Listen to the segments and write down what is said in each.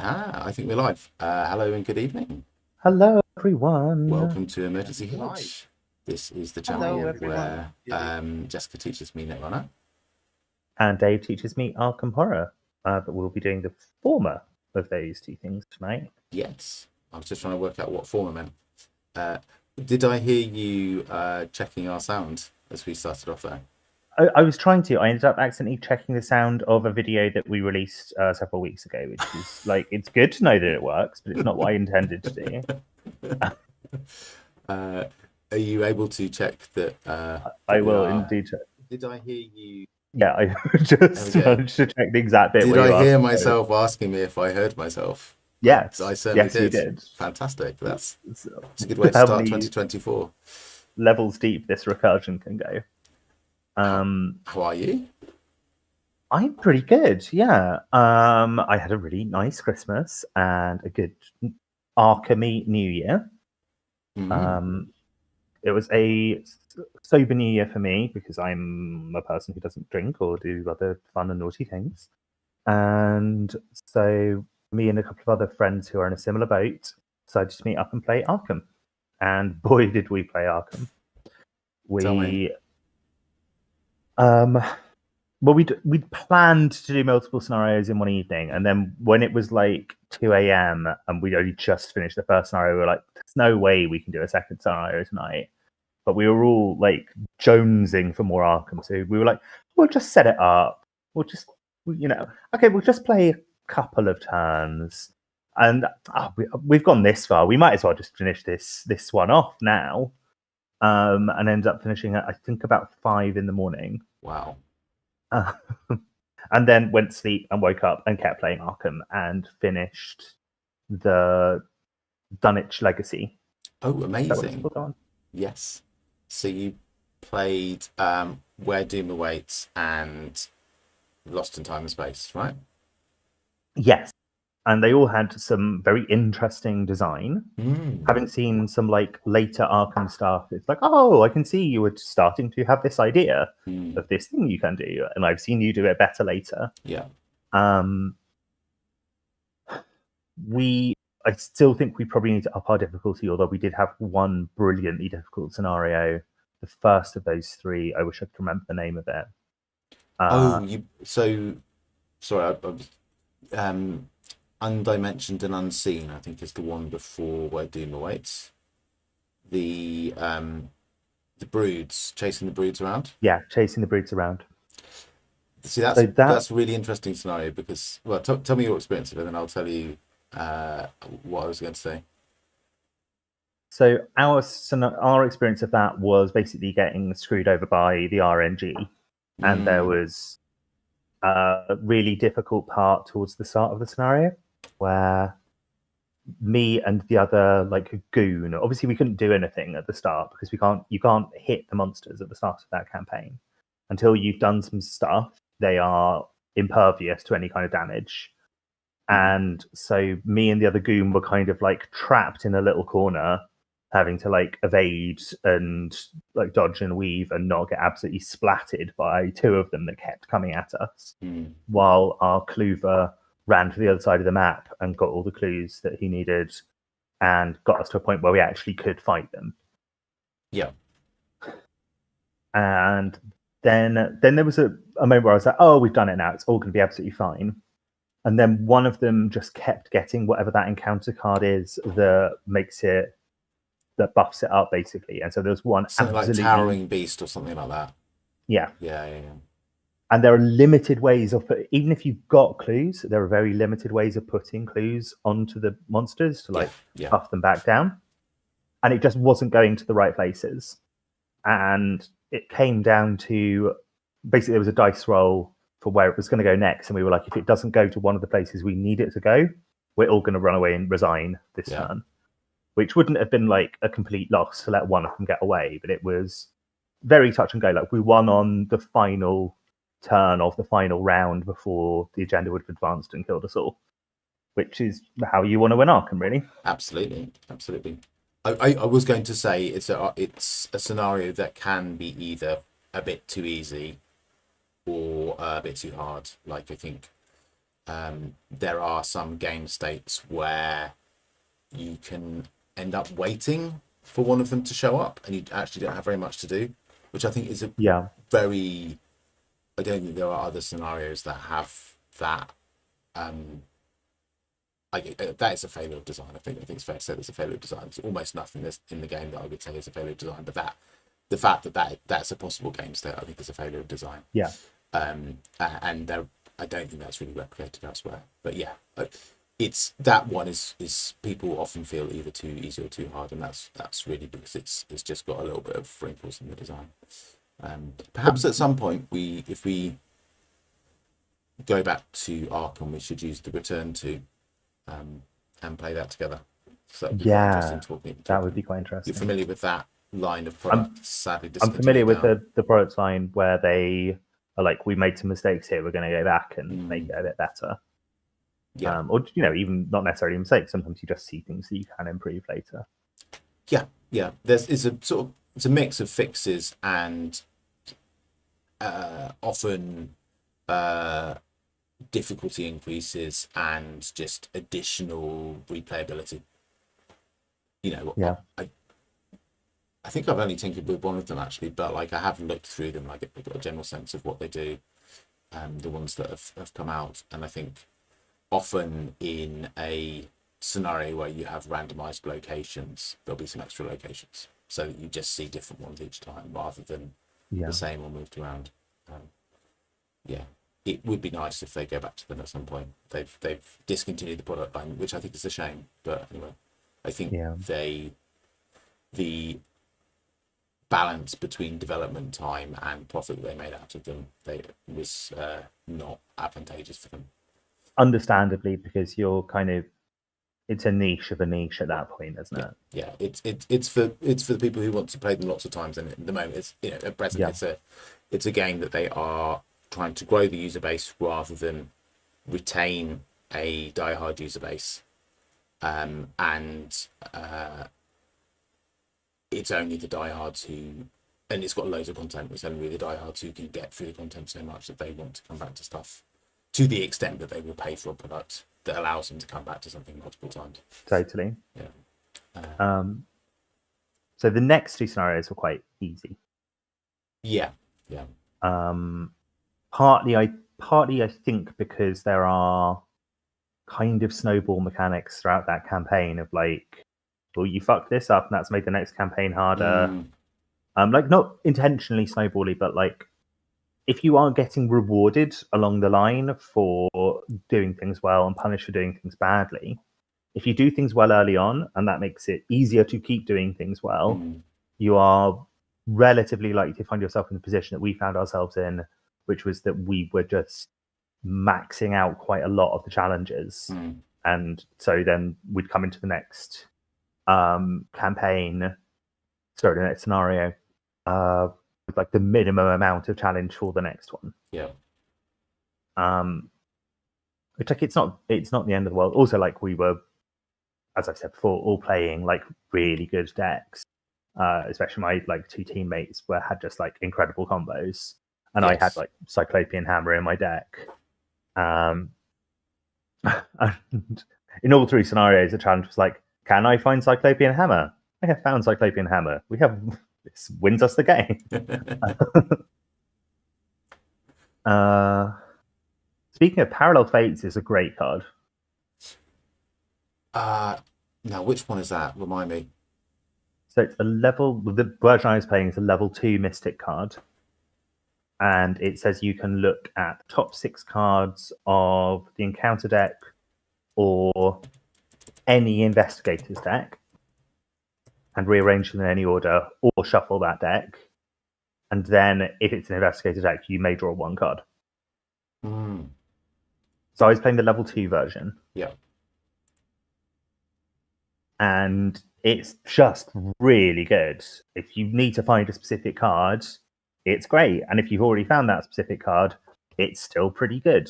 I think we're live. Hello and good evening. Hello, everyone. Welcome to Emergency Hitch. This is the Hello, channel everyone. where Jessica teaches me Netrunner. And Dave teaches me Arkham Horror, but we'll be doing the former of those two things tonight. Yes, I was just trying to work out what form I meant. Did I hear you checking our sound as we started off there? I was trying to. I ended up accidentally checking the sound of a video that we released several weeks ago, which is like, it's good to know that it works, but it's not what I intended to do. Are you able to check that? I will indeed. Did I hear you? Yeah, I just managed to check the exact bit. Did I hear myself asking me if I heard myself? Yes, I certainly did. You did. Fantastic. That's a good way to start 2024. Levels deep this recursion can go. How are you? I'm pretty good, yeah. I had a really nice Christmas and a good Arkham-y New Year. It was a sober New Year for me because I'm a person who doesn't drink or do other fun and naughty things. And so me and a couple of other friends who are in a similar boat decided to meet up and play Arkham. And boy, did we play Arkham. Well, we'd planned to do multiple scenarios in one evening, and then when it was like 2 a.m. and we'd only just finished the first scenario, we were like, there's no way we can do a second scenario tonight. But we were all like jonesing for more Arkham, so we were like, we'll just set it up. We'll just, we'll just play a couple of turns. And we've gone this far. We might as well just finish this one off now. And end up finishing at, I think, about 5 a.m. Wow. And then went to sleep and woke up and kept playing Arkham and finished the Dunwich Legacy. Oh, amazing. Yes. So you played Where Doom Awaits and Lost in Time and Space, right? Yes. And they all had some very interesting design. Having seen some like later Arkham stuff, it's like, oh, I can see you were starting to have this idea of this thing you can do, and I've seen you do it better later. Yeah. I still think we probably need to up our difficulty, although we did have one brilliantly difficult scenario. The first of those three, I wish I could remember the name of it. Sorry, Undimensioned and Unseen, I think, is the one before Where Doom Awaits. The broods, chasing the broods around. Yeah, chasing the broods around. See, that's a really interesting scenario because, well, tell me your experience of it, and I'll tell you what I was going to say. So our experience of that was basically getting screwed over by the RNG, and there was a really difficult part towards the start of the scenario where me and the other like goon, obviously we couldn't do anything at the start because you can't hit the monsters at the start of that campaign until you've done some stuff. They are impervious to any kind of damage. And so me and the other goon were kind of like trapped in a little corner, having to like evade and like dodge and weave and not get absolutely splatted by two of them that kept coming at us, while our Clover ran to the other side of the map and got all the clues that he needed and got us to a point where we actually could fight them. Yeah. And then there was a moment where I was like, oh, we've done it now. It's all going to be absolutely fine. And then one of them just kept getting whatever that encounter card is that buffs it up, basically. And so there's one something like Towering Beast or something like that. Yeah. Yeah. And there are limited ways of even if you've got clues, there are very limited ways of putting clues onto the monsters to buff them back down. And it just wasn't going to the right places. And it came down to basically there was a dice roll for where it was going to go next. And we were like, if it doesn't go to one of the places we need it to go, we're all going to run away and resign this turn. Which wouldn't have been like a complete loss to let one of them get away, but it was very touch and go. Like we won on the final turn of the final round before the agenda would have advanced and killed us all, which is how you want to win Arkham, really. Absolutely. I was going to say it's a scenario that can be either a bit too easy or a bit too hard. Like I think there are some game states where you can end up waiting for one of them to show up, and you actually don't have very much to do, which I think is a very. I don't think there are other scenarios that have that. That is a failure of design. I think it's fair to say there's a failure of design. There's almost nothing in the game that I would say is a failure of design, but the fact that's a possible game state, I think, is a failure of design. Yeah. And there, I don't think that's really replicated elsewhere. But yeah, it's that one is people often feel either too easy or too hard, and that's really because it's just got a little bit of wrinkles in the design. Perhaps at some point if we go back to Arkham, we should use the return to and play that together. So that would be quite interesting. You're familiar with that line of products? Sadly, I'm familiar with the product line where they are like, we made some mistakes here, we're going to go back and make it a bit better. Yeah. Or even not necessarily mistakes. Sometimes you just see things that you can improve later. Yeah. It's a mix of fixes and often difficulty increases and just additional replayability. I think I've only tinkered with one of them actually, but like I have looked through them. I've got a general sense of what they do, the ones that have come out, and I think often in a scenario where you have randomized locations, there'll be some extra locations, so that you just see different ones each time rather than the same or moved around. It would be nice if they go back to them at some point. They've discontinued the product line, which I think is a shame. But anyway, I think the balance between development time and profit that they made out of them was not advantageous for them. Understandably, because it's a niche of a niche at that point, isn't it? Yeah, it's for the people who want to play them lots of times, and at the moment it's at present it's a game that they are trying to grow the user base rather than retain a diehard user base, and it's only the diehards and it's got loads of content. It's only the diehards who can get through the content so much that they want to come back to stuff, to the extent that they will pay for a product that allows them to come back to something multiple times. Totally. Yeah. So the next two scenarios were quite easy. Yeah. Partly I think because there are kind of snowball mechanics throughout that campaign of like, well, you fuck this up and that's made the next campaign harder. Like not intentionally snowbally, but like if you are getting rewarded along the line for doing things well and punished for doing things badly, if you do things well early on and that makes it easier to keep doing things well, you are relatively likely to find yourself in the position that we found ourselves in, which was that we were just maxing out quite a lot of the challenges. And so then we'd come into the next the next scenario with like the minimum amount of challenge for the next one. Which like it's not the end of the world. Also, like we were, as I said before, all playing like really good decks. Especially my like two teammates had just like incredible combos, and I had like Cyclopean Hammer in my deck. And in all three scenarios, the challenge was like, can I find Cyclopean Hammer? I have found Cyclopean Hammer. This wins us the game. Speaking of Parallel Fates, is a great card. Now, which one is that? Remind me. So it's the version I was playing is a level 2 Mystic card. And it says you can look at the top 6 cards of the Encounter deck or any Investigator's deck and rearrange them in any order or shuffle that deck. And then if it's an Investigator deck, you may draw 1 card. So I was playing the level 2 version. Yeah. And it's just really good. If you need to find a specific card, it's great. And if you've already found that specific card, it's still pretty good.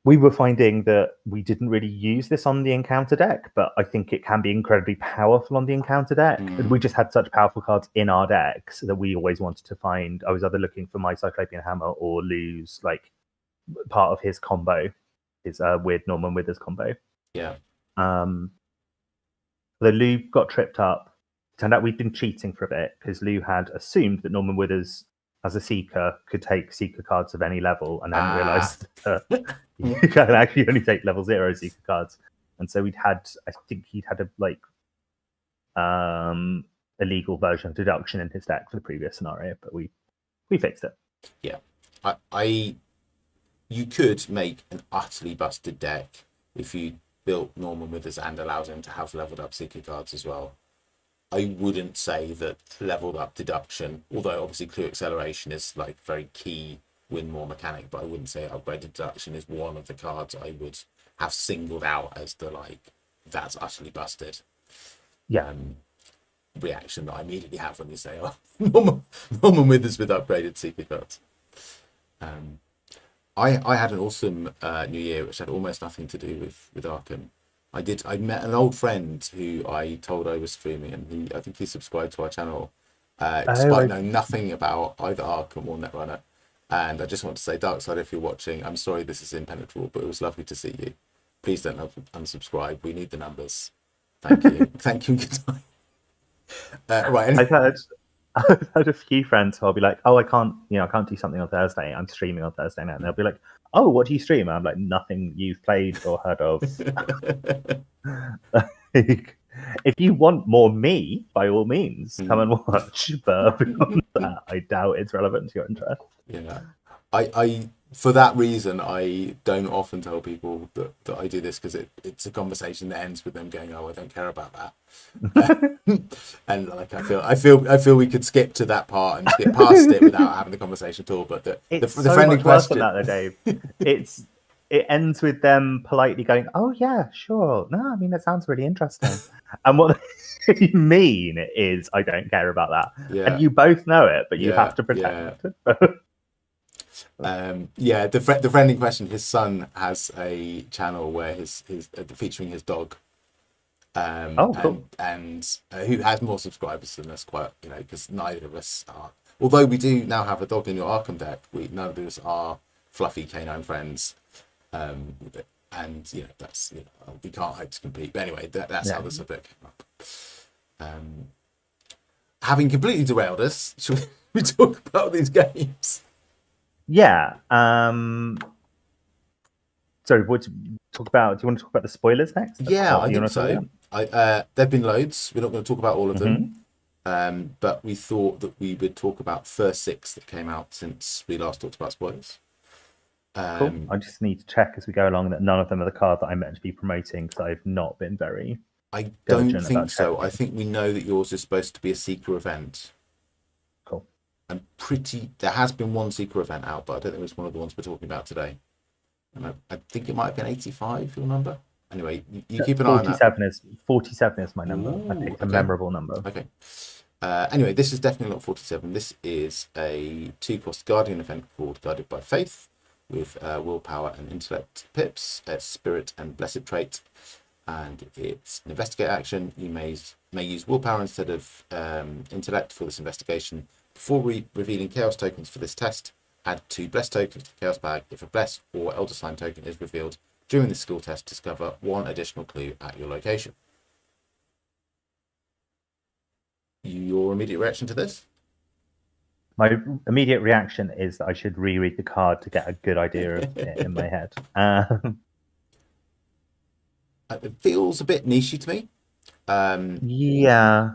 We were finding that we didn't really use this on the Encounter deck, but I think it can be incredibly powerful on the Encounter deck. We just had such powerful cards in our decks that we always wanted to find. I was either looking for my Cyclopean Hammer or lose like part of his combo, his weird Norman Withers combo. Yeah. The Lou got tripped up. Turned out we'd been cheating for a bit because Lou had assumed that Norman Withers, as a seeker, could take seeker cards of any level, and then realised that you can actually only take level 0 seeker cards. And so I think he'd had a illegal version of deduction in his deck for the previous scenario, but we fixed it. Yeah, you could make an utterly busted deck if you built Norman Withers and allowed him to have leveled up seeker cards as well. I wouldn't say that leveled up deduction, although obviously clue acceleration is like very key win more mechanic, but I wouldn't say upgraded deduction is one of the cards I would have singled out as the that's utterly busted. Reaction that I immediately have when you say, "Oh, Norman Withers with upgraded seeker cards." I had an awesome New Year, which had almost nothing to do with Arkham. I met an old friend who I told I was streaming, and I think he subscribed to our channel, despite knowing nothing about either Arkham or Netrunner. And I just want to say, Darkside, if you're watching, I'm sorry this is impenetrable, but it was lovely to see you. Please don't unsubscribe. We need the numbers. Thank you. Thank you. Good time. Right. Anyway. I've had a few friends who I'll be like, "Oh, I can't do something on Thursday. I'm streaming on Thursday night," and they'll be like, "Oh, what do you stream?" And I'm like, "Nothing you've played or heard of." If you want more me, by all means, come and watch. But beyond that, I doubt it's relevant to your interest. Yeah, I for that reason, I don't often tell people that I do this, because it's a conversation that ends with them going, "Oh, I don't care about that," and I feel we could skip to that part and skip past it without having the conversation at all. But the friendly question, that, Dave. It ends with them politely going, "Oh yeah, sure. No, I mean that sounds really interesting." And what they mean is, I don't care about that. Yeah. And you both know it, but you have to protect it. The friendly question. His son has a channel where he's featuring his dog. Cool. And who has more subscribers than us? Quite, because neither of us are. Although we do now have a dog in your Arkham deck, none of us are fluffy canine friends. And that's we can't hope to compete. But anyway, that's how the subject came up. Having completely derailed us, should we talk about these games? Yeah. Sorry, what do you want to talk about the spoilers next? Yeah, I think so. There've been loads. We're not going to talk about all of them. But we thought that we would talk about the first 6 that came out since we last talked about spoilers. Cool. I just need to check as we go along that none of them are the card that I'm meant to be promoting, because I've not been very. I don't think so. I think we know that yours is supposed to be a secret event. Cool. There has been one secret event out, but I don't think it was one of the ones we're talking about today. And I think it might have been 85, your number. Anyway, you keep an eye on that. 47 is my number. Ooh, I picked a memorable number. Okay. Anyway, this is definitely not 47. This is a 2-cost Guardian event called Guided by Faith, with willpower and intellect pips, spirit and blessed trait, and it's an investigate action. You may use willpower instead of intellect for this investigation. Before revealing chaos tokens for this test, add 2 blessed tokens to the chaos bag. If a blessed or elder sign token is revealed during the skill test, discover 1 additional clue at your location. Your immediate reaction to this? My immediate reaction is that I should reread the card to get a good idea of it in my head. It feels a bit nichey to me. Yeah.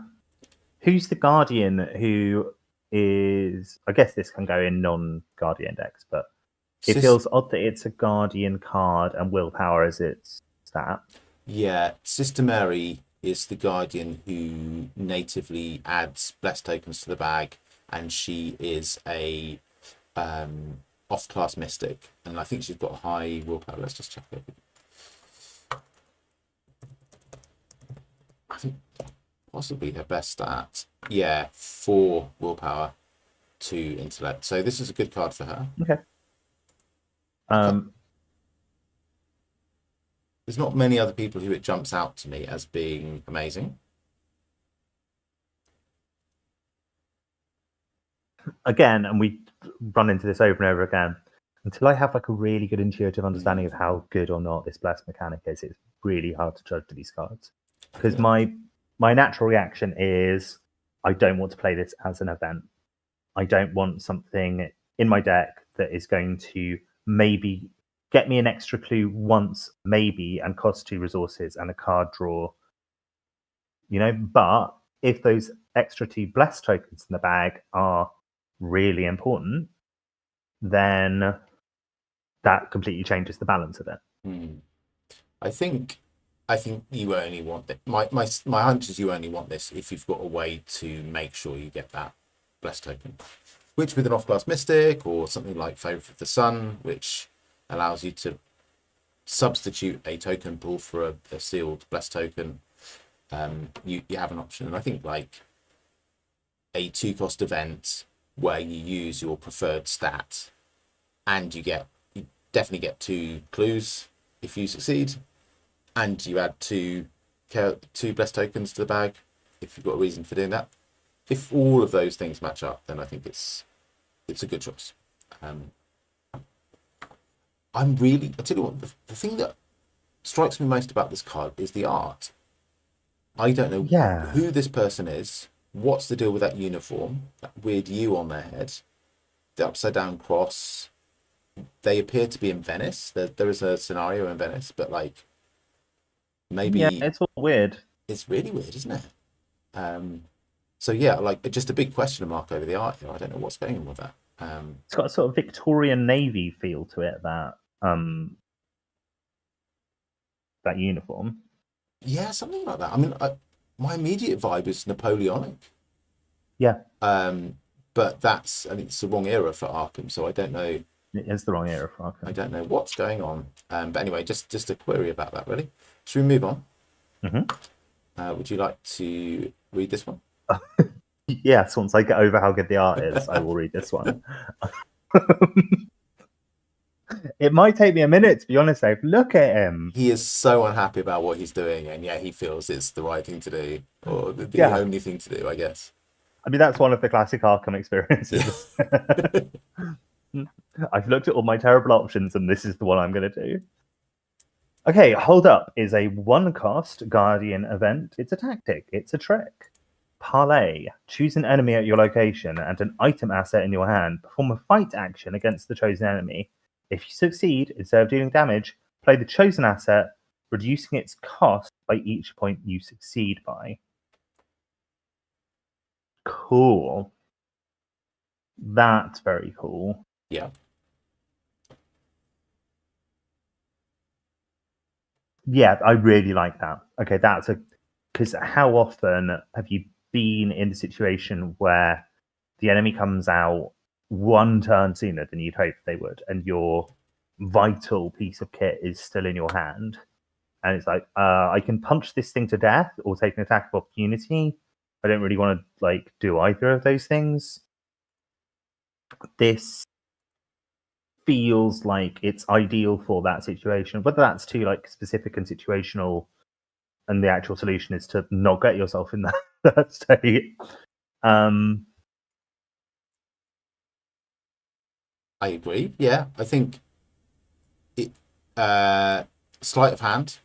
Who's the Guardian who is... I guess this can go in non-Guardian decks, but it feels odd that it's a Guardian card and willpower as its stat. Yeah, Sister Mary is the Guardian who natively adds blessed tokens to the bag, and she is a off-class mystic, and I think she's got high willpower. Let's just check it. I think possibly her best stat. Yeah, 4 willpower, 2 intellect. So this is a good card for her. Okay. There's not many other people who it jumps out to me as being amazing. Again, and we run into this over and over again, until I have like a really good intuitive understanding of how good or not this bless mechanic is, it's really hard to judge these cards. Because my natural reaction is I don't want to play this as an event. I don't want something in my deck that is going to maybe get me an extra clue once, maybe, and cost 2 resources and a card draw. But if those extra 2 bless tokens in the bag are really important, then that completely changes the balance of it. I think you only want that. My hunch is you only want this if you've got a way to make sure you get that blessed token, which with an off-class mystic or something like Favor of the Sun, which allows you to substitute a token pool for a sealed blessed token. You have an option, and I think like a 2-cost event where you use your preferred stat, and you definitely get 2 clues if you succeed, and you add 2 blessed tokens to the bag if you've got a reason for doing that. If all of those things match up, then I think it's a good choice. I tell you what, the thing that strikes me most about this card is the art. I don't know who this person is. What's the deal with that uniform? That weird U on their head. The upside down cross. They appear to be in Venice. There is a scenario in Venice, but like maybe it's all weird. It's really weird, isn't it? So yeah, like just a big question mark over the art here. I don't know what's going on with that. It's got a sort of Victorian Navy feel to it, that uniform. Yeah, something like that. I mean, my immediate vibe is Napoleonic. Yeah. But it's the wrong era for Arkham, so I don't know. It is the wrong era for Arkham. I don't know what's going on. But anyway, just a query about that, really. Should we move on? Mm-hmm. Would you like to read this one? Yes, once I get over how good the art is, I will read this one. It might take me a minute, to be honest, Dave. Look at him. He is so unhappy about what he's doing, and yet he feels it's the right thing to do, or the only thing to do, I guess. I mean, that's one of the classic Arkham experiences. I've looked at all my terrible options, and this is the one I'm going to do. Okay, Hold Up is a 1-cost Guardian event. It's a tactic. It's a trick. Parlay. Choose an enemy at your location and an item asset in your hand. Perform a fight action against the chosen enemy. If you succeed, instead of dealing damage, play the chosen asset, reducing its cost by each point you succeed by. Cool. That's very cool. Yeah. Yeah, I really like that. Okay, because how often have you been in the situation where the enemy comes out 1 turn sooner than you'd hoped they would, and your vital piece of kit is still in your hand, and it's like, I can punch this thing to death or take an attack of opportunity. I don't really want to do either of those things. This feels like it's ideal for that situation, whether that's too specific and situational, and the actual solution is to not get yourself in that state. I agree. Yeah, I think it. Sleight of Hand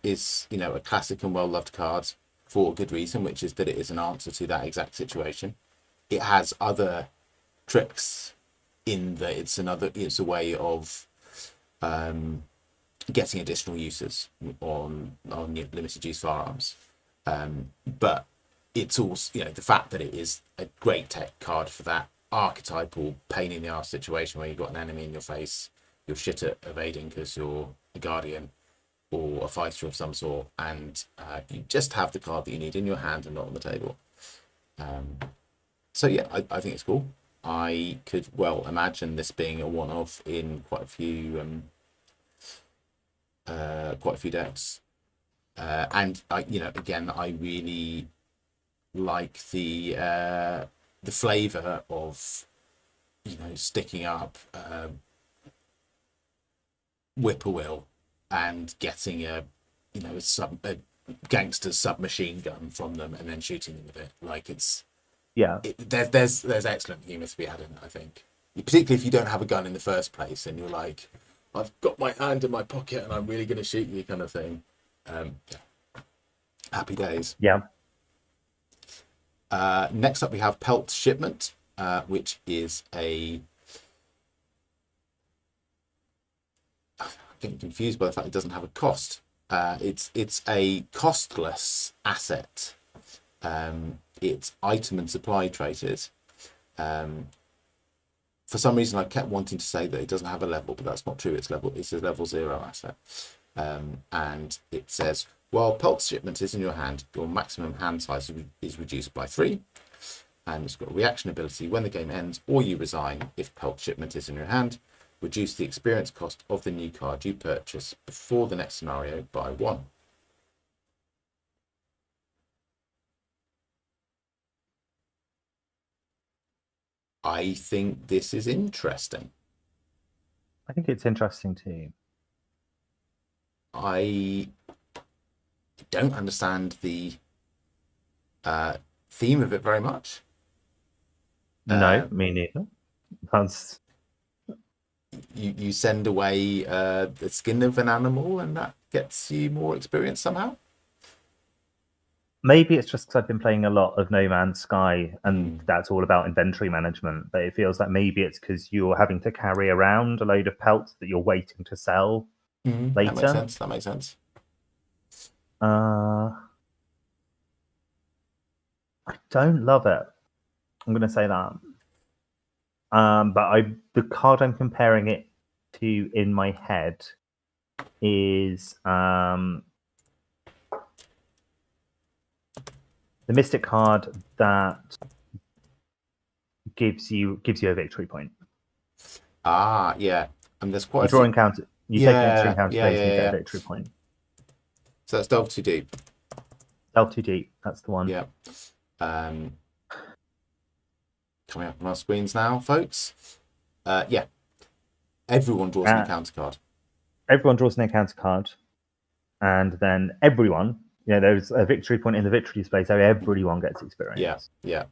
is, a classic and well-loved card for a good reason, which is that it is an answer to that exact situation. It has other tricks in that it's a way of getting additional uses on limited use firearms. But it's also, the fact that it is a great tech card for that archetypal pain in the ass situation where you've got an enemy in your face, you're shit at evading because you're a guardian or a fighter of some sort, and you just have the card that you need in your hand and not on the table. So yeah, I think it's cool. I could well imagine this being a one-off in quite a few decks, and I really like the flavor of sticking up Whippoorwill and getting a gangster's submachine gun from them and then shooting them with it. There's excellent humor to be had in it, I think. particularly if you don't have a gun in the first place and you're like, I've got my hand in my pocket and I'm really going to shoot you, kind of thing. Yeah. Happy days. Yeah. Next up, we have Pelt Shipment, which is a. I'm getting confused by the fact it doesn't have a cost. It's a costless asset. It's item and supply traded. For some reason, I kept wanting to say that it doesn't have a level, but that's not true. It's a level 0 asset. And it says, while Pelt Shipment is in your hand, your maximum hand size is reduced by 3. And it's got a reaction ability when the game ends or you resign. If Pelt Shipment is in your hand, reduce the experience cost of the new card you purchase before the next scenario by 1. I think this is interesting. I think it's interesting too. I don't understand the theme of it very much. No, me neither. That's You send away the skin of an animal and that gets you more experience somehow. maybe it's just because I've been playing a lot of No Man's Sky, and that's all about inventory management. But it feels like maybe it's because you're having to carry around a load of pelts that you're waiting to sell later. That makes sense. I don't love it. I'm going to say that. But the card I'm comparing it to in my head is the Mystic card that gives you a victory point. Yeah. And there's quite you draw encounter. You take an extra encounter phase and you get a victory point. So that's Delve Too Deep. Delve Too Deep, that's the one. Yeah. Coming up on our screens now, folks. Yeah. Everyone draws an encounter card. Everyone draws an encounter card. And then everyone, there's a victory point in the victory display, so everyone gets experience. Yeah.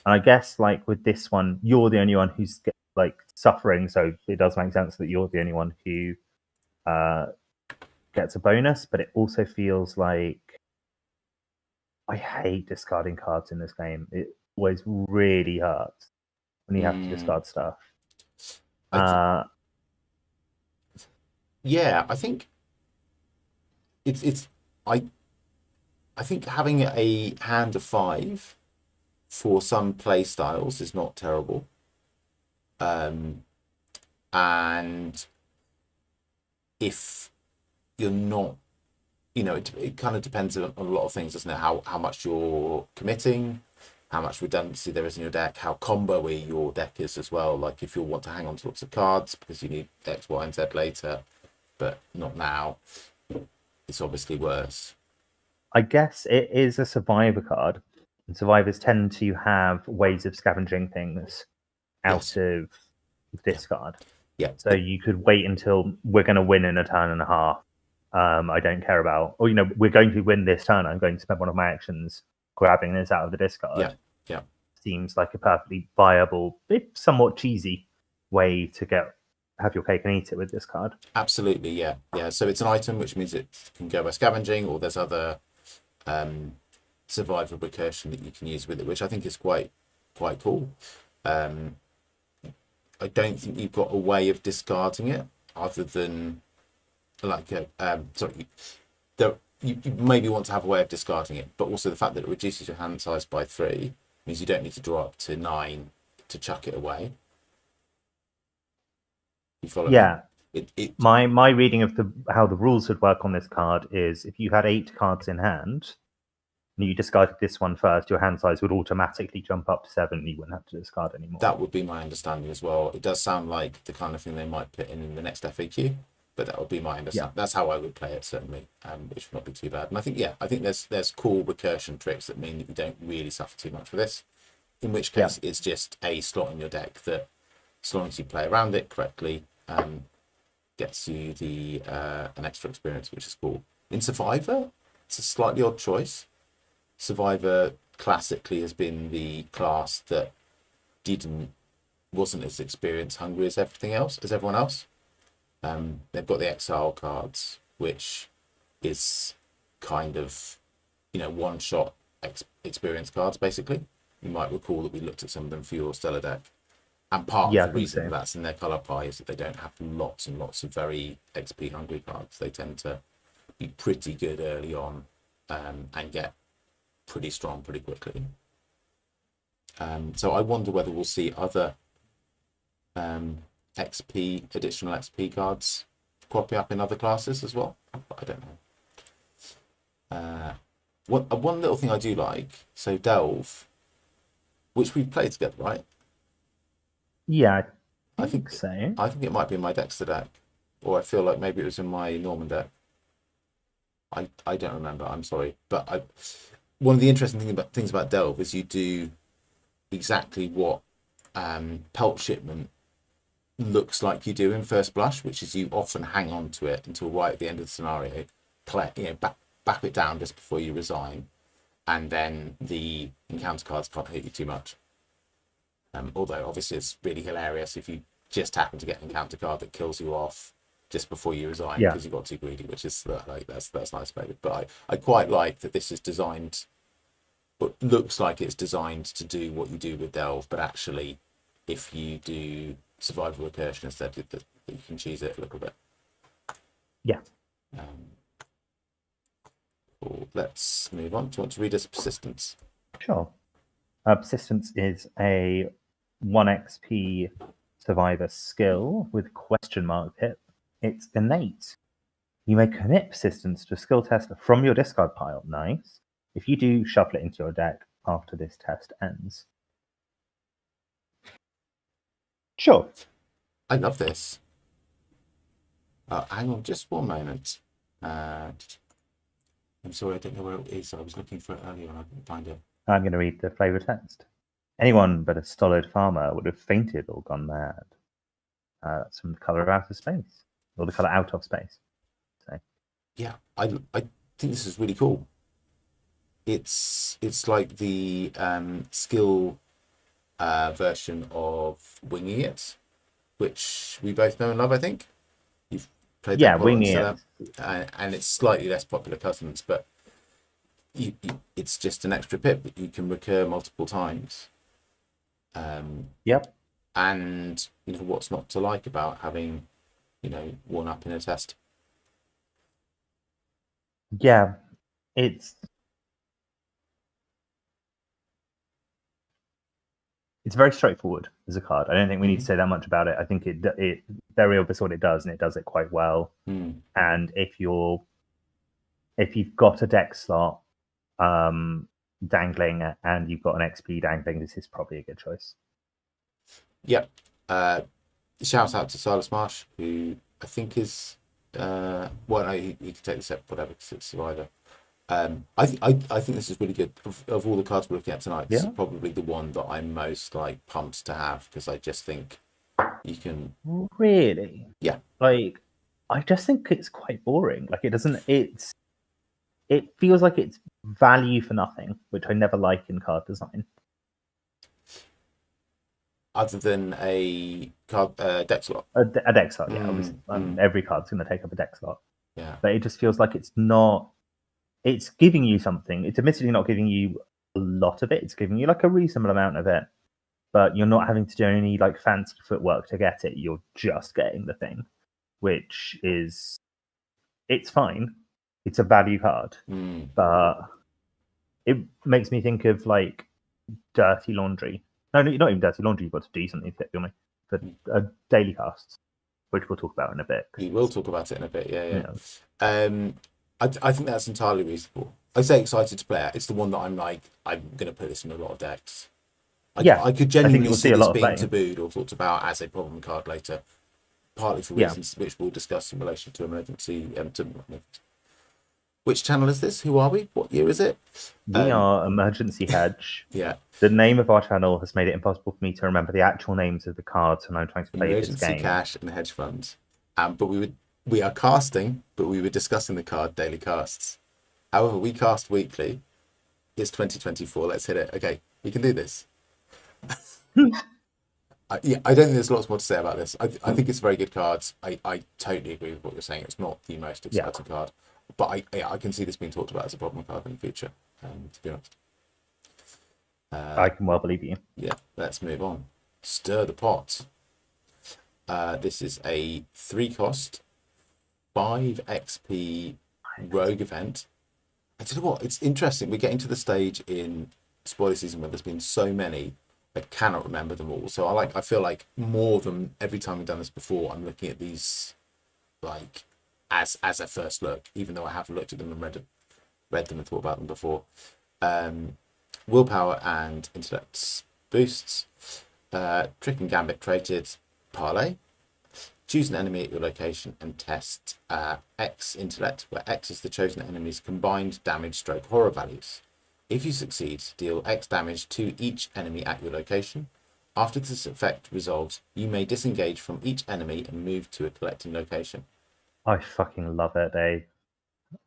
And I guess, like, with this one, you're the only one who's, like, suffering, so it does make sense that you're the only one who gets a bonus, but it also feels like I hate discarding cards in this game. It always really hurts when you have to discard stuff. Yeah, I think I think having a hand of 5 for some play styles is not terrible. And if you're not, it kind of depends on a lot of things, doesn't it? How much you're committing, how much redundancy there is in your deck, how combo-y your deck is as well. Like if you want to hang on to lots of cards because you need X, Y, and Z later, but not now, it's obviously worse. I guess it is a survivor card, and survivors tend to have ways of scavenging things out of this card. Yeah. So you could wait until we're going to win in a turn and a half. I don't care about, or we're going to win this turn. I'm going to spend one of my actions grabbing this out of the discard. Yeah. Seems like a perfectly viable, somewhat cheesy way to have your cake and eat it with this card. Absolutely, yeah. So it's an item, which means it can go by scavenging, or there's other survivor recursion that you can use with it, which I think is quite cool. I don't think you've got a way of discarding it other than like you maybe want to have a way of discarding it, but also the fact that it reduces your hand size by 3 means you don't need to draw up to 9 to chuck it away. You follow me? My reading of how the rules would work on this card is if you had 8 cards in hand and you discarded this one first, your hand size would automatically jump up to 7 and you wouldn't have to discard anymore. That would be my understanding as well. It does sound like the kind of thing they might put in the next FAQ, but that would be my understanding. Yeah. That's how I would play it, certainly, which would not be too bad. And I think there's cool recursion tricks that mean that you don't really suffer too much for this, in which case it's just a slot in your deck that, as long as you play around it correctly, gets you an extra experience, which is cool. In Survivor, it's a slightly odd choice. Survivor classically has been the class that didn't wasn't as experience hungry as everyone else. They've got the exile cards, which is kind of, one shot experience cards basically. You might recall that we looked at some of them for your Stellar deck. And part of Yeah, the I think reason so. that's in their colour pie is that they don't have lots and lots of very XP hungry cards. They tend to be pretty good early on, and get pretty strong pretty quickly. So I wonder whether we'll see other additional XP cards cropping up in other classes as well. But I don't know. One little thing I do like, so Delve, which we've played together, right? Yeah, I I think think so. I think it might be in my Dexter deck, or I feel like maybe it was in my Norman deck. I don't remember. I'm sorry, but one of the interesting things about Delve is you do exactly what Pelt Shipment looks like you do in First Blush, which is you often hang on to it until right at the end of the scenario, back it down just before you resign, and then the encounter cards can't hurt you too much. Although obviously it's really hilarious if you just happen to get an encounter card that kills you off just before you resign Yeah. because you got too greedy, which is like that's nice maybe. But I quite like that this is designed, but looks like it's designed to do what you do with Delve, but actually if you do survival recursion instead, you can cheese it a little bit. Yeah. Cool. Let's move on. Do you want to read us Persistence? Sure. Persistence is a 1 XP survivor skill with question mark pip. It's innate. You may commit persistence to a skill test from your discard pile. Nice. If you do, shuffle it into your deck after this test ends. Sure. I love this. Hang on just one moment. I'm sorry, I don't know where it is. I was looking for it earlier and I couldn't find it. I'm going to read the flavor text. Anyone but a stolid farmer would have fainted or gone mad. That's from the color out of space, or the color out of space. So. Yeah, I think this is really cool. It's like the skill version of Winging It, which we both know and love. I think you've played that quite Winging It, and it's slightly less popular cousins, but it's just an extra pip that you can recur multiple times. Yep. And what's not to like about having worn up in a test? Yeah, it's very straightforward as a card. I don't think we need to say that much about it. I think it very obvious what it does, and it does it quite well. And if you've got a deck slot dangling and you've got an XP dangling, this is probably a good choice. Yep. Shout out to Silas Marsh, who I think is no, he can take the set whatever because it's Survivor. I think this is really good. Of all the cards we're looking at tonight, this is probably the one that I'm most pumped to have because I just think you can really. Yeah. I just think it's quite boring. It doesn't. It feels like it's value for nothing, which I never like in card design. Other than a card deck slot. A deck slot, yeah. Obviously, every card's going to take up a deck slot. Yeah. But it just feels like it's not. It's giving you something. It's admittedly not giving you a lot of it. It's giving you a reasonable amount of it, but you're not having to do any fancy footwork to get it. You're just getting the thing, which is it's fine. It's a value card, but it makes me think of Dirty Laundry. No, not even Dirty Laundry. You've got to do something to get me for daily casts, which we'll talk about in a bit. We will talk about it in a bit. Yeah. I think that's entirely reasonable. I say excited to play it. It's the one that I'm going to put this in a lot of decks. I could genuinely see this being tabooed or talked about as a problem card later, partly for reasons which we'll discuss in relation to emergency. Which channel is this? Who are we? What year is it? We are Emergency Hedge. Yeah. The name of our channel has made it impossible for me to remember the actual names of the cards when I'm trying to play this game. Emergency Cash and Hedge Funds. But we are casting, but we were discussing the card daily casts. However, we cast weekly. It's 2024. Let's hit it. Okay, we can do this. Yeah, I don't think there's lots more to say about this. I think it's a very good card. I totally agree with what you're saying. It's not the most Yeah, exciting card, but I can see this being talked about as a problem card in the future. To be honest, I can well believe you. yeah. Let's move on. Stir the pot. This is a 3-cost, 5 XP rogue event. I tell you what, it's interesting. We're getting to the stage in spoiler season where there's been so many, I cannot remember them all. So I feel like more than every time we've done this before, I'm looking at these like as a first look, even though I have looked at them and read them and thought about them before. Willpower and intellect boosts. Trick and Gambit traded parlay. Choose an enemy at your location and test X intellect, where X is the chosen enemy's combined damage stroke horror values. If you succeed, deal X damage to each enemy at your location. After this effect resolves, you may disengage from each enemy and move to a collecting location. I fucking love it, Dave.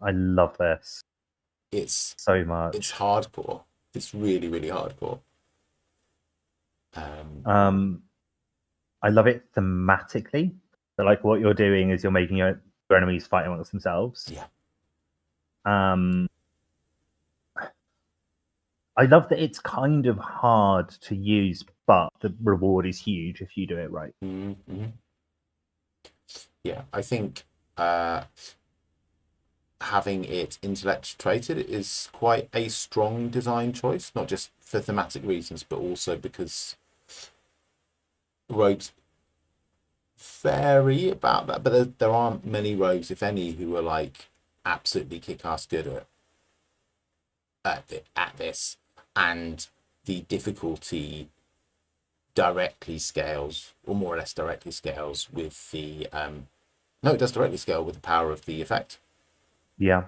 I love this It's so much. it's hardcore. It's really, really hardcore. I love it thematically. So, like, what you're doing is you're making your enemies fight amongst themselves. Yeah. I love that it's kind of hard to use, but the reward is huge if you do it right. Mm-hmm. Yeah, I think having it intellect traded is quite a strong design choice, not just for thematic reasons, but also because rogues vary about that. But there aren't many rogues, if any, who are like absolutely kick-ass good at this, and the difficulty directly scales, or more or less directly scales with the no, it does directly scale with the power of the effect. Yeah.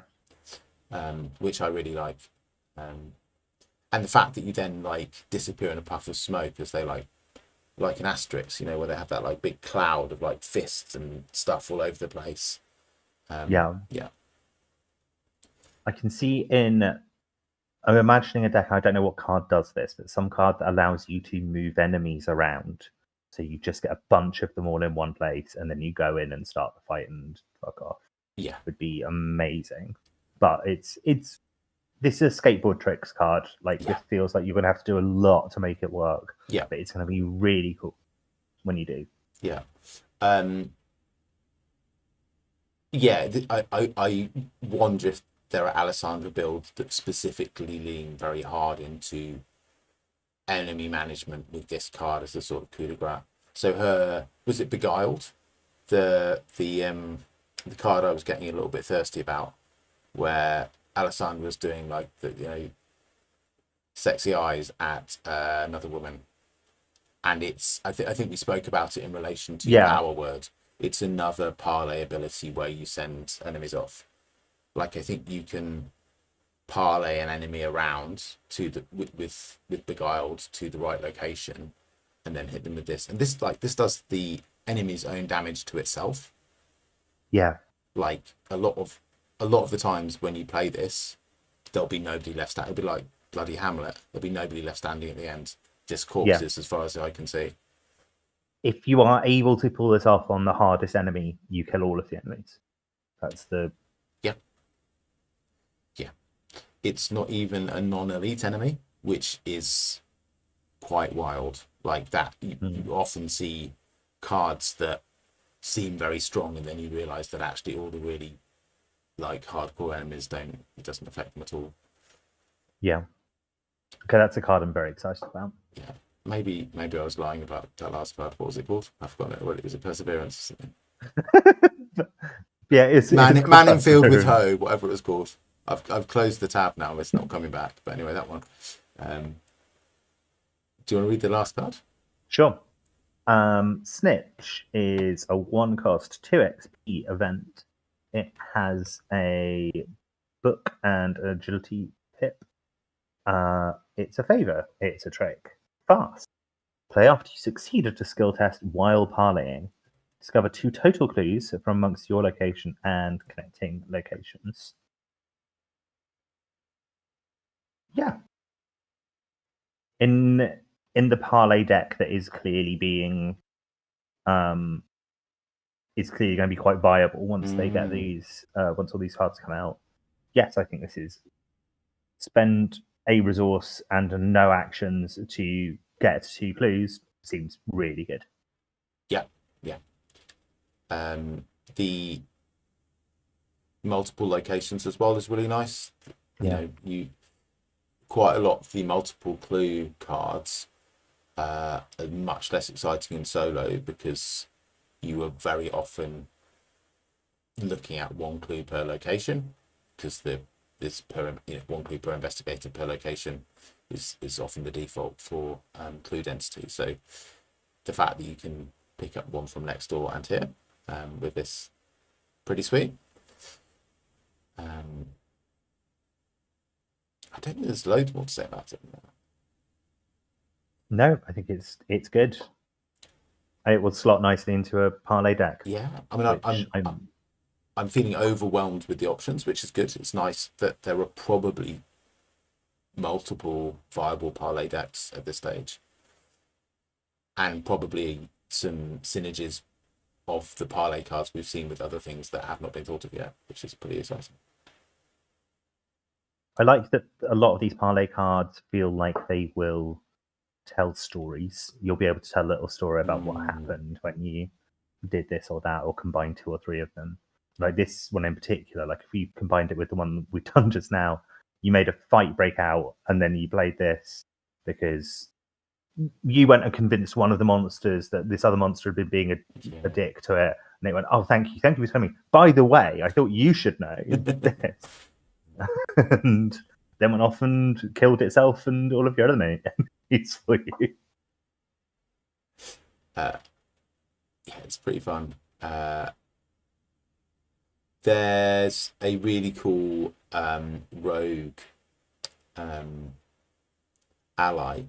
Which I really like. And the fact that you then like disappear in a puff of smoke as they like an asterisk, you know, where they have that like big cloud of like fists and stuff all over the place. Yeah. Yeah. I can see I'm imagining a deck, I don't know what card does this, but some card that allows you to move enemies around. So you just get a bunch of them all in one place and then you go in and start the fight and fuck off. Yeah. Would be amazing. But this is a skateboard tricks card. Like, Yeah. This feels like you're gonna have to do a lot to make it work. Yeah. But it's gonna be really cool when you do. Yeah. Yeah, I wonder if there are Alessandra builds that specifically lean very hard into enemy management with this card as a sort of coup de grace. So was it Beguiled? The card I was getting a little bit thirsty about, where Alessandra was doing like the sexy eyes at another woman, and it's I think we spoke about it in relation to Power Word. It's another parlay ability where you send enemies off. Like, I think you can parlay an enemy around to the with Beguiled to the right location, and then hit them with this. And this does the enemy's own damage to itself. Yeah. Like a lot of the times when you play this, there'll be nobody left standing. It'll be like bloody Hamlet. There'll be nobody left standing at the end. Just corpses as far as I can see. If you are able to pull this off on the hardest enemy, you kill all of the enemies. That's the... Yeah. It's not even a non-elite enemy, which is quite wild. Like that, you often see cards that seem very strong, and then you realise that actually all the really like hardcore enemies it doesn't affect them at all. Yeah. Okay, that's a card I'm very excited about. Yeah. Maybe I was lying about that last card. What was it called? I've forgotten it. It was a Perseverance or something. Yeah, it's Man in Field with Hoe, whatever it was called. I've closed the tab now. It's not coming back. But anyway, that one. Do you want to read the last card? Sure. Snitch is a 1-cost 2 XP event. It has a book and an agility pip. It's a favor. It's a trick. Fast. Play after you succeeded a skill test while parlaying. Discover 2 total clues from amongst your location and connecting locations. Yeah. In in the parlay deck that is clearly being is clearly going to be quite viable once they get these once all these cards come out. Yes, I think this is spend a resource and no actions to get 2 clues seems really good. Yeah. The multiple locations as well is really nice. You know, quite a lot of the multiple clue cards are much less exciting in solo because you are very often looking at 1 clue per location, because one clue per investigator per location is often the default for clue density. So the fact that you can pick up 1 from next door and here with this, pretty sweet. I don't think there's loads more to say about it. No, I think it's good. It will slot nicely into a parlay deck. Yeah, I mean, I'm feeling overwhelmed with the options, which is good. It's nice that there are probably multiple viable parlay decks at this stage, and probably some synergies of the parlay cards we've seen with other things that have not been thought of yet, which is pretty exciting. I like that a lot of these parlay cards feel like they will tell stories. You'll be able to tell a little story about what happened when you did this or that, or combine 2 or 3 of them. Like this one in particular, like if you combined it with the one we've done just now, you made a fight break out and then you played this because you went and convinced one of the monsters that this other monster had been being a dick to it, and they went, "Oh, thank you for telling me. By the way, I thought you should know this." And then went off and killed itself and all of your other mates for you. Yeah, it's pretty fun. There's a really cool rogue ally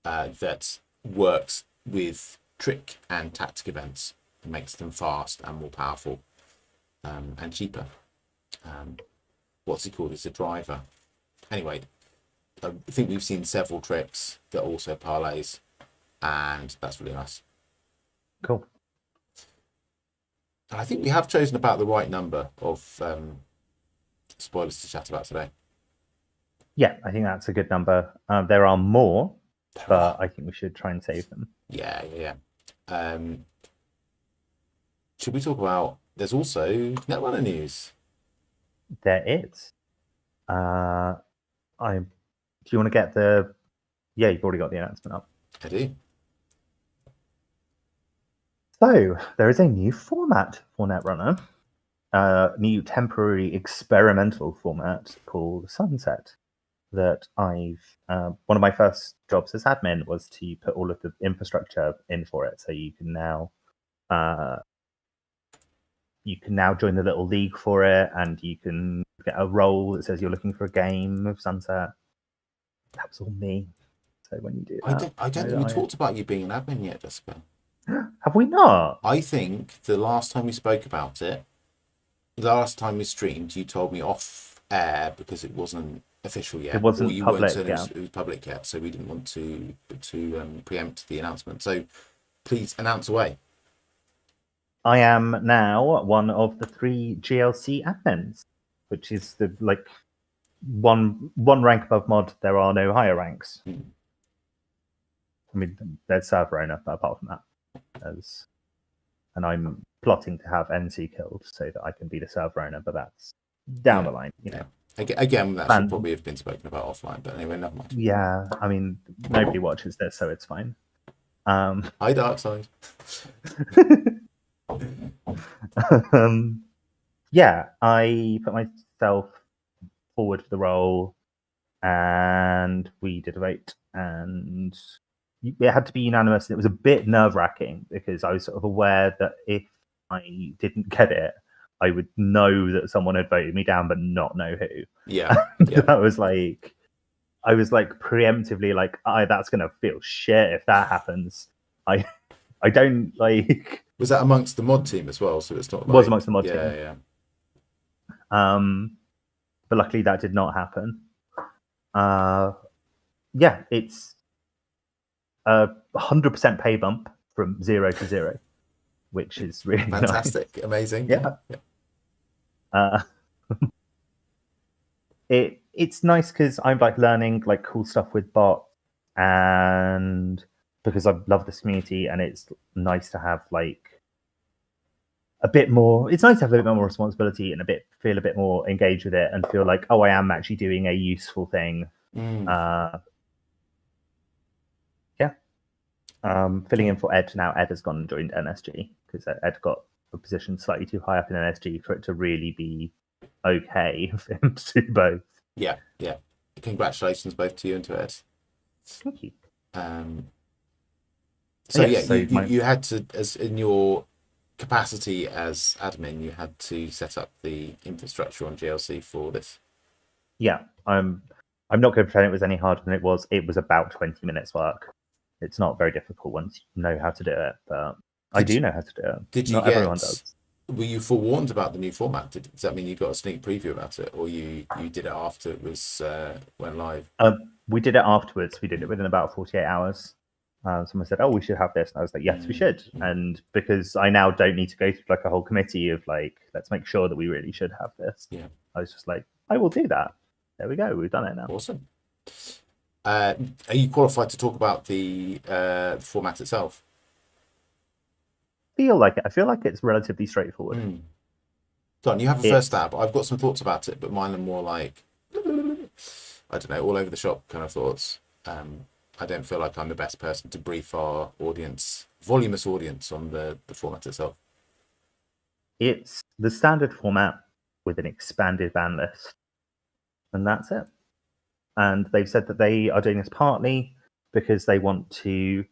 that works with trick and tactic events and makes them fast and more powerful and cheaper. What's he called? It's a driver. Anyway, I think we've seen several tricks that also parlays, and that's really nice. Cool. And I think we have chosen about the right number of spoilers to chat about today. Yeah, I think that's a good number. There are more, but I think we should try and save them. Yeah. Should we talk about? There's also Netrunner news. There is. Do you want to get the? Yeah, you've already got the announcement up. I do. So there is a new format for Netrunner, a new temporary experimental format called Sunset. That one of my first jobs as admin was to put all of the infrastructure in for it, so you can now join the little league for it, and you can get a role that says you're looking for a game of Sunset. That was all me. So when you do that, I don't think we talked about you being an admin yet, Jessica. Have we not? I think the last time we spoke about it, the last time we streamed, you told me off air because it wasn't official yet. It wasn't public. It was public yet, so we didn't want to preempt the announcement. So please announce away. I am now one of the 3 GLC admins, which is the one rank above mod. There are no higher ranks. I mean, there's server owner, but apart from that, and I'm plotting to have NC killed so that I can be the server owner, but that's down the line, you know. Again, that should probably have been spoken about offline, but anyway, never mind. Yeah, I mean, nobody watches this, so it's fine. Hi, Dark Side. Yeah, I put myself forward for the role, and we did a vote, and it had to be unanimous. And it was a bit nerve-wracking because I was sort of aware that if I didn't get it, I would know that someone had voted me down, but not know who. Yeah. I was like preemptively like, that's gonna feel shit if that happens. I don't like. Was that amongst the mod team as well? So it's not. Was amongst the mod team. Yeah. But luckily that did not happen. Yeah, it's a 100% pay bump from 0 to 0, which is really Fantastic. nice. Amazing. Yeah. Yeah. It's nice because I'm like learning like cool stuff with bots, and because I love this community, and it's nice to have like a bit more. It's nice to have a bit more responsibility and feel a bit more engaged with it, and feel like, oh, I am actually doing a useful thing. Filling in for Ed now. Ed has gone and joined NSG because Ed got a position slightly too high up in NSG for it to really be okay for him to do both. Yeah. Congratulations both to you and to Ed. Thank you. You had to, as in your capacity as admin, you had to set up the infrastructure on GLC for this. Yeah, I'm not going to pretend it was any harder than it was. It was about 20 minutes work. It's not very difficult once you know how to do it, but I do know how to do it. Not everyone does. Were you forewarned about the new format? Does that mean you got a sneak preview about it, or you did it after it was went live? We did it afterwards. We did it within about 48 hours. Someone said, "Oh, we should have this," and I was like, "Yes, we should." And because I now don't need to go through like a whole committee of like, let's make sure that we really should have this. Yeah, I was just like, I will do that. There we go. We've done it now. Awesome. Are you qualified to talk about the format itself? I feel like it's relatively straightforward. Don, you have a first stab. I've got some thoughts about it, but mine are more like, I don't know, all over the shop kind of thoughts. I don't feel like I'm the best person to brief our voluminous audience on the format itself. It's the standard format with an expanded ban list, and that's it. And they've said that they are doing this partly because they want to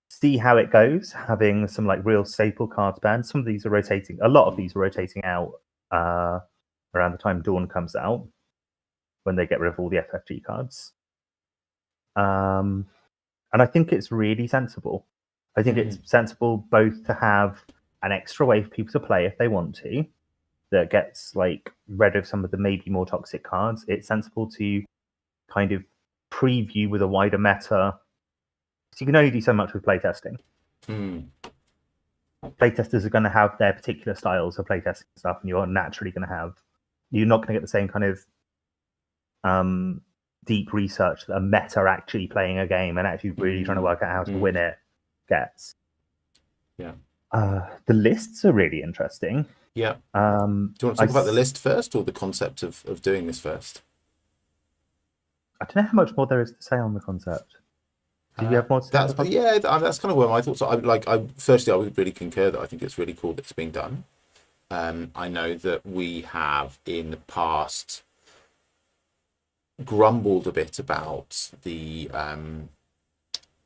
see how it goes, having some like real staple cards banned. Some of these are rotating. A lot of these are rotating out around the time Dawn comes out, when they get rid of all the FFG cards. And I think it's really sensible. I think it's sensible both to have an extra way for people to play if they want to, that gets like rid of some of the maybe more toxic cards. It's sensible to kind of preview with a wider meta. So you can only do so much with playtesting. Playtesters are going to have their particular styles of playtesting stuff, and you're naturally going to have. You're not going to get the same kind of deep research that a meta actually playing a game and actually really trying to work out how to win it gets. Yeah. The lists are really interesting. Yeah. Do you want to talk about the list first, or the concept of doing this first? I don't know how much more there is to say on the concept. Do you have more to say? Yeah, that's kind of where my thoughts are. Firstly, I would really concur that I think it's really cool that it's being done. I know that we have in the past grumbled a bit about the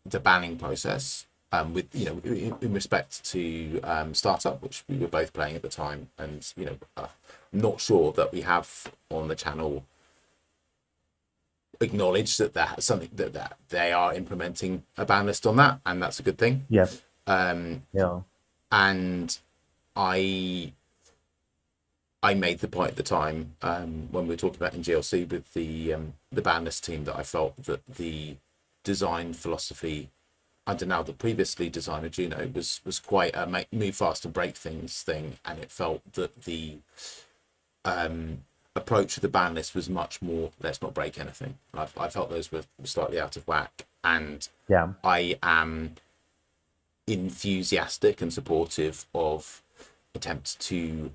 banning process, with in respect to Startup, which we were both playing at the time, and I'm not sure that we have on the channel acknowledged that that's something that they are implementing a ban list on that, and that's a good thing. Yeah. And I made the point at the time, when we were talking about in GLC with the ban list team, that I felt that the design philosophy under now the previously designer Juno was quite a move fast and break things thing, and it felt that the approach to the ban list was much more let's not break anything. I felt those were slightly out of whack, and I am enthusiastic and supportive of attempts to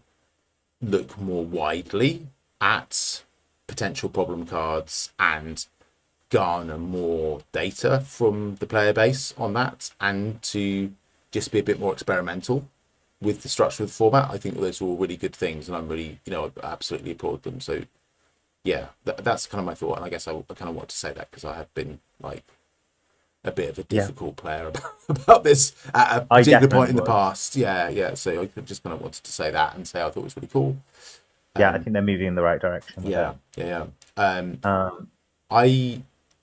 look more widely at potential problem cards and garner more data from the player base on that, and to just be a bit more experimental with the structure of the format. I think those are all really good things, and I'm really, I absolutely applaud them. So yeah, that's kind of my thought, and I guess I kind of want to say that because I have been like a bit of a difficult player about this at a particular point in the past. Yeah. So I just kind of wanted to say that and say I thought it was really cool. I think they're moving in the right direction. Yeah.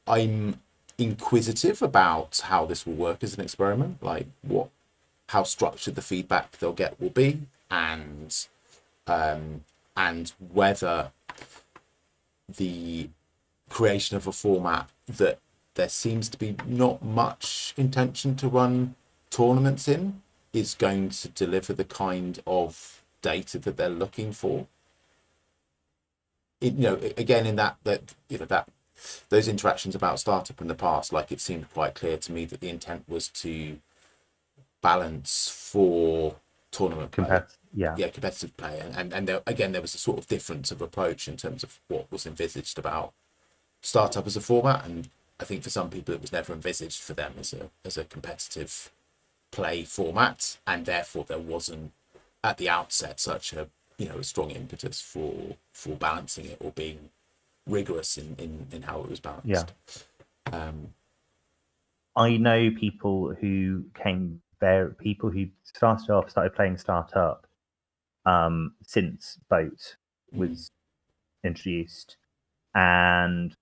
I'm inquisitive about how this will work as an experiment, like how structured the feedback they'll get will be, and whether the creation of a format that there seems to be not much intention to run tournaments in is going to deliver the kind of data that they're looking for. Again, in that those interactions about startup in the past, like, it seemed quite clear to me that the intent was to balance for tournament play. Competitive play, and there was a sort of difference of approach in terms of what was envisaged about startup as a format, and I think for some people it was never envisaged for them as a competitive play format, and therefore there wasn't at the outset such a strong impetus for balancing it or being rigorous in how it was balanced. I know people who started playing startup since Boat was introduced, and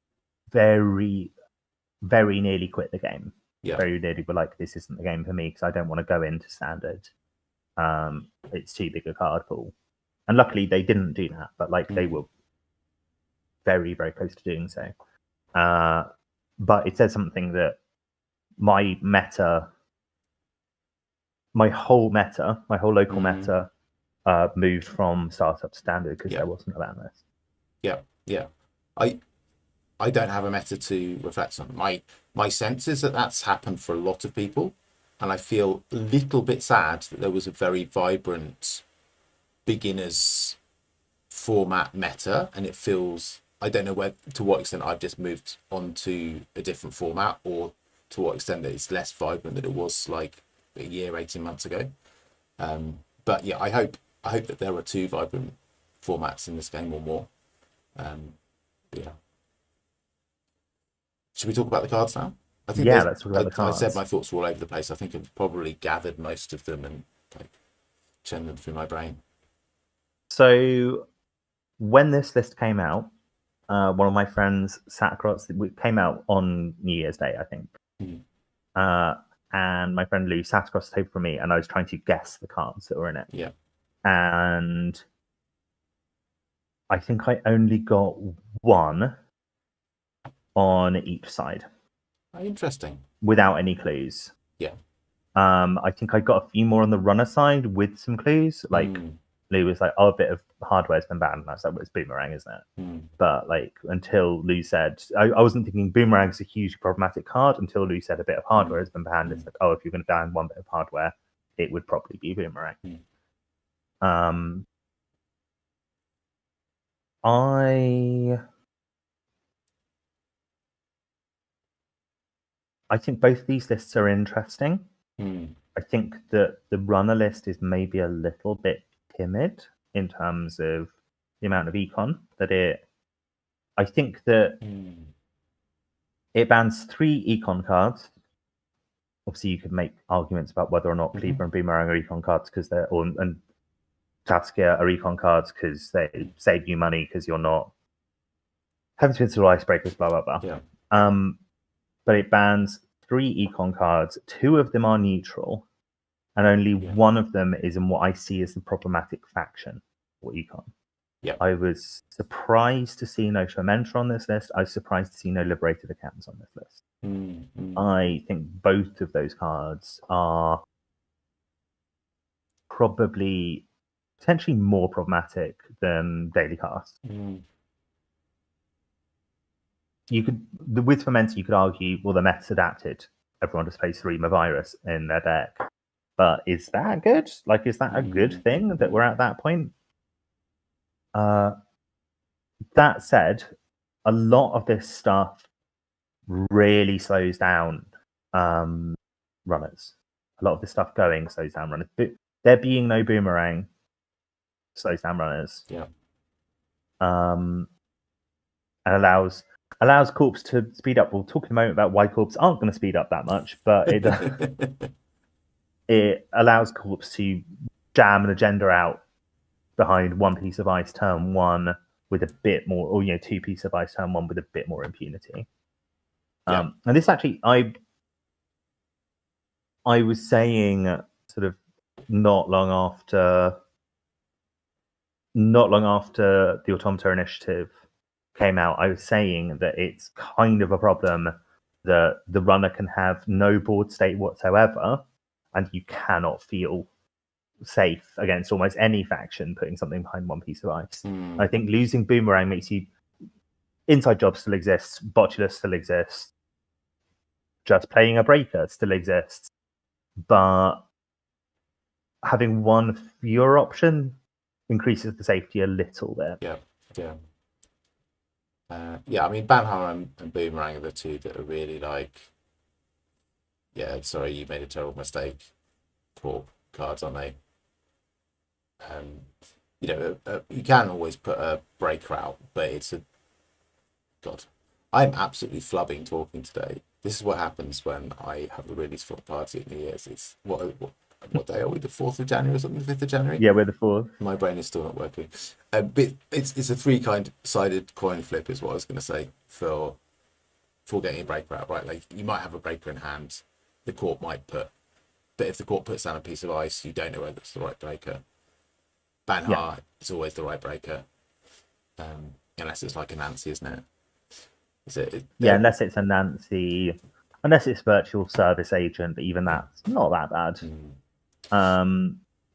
very, very nearly quit the game. Very nearly were like, this isn't the game for me because I don't want to go into standard. It's too big a card pool. And luckily they didn't do that, but they were very, very close to doing so. But it says something that my whole local meta moved from startup to standard because there wasn't a ban list. I don't have a meta to reflect on. My sense is that that's happened for a lot of people, and I feel a little bit sad that there was a very vibrant beginners format meta, and it feels, I don't know to what extent I've just moved on to a different format, or to what extent that it's less vibrant than it was like a year, 18 months ago. But yeah, I hope that there are 2 vibrant formats in this game or more. Should we talk about the cards now? I think let's talk about the cards. I said my thoughts were all over the place. I think I've probably gathered most of them and churned them through my brain. So when this list came out, one of my friends sat across. It came out on New Year's Day, I think. And my friend Lou sat across the table from me, and I was trying to guess the cards that were in it. Yeah. And I think I only got one on each side. Interesting. Without any clues. Yeah. I think I got a few more on the runner side with some clues. Lou was like, "Oh, a bit of hardware's been banned." And I was like, "Well, it's Boomerang, isn't it?" But until Lou said, I wasn't thinking Boomerang's a hugely problematic card until Lou said a bit of hardware has been banned. It's like, oh, if you're going to ban one bit of hardware, it would probably be Boomerang. I think both these lists are interesting. I think that the runner list is maybe a little bit timid in terms of the amount of econ that I think that it bans 3 econ cards. Obviously, you could make arguments about whether or not Cleaver and Boomerang are econ cards because and Taskia are econ cards because they save you money because you're not having to install icebreakers, blah blah blah. But it bans 3 econ cards. 2 of them are neutral, and only one of them is in what I see as the problematic faction or econ. I was surprised to see no Fermenter on this list. I was surprised to see no Liberated Accounts on this list. I think both of those cards are probably potentially more problematic than Daily Cast. With Fermenter, you could argue, well, the meta's adapted. Everyone just plays 3 Virus in their deck. But is that good? Is that a good thing that we're at that point? That said, a lot of this stuff really slows down runners. A lot of this stuff going slows down runners. But there being no Boomerang slows down runners. And allows corps to speed up. We'll talk in a moment about why corps aren't going to speed up that much, but it allows corps to jam an agenda out behind 1 piece of ice turn 1 with a bit more, or 2 pieces of ice turn 1 with a bit more impunity. And this actually, I was saying sort of not long after the Automata Initiative came out, I was saying that it's kind of a problem that the runner can have no board state whatsoever, and you cannot feel safe against almost any faction putting something behind one piece of ice. I think losing Boomerang makes you... Inside Job still exists, Botulus still exists, just playing a Breaker still exists, but having one fewer option increases the safety a little bit. Yeah. I mean, Banhar and Boomerang are the two that are really like, sorry, you made a terrible mistake. Poor cards, aren't they? You can always put a Breaker out, but it's a... God, I'm absolutely flubbing talking today. This is what happens when I have a really strong party at New Year's. It's what day are we? The 4th of January or something? The 5th of January? Yeah, we're the 4th. My brain is still not working. But it's a 3-sided coin flip, is what I was going to say, for getting a Breaker out, right? Like, you might have a Breaker in hand, the court might put... But if the court puts down a piece of ice, you don't know whether it's the right Breaker. Banhar is always the right Breaker. Unless it's like a Nancy, isn't it? Unless it's a Nancy, unless it's virtual service agent, but even that's not that bad.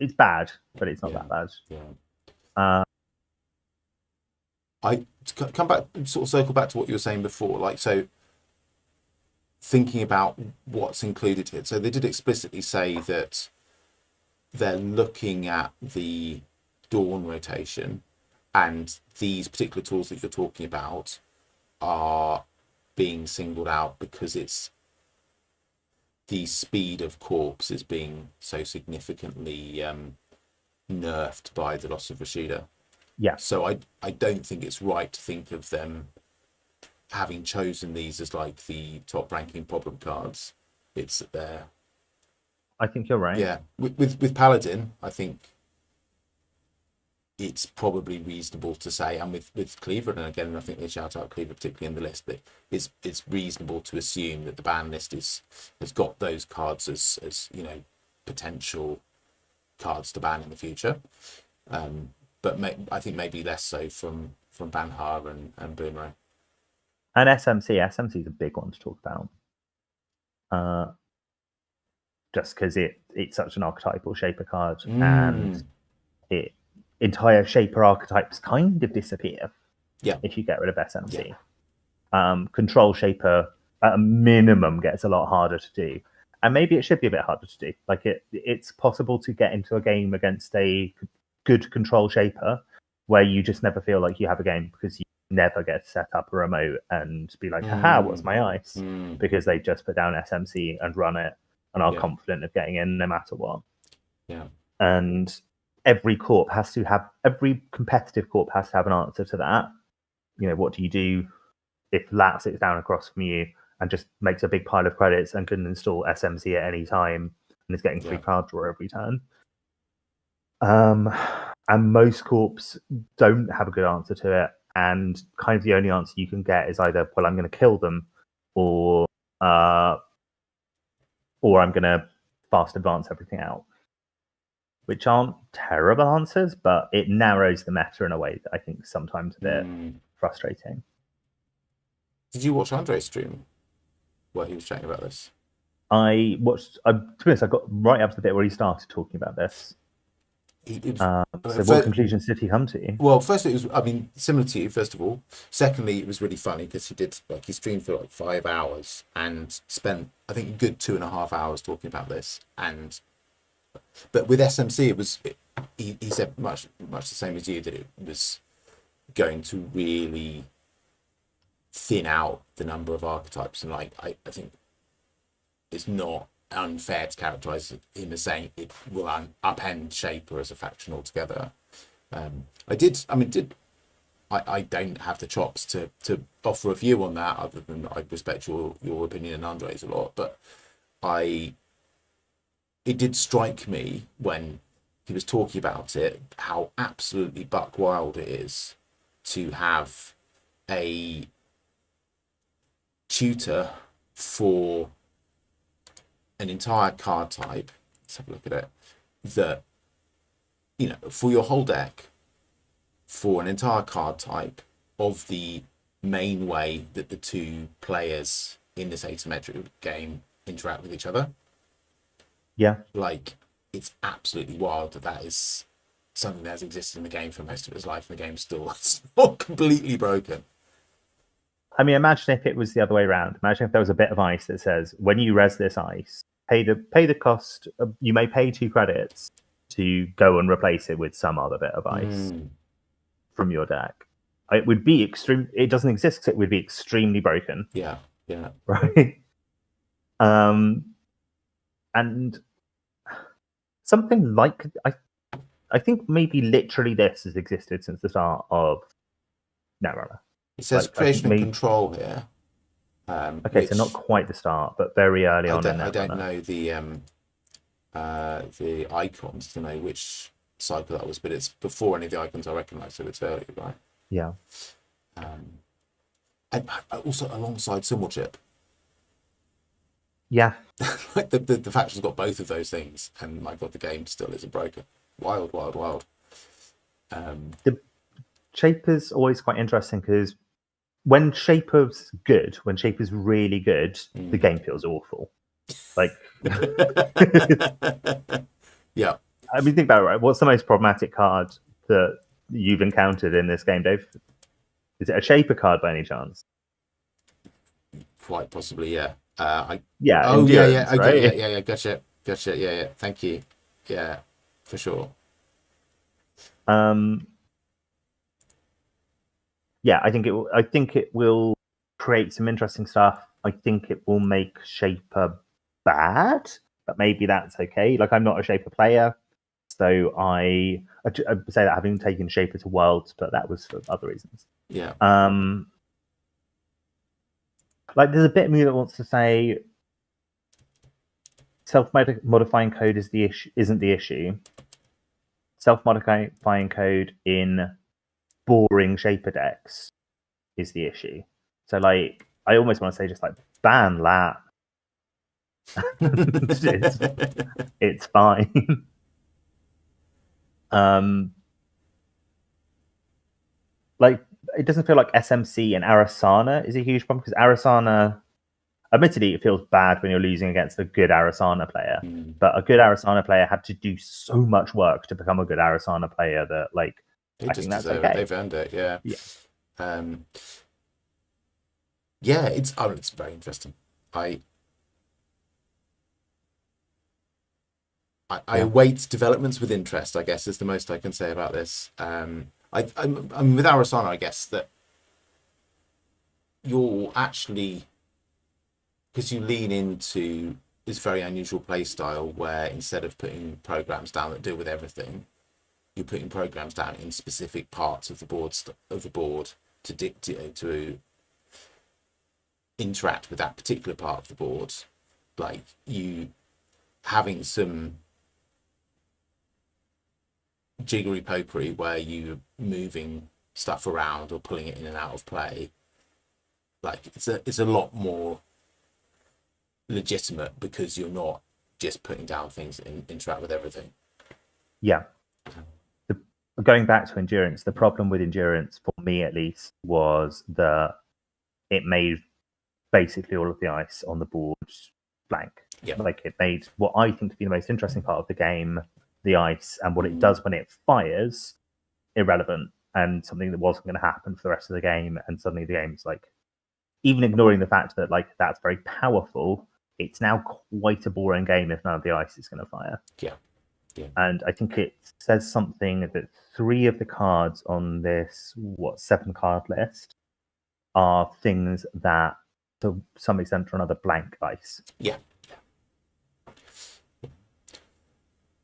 It's bad, but it's not that bad. I come back, sort of circle back to what you were saying before, like, so thinking about what's included here. So they did explicitly say that they're looking at the Dawn rotation, and these particular tools that you're talking about are being singled out because it's the speed of corpse is being so significantly nerfed by the loss of Rashida. So I don't think it's right to think of them having chosen these as like the top ranking problem cards. It's there. I think you're right. Yeah, with Paladin, I think it's probably reasonable to say, and with Cleaver, and again, I think they shout out Cleaver particularly in the list, but it's reasonable to assume that the ban list has got those cards as potential cards to ban in the future. But I think maybe less so from Banhar and Boomerang. And SMC is a big one to talk about. Just because it's such an archetypal Shaper card, and entire Shaper archetypes kind of disappear if you get rid of SMC. Control Shaper at a minimum gets a lot harder to do, and maybe it should be a bit harder to do. Like it's possible to get into a game against a good Control Shaper where you just never feel like you have a game because you never get to set up a remote and be like, haha, what's my ice? Because they just put down SMC and run it and are confident of getting in no matter what. And every competitive corp has to have an answer to that. What do you do if Lat sits down across from you and just makes a big pile of credits and can install SMC at any time and is getting free card draw every turn? And most corps don't have a good answer to it, and kind of the only answer you can get is either, well, I'm going to kill them, or I'm going to fast advance everything out, which aren't terrible answers, but it narrows the meta in a way that I think is sometimes a bit frustrating. Did you watch Andre's stream where he was chatting about this? I watched, to be honest, I got right up to the bit where he started talking about this. So what conclusions did he come to? Well, firstly, it was, similar to you, first of all. Secondly, it was really funny because he streamed for like 5 hours and spent, I think, a good 2.5 hours talking about this. But with SMC, he said much the same as you, that it was going to really thin out the number of archetypes. And I think it's not unfair to characterize him as saying it will upend Shaper as a faction altogether. I don't have the chops to offer a view on that, other than I respect your opinion and Andre's a lot, but it did strike me when he was talking about it how absolutely buck wild it is to have a tutor for an entire card type. Let's have a look at it. That, for your whole deck, for an entire card type of the main way that the two players in this asymmetric game interact with each other. Yeah. Like, it's absolutely wild that is something that has existed in the game for most of its life, and the game's still it's not completely broken. I mean, imagine if it was the other way around. Imagine if there was a bit of ice that says, when you res this ice, pay the cost. You may pay 2 credits to go and replace it with some other bit of ice from your deck. It would be extreme. It doesn't exist because it would be extremely broken. Yeah. Right. And something like I think maybe literally this has existed since the start of Netrunner. It says creation and control here. Okay, so not quite the start, but very early on in Netrunner. I don't know the icons to know which cycle that was, but it's before any of the icons I recognise, so it's early, right? Yeah. And also alongside Simulchip. Yeah. Like the faction's got both of those things, and my god, the game still isn't broken. Wild. The Shaper's always quite interesting because when Shaper's good, when Shaper's really good, the game feels awful. Like, yeah. I mean, think about it, right? What's the most problematic card that you've encountered in this game, Dave? Is it a Shaper card by any chance? Quite possibly, yeah. Right? Okay, yeah. Gotcha. Yeah. Thank you. Yeah, for sure. Yeah, I think it will create some interesting stuff. I think it will make Shaper bad, but maybe that's okay. Like, I'm not a Shaper player, so I say that having taken Shaper to Worlds, but that was for other reasons. Yeah. Like, there's a bit of me that wants to say self-modifying code isn't the issue. Self-modifying code in boring Shaper decks is the issue. So, like, I almost want to say just like ban Lat. it's fine. Like, it doesn't feel like SMC and Arasana is a huge problem, because Arasana, admittedly, it feels bad when you're losing against a good Arasana player, but a good Arasana player had to do so much work to become a good Arasana player that, like, I think that's okay. They've earned it, yeah. Yeah, it's very interesting. I await developments with interest, I guess, is the most I can say about this. I'm with Arasana, I guess, that you're actually, because you lean into this very unusual play style where instead of putting programs down that deal with everything, you're putting programs down in specific parts of the board to interact with that particular part of the board. Like, you having some jiggery pokery where you're moving stuff around or pulling it in and out of play. Like, it's a lot more legitimate because you're not just putting down things and interact with everything. Yeah. Going back to Endurance, the problem with Endurance, for me at least, was that it made basically all of the ice on the board blank. Yeah. Like, it made what I think to be the most interesting part of the game, the ice, and what it does when it fires, irrelevant, and something that wasn't going to happen for the rest of the game. And suddenly the game's like, even ignoring the fact that, like, that's very powerful, it's now quite a boring game if none of the ice is going to fire. Yeah. And I think it says something that 3 of the cards on this 7-card list are things that, to some extent or another, blank ice. Yeah.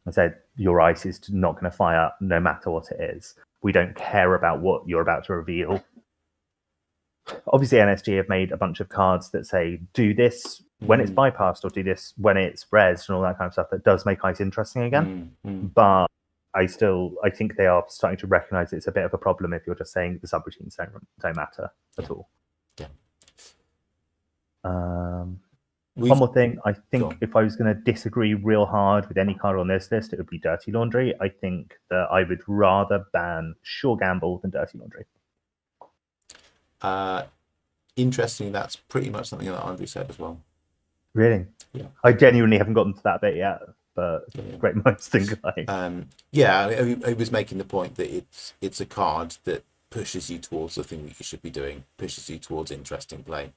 I said your ice is not going to fire no matter what it is. We don't care about what you're about to reveal. Obviously, NSG have made a bunch of cards that say, do this when it's bypassed, or do this when it's rezzed, and all that kind of stuff. That does make ice interesting again. But I think they are starting to recognize it's a bit of a problem if you're just saying the subroutines don't matter at all. Yeah. One more thing, I think if I was going to disagree real hard with any card on this list, it would be Dirty Laundry. I think that I would rather ban Sure Gamble than Dirty Laundry. interestingly, that's pretty much something that Andrew said as well. Really? Yeah. I genuinely haven't gotten to that bit yet, but Yeah. great minds think alike. Yeah, I was making the point that it's a card that pushes you towards the thing that you should be doing, pushes you towards interesting play,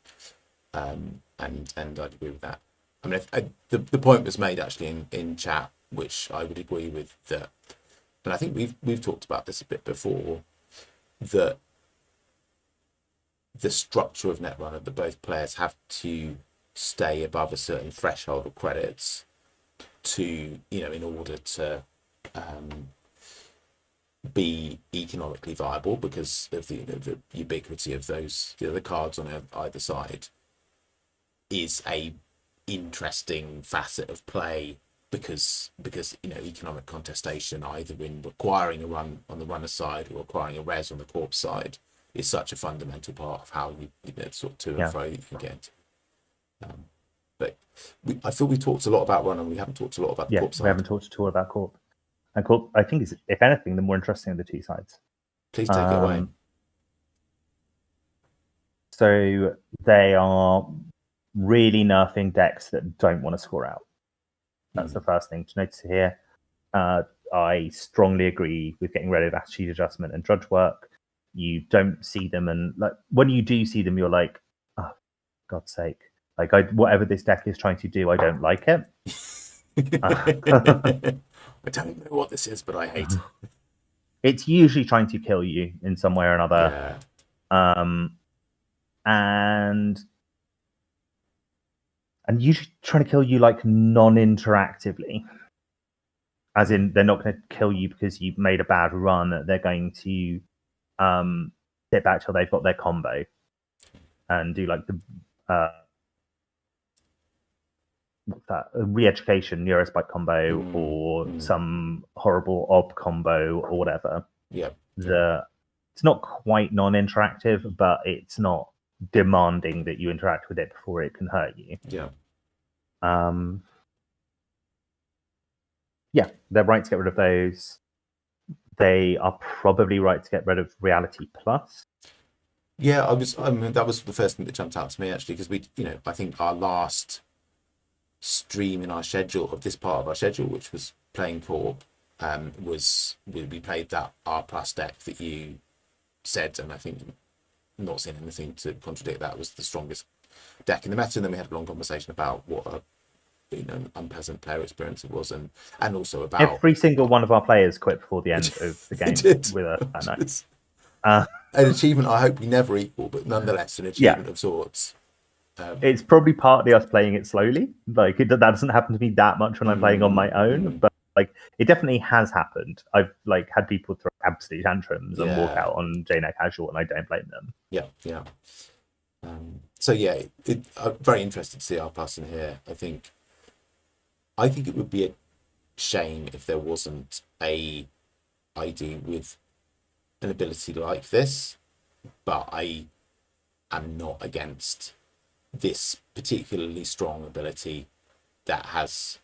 and I'd agree with that. I mean, the point was made actually in chat, which I would agree with that, and I think we've talked about this a bit before, that the structure of Netrunner, that both players have to stay above a certain threshold of credits to, in order to be economically viable, because of the ubiquity of those the cards on either side, is a interesting facet of play, because economic contestation, either in requiring a run on the runner side or requiring a res on the corpse side, is such a fundamental part of how you sort of to and fro that you can get. But I feel we talked a lot about run, and we haven't talked a lot about the corpse side. We haven't talked at all about corp. And corp, I think, is, if anything, the more interesting of the two sides. Please take it away. So they are really nerfing decks that don't want to score out. That's the first thing to notice here. I strongly agree with getting rid of attitude adjustment and drudge work. You don't see them, and like when you do see them, you're like, oh, God's sake. Like, whatever this deck is trying to do, I don't like it. I don't know what this is, but I hate it. It's usually trying to kill you in some way or another. Yeah. And usually trying to kill you like non-interactively. As in, they're not going to kill you because you've made a bad run. They're going to sit back till they've got their combo and do like the what's that? A re-education neurospike combo or some horrible ob combo or whatever. Yeah. It's not quite non-interactive, but it's not demanding that you interact with it before it can hurt you. Yeah. Yeah, they're right to get rid of those. They are probably right to get rid of Reality Plus. Yeah, that was the first thing that jumped out to me, actually, because I think our last stream in our schedule, of this part of our schedule, which was playing Corp, was we played that R plus deck that you said, and I think, not seeing anything to contradict that, was the strongest deck in the meta. And then we had a long conversation about what a unpleasant player experience it was, and also about every single one of our players quit before the end of the game with a night. An achievement I hope we never equal, but nonetheless an achievement of sorts. It's probably partly us playing it slowly. Like that doesn't happen to me that much when I'm playing on my own, but like it definitely has happened. I've like had people throw absolute tantrums and walk out on JNet casual, and I don't blame them. Yeah. So yeah, I'm very interested to see R plus in here. I think it would be a shame if there wasn't a ID with an ability like this, but I am not against this particularly strong ability that has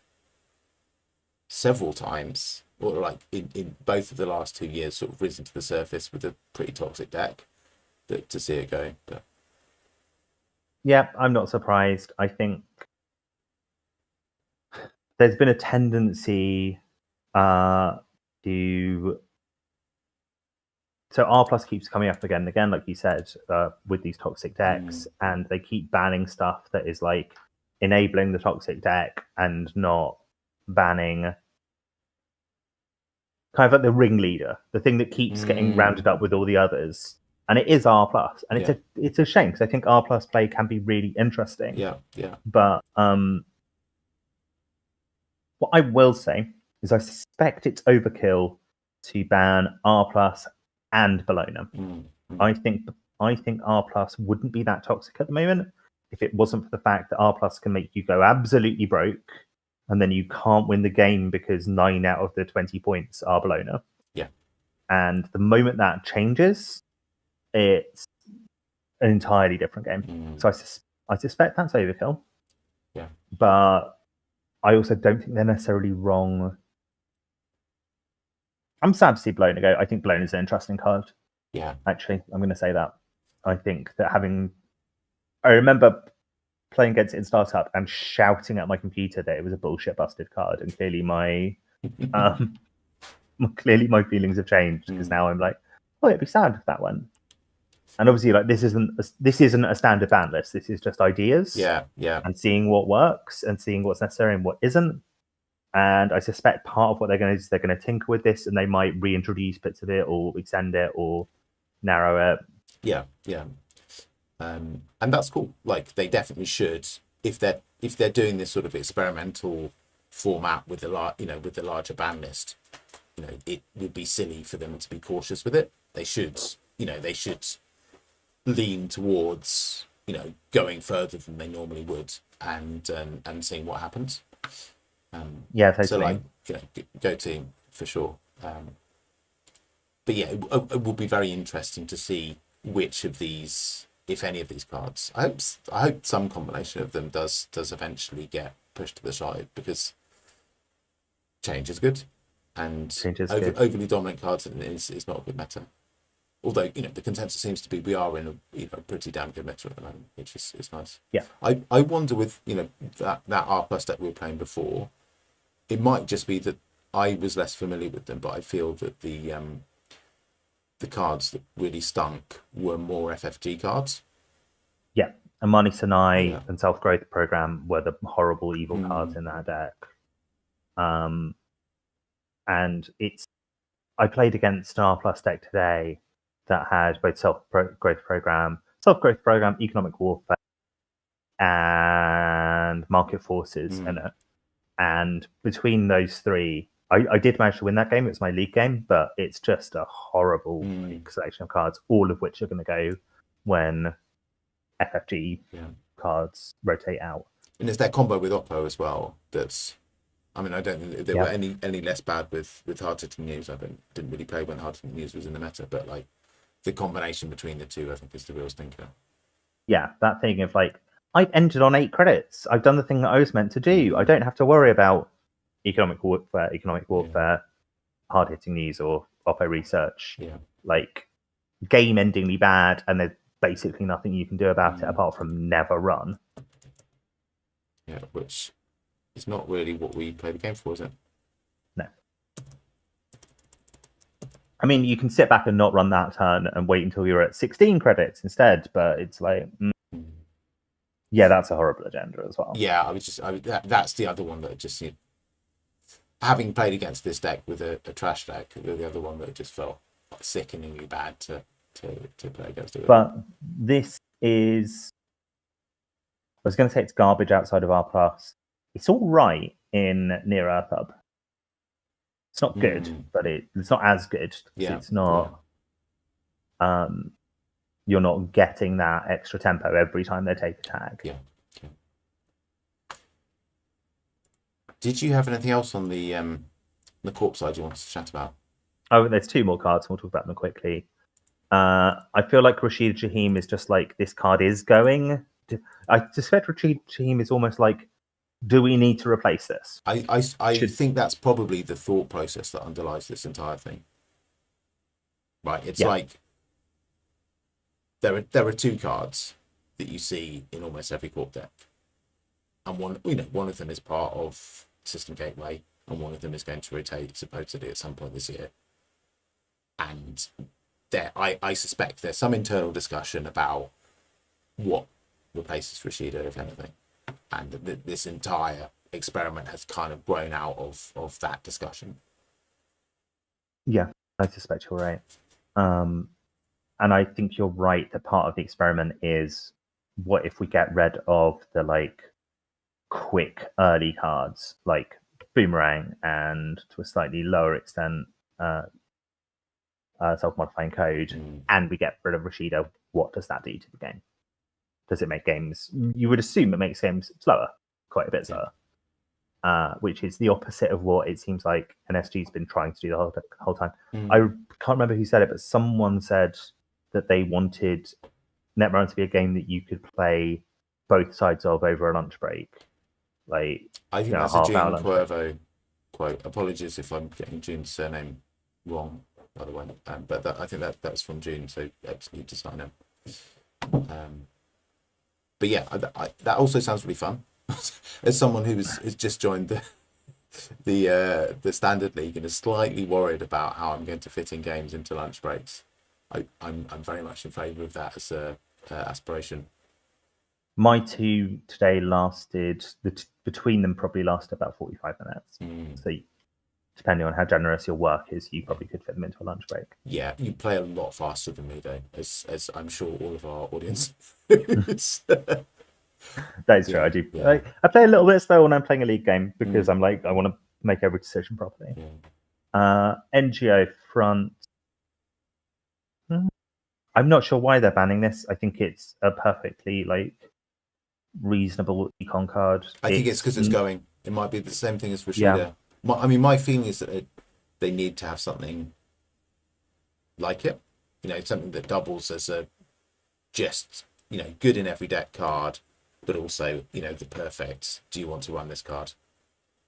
several times, or like in both of the last 2 years, sort of risen to the surface with a pretty toxic deck, to see it go. But yeah, I'm not surprised. I think there's been a tendency to... So R plus keeps coming up again and again, like you said, with these toxic decks, and they keep banning stuff that is like enabling the toxic deck and not banning kind of like the ringleader, the thing that keeps getting rounded up with all the others. And it is R plus, and it's a shame, because I think R plus play can be really interesting. Yeah. But what I will say is I suspect it's overkill to ban R plus and Bologna. I think R plus wouldn't be that toxic at the moment if it wasn't for the fact that R plus can make you go absolutely broke, and then you can't win the game because 9 out of the 20 points are Bologna. Yeah. And the moment that changes, it's an entirely different game. So I suspect that's overkill. Yeah. But I also don't think they're necessarily wrong. I'm sad to see Bologna go. I think Bologna is an interesting card. Yeah. Actually, I'm going to say that. I think that having I remember playing against it in startup and shouting at my computer that it was a bullshit busted card, and clearly my feelings have changed, because now I'm like, oh, it'd be sad if that went. And obviously, like, this isn't a standard ban list. This is just ideas, and seeing what works and seeing what's necessary and what isn't. And I suspect part of what they're going to do is they're going to tinker with this, and they might reintroduce bits of it or extend it or narrow it. Yeah. And that's cool. Like, they definitely should, if they're doing this sort of experimental format with the larger ban list. It would be silly for them to be cautious with it. They should lean towards going further than they normally would, and seeing what happens. Yeah, totally. So, like, go team for sure. But yeah, it will be very interesting to see which of these, if any of these cards. I hope some combination of them does eventually get pushed to the side, because change is good, and overly dominant cards is not a good meta. Although the consensus seems to be we are in a pretty damn good meta at the moment, which is nice. Yeah. I wonder with that R+ deck we were playing before, it might just be that I was less familiar with them, but I feel that the cards that really stunk were more FFG cards. Yeah, and Money Sanai and Self Growth Program were the horrible evil cards in that deck. And I played against an R+ deck today that had both Self Growth Program, Economic Warfare, and Market Forces in it. And between those three, I did manage to win that game. It was my league game, but it's just a horrible selection of cards, all of which are going to go when FFG cards rotate out. And it's that combo with Oppo as well. That's, I mean, I don't think there were any less bad with Hard Hitting News. I didn't really play when Hard Hitting News was in the meta, but like the combination between the two, I think, is the real stinker. Yeah, that thing of like, I've entered on 8 credits. I've done the thing that I was meant to do. I don't have to worry about Economic Warfare, Hard Hitting News, or Oppo Research. Yeah. Like, game-endingly bad, and there's basically nothing you can do about it apart from never run. Yeah, which is not really what we play the game for, is it? No. I mean, you can sit back and not run that turn and wait until you're at 16 credits instead, but it's like, yeah, that's a horrible agenda as well. Yeah, that's the other one that just, having played against this deck with a trash deck, the other one that just felt sickeningly bad to play against it. But this is, I was going to say it's garbage outside of R+. It's all right in Near Earth Hub. It's not good, but it's not as good. Yeah. It's not. You're not getting that extra tempo every time they take a tag. Yeah. Did you have anything else on the corp side you wanted to chat about? Oh, there's 2 more cards, and we'll talk about them quickly. I feel like Rashida Jaheim is just like, this card is going. I suspect Rashida Jaheim is almost like, do we need to replace this? I think that's probably the thought process that underlies this entire thing. Right, it's like there are 2 cards that you see in almost every corp deck, and one of them is part of System Gateway, and one of them is going to rotate supposedly at some point this year. And I suspect there's some internal discussion about what replaces Rashida, if anything. And this entire experiment has kind of grown out of that discussion. Yeah, I suspect you're right. And I think you're right that part of the experiment is, what if we get rid of the like quick early cards like Boomerang, and to a slightly lower extent Self-Modifying Code, and we get rid of Rashida. What does that do to the game? Does it make games? You would assume it makes games slower, quite a bit slower, which is the opposite of what it seems like NSG's been trying to do the whole time. I can't remember who said it, but someone said that they wanted Netrunner to be a game that you could play both sides of over a lunch break. Like, I think that's a June Cuervo quote. Apologies if I'm getting June's surname wrong, by the way. But I think that's from June, so excellent to sign him. But yeah, that also sounds really fun. As someone who has just joined the standard league and is slightly worried about how I'm going to fit in games into lunch breaks, I'm very much in favour of that as a aspiration. My two today lasted, between them probably lasted about 45 minutes. So depending on how generous your work is, you probably could fit them into a lunch break. Yeah, you play a lot faster than me though, as I'm sure all of our audience. That is true. I do. Yeah. I play a little bit slow when I'm playing a league game because I'm like, I want to make every decision properly. NGO front. I'm not sure why they're banning this. I think it's a perfectly reasonable econ card. I think it's because it's going. It might be the same thing as Rashida. Yeah. My feeling is that they need to have something like it. Something that doubles as a just good in every deck card, but also the perfect. Do you want to run this card?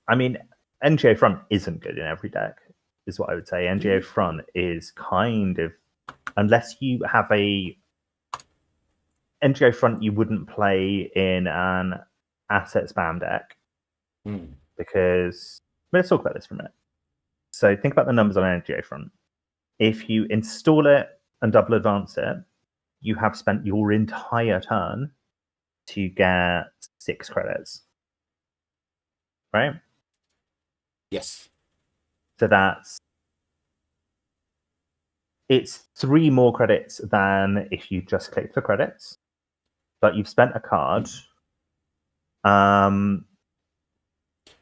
I mean, NGO front isn't good in every deck, is what I would say. NGO front is kind of, unless you have a NGO front, you wouldn't play in an asset spam deck because let's talk about this for a minute. So think about the numbers on NGO front. If you install it and double advance it, you have spent your entire turn to get 6 credits, right? Yes. So it's 3 more credits than if you just click for credits, but you've spent a card.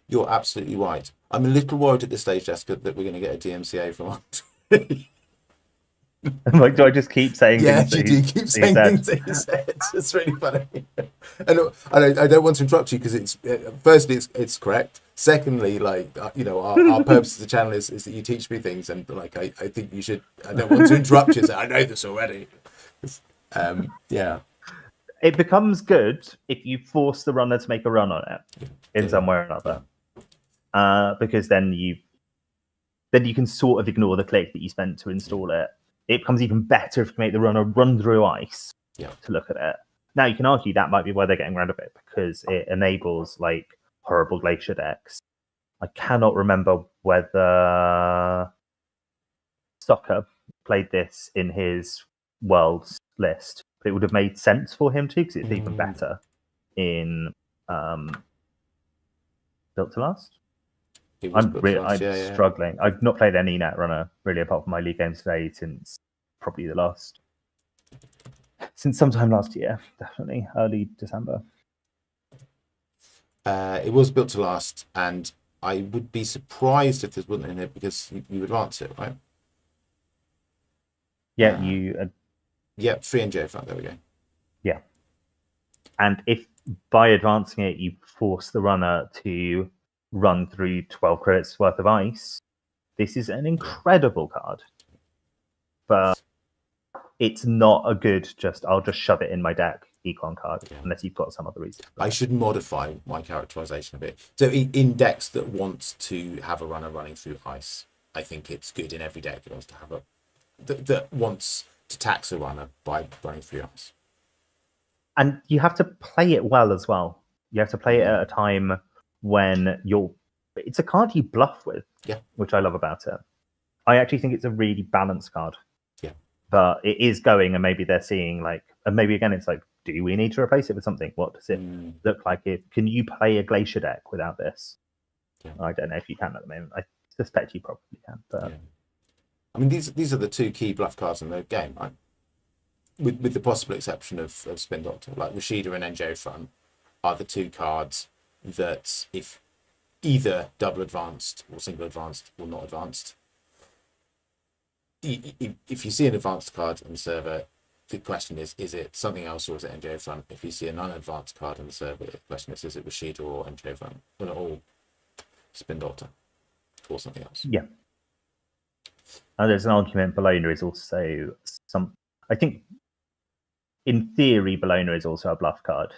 You're absolutely right. I'm a little worried at this stage, Jessica, that we're going to get a DMCA from like, do I just keep saying things? Yeah, you do keep saying things that you said. It's really funny. And I don't want to interrupt you because it's firstly it's correct. Secondly, our purpose of the channel is that you teach me things, and I think you should. I don't want to interrupt you. So I know this already. Yeah. It becomes good if you force the runner to make a run on it in some way or another, because then you can sort of ignore the click that you spent to install it. It becomes even better if you make the runner run through ice to look at it. Now, you can argue that might be why they're getting rid of it, because it enables horrible glacier decks. I cannot remember whether Soccer played this in his world's list, but it would have made sense for him to, because it's even better in Built to Last. I'm struggling. I've not played any Netrunner really, apart from my league games today, since probably since sometime last year, definitely early December. It was Built to Last, and I would be surprised if this wasn't in it because you advance it, right? Yeah, 3 NGO front. There we go. Yeah, and if by advancing it you force the runner to run through 12 credits worth of ice, this is an incredible card. But it's not a good I'll just shove it in my deck econ card, unless you've got some other reason. I should modify my characterization a bit. So in decks that want to have a runner running through ice, I think it's good in every deck that wants to have that wants to tax a runner by running through ice. And you have to play it well as well. You have to play it at a time when it's a card you bluff with, which I love about it. I actually think it's a really balanced card. Yeah. But it is going, and maybe they're seeing and maybe again it's do we need to replace it with something? What does it look like? Can you play a glacier deck without this? Yeah. I don't know if you can at the moment. I suspect you probably can. But I mean, these are the 2 key bluff cards in the game, right? With the possible exception of Spin Doctor, Rashida and NGO front are the 2 cards that, if either double advanced or single advanced or not advanced, if you see an advanced card on the server, the question is it something else or is it NGO front? If you see an unadvanced card on the server, the question is it Rashida or NGO front? Or Spin Doctor or something else? Yeah. And there's an argument Bologna is also I think in theory Bologna is also a bluff card.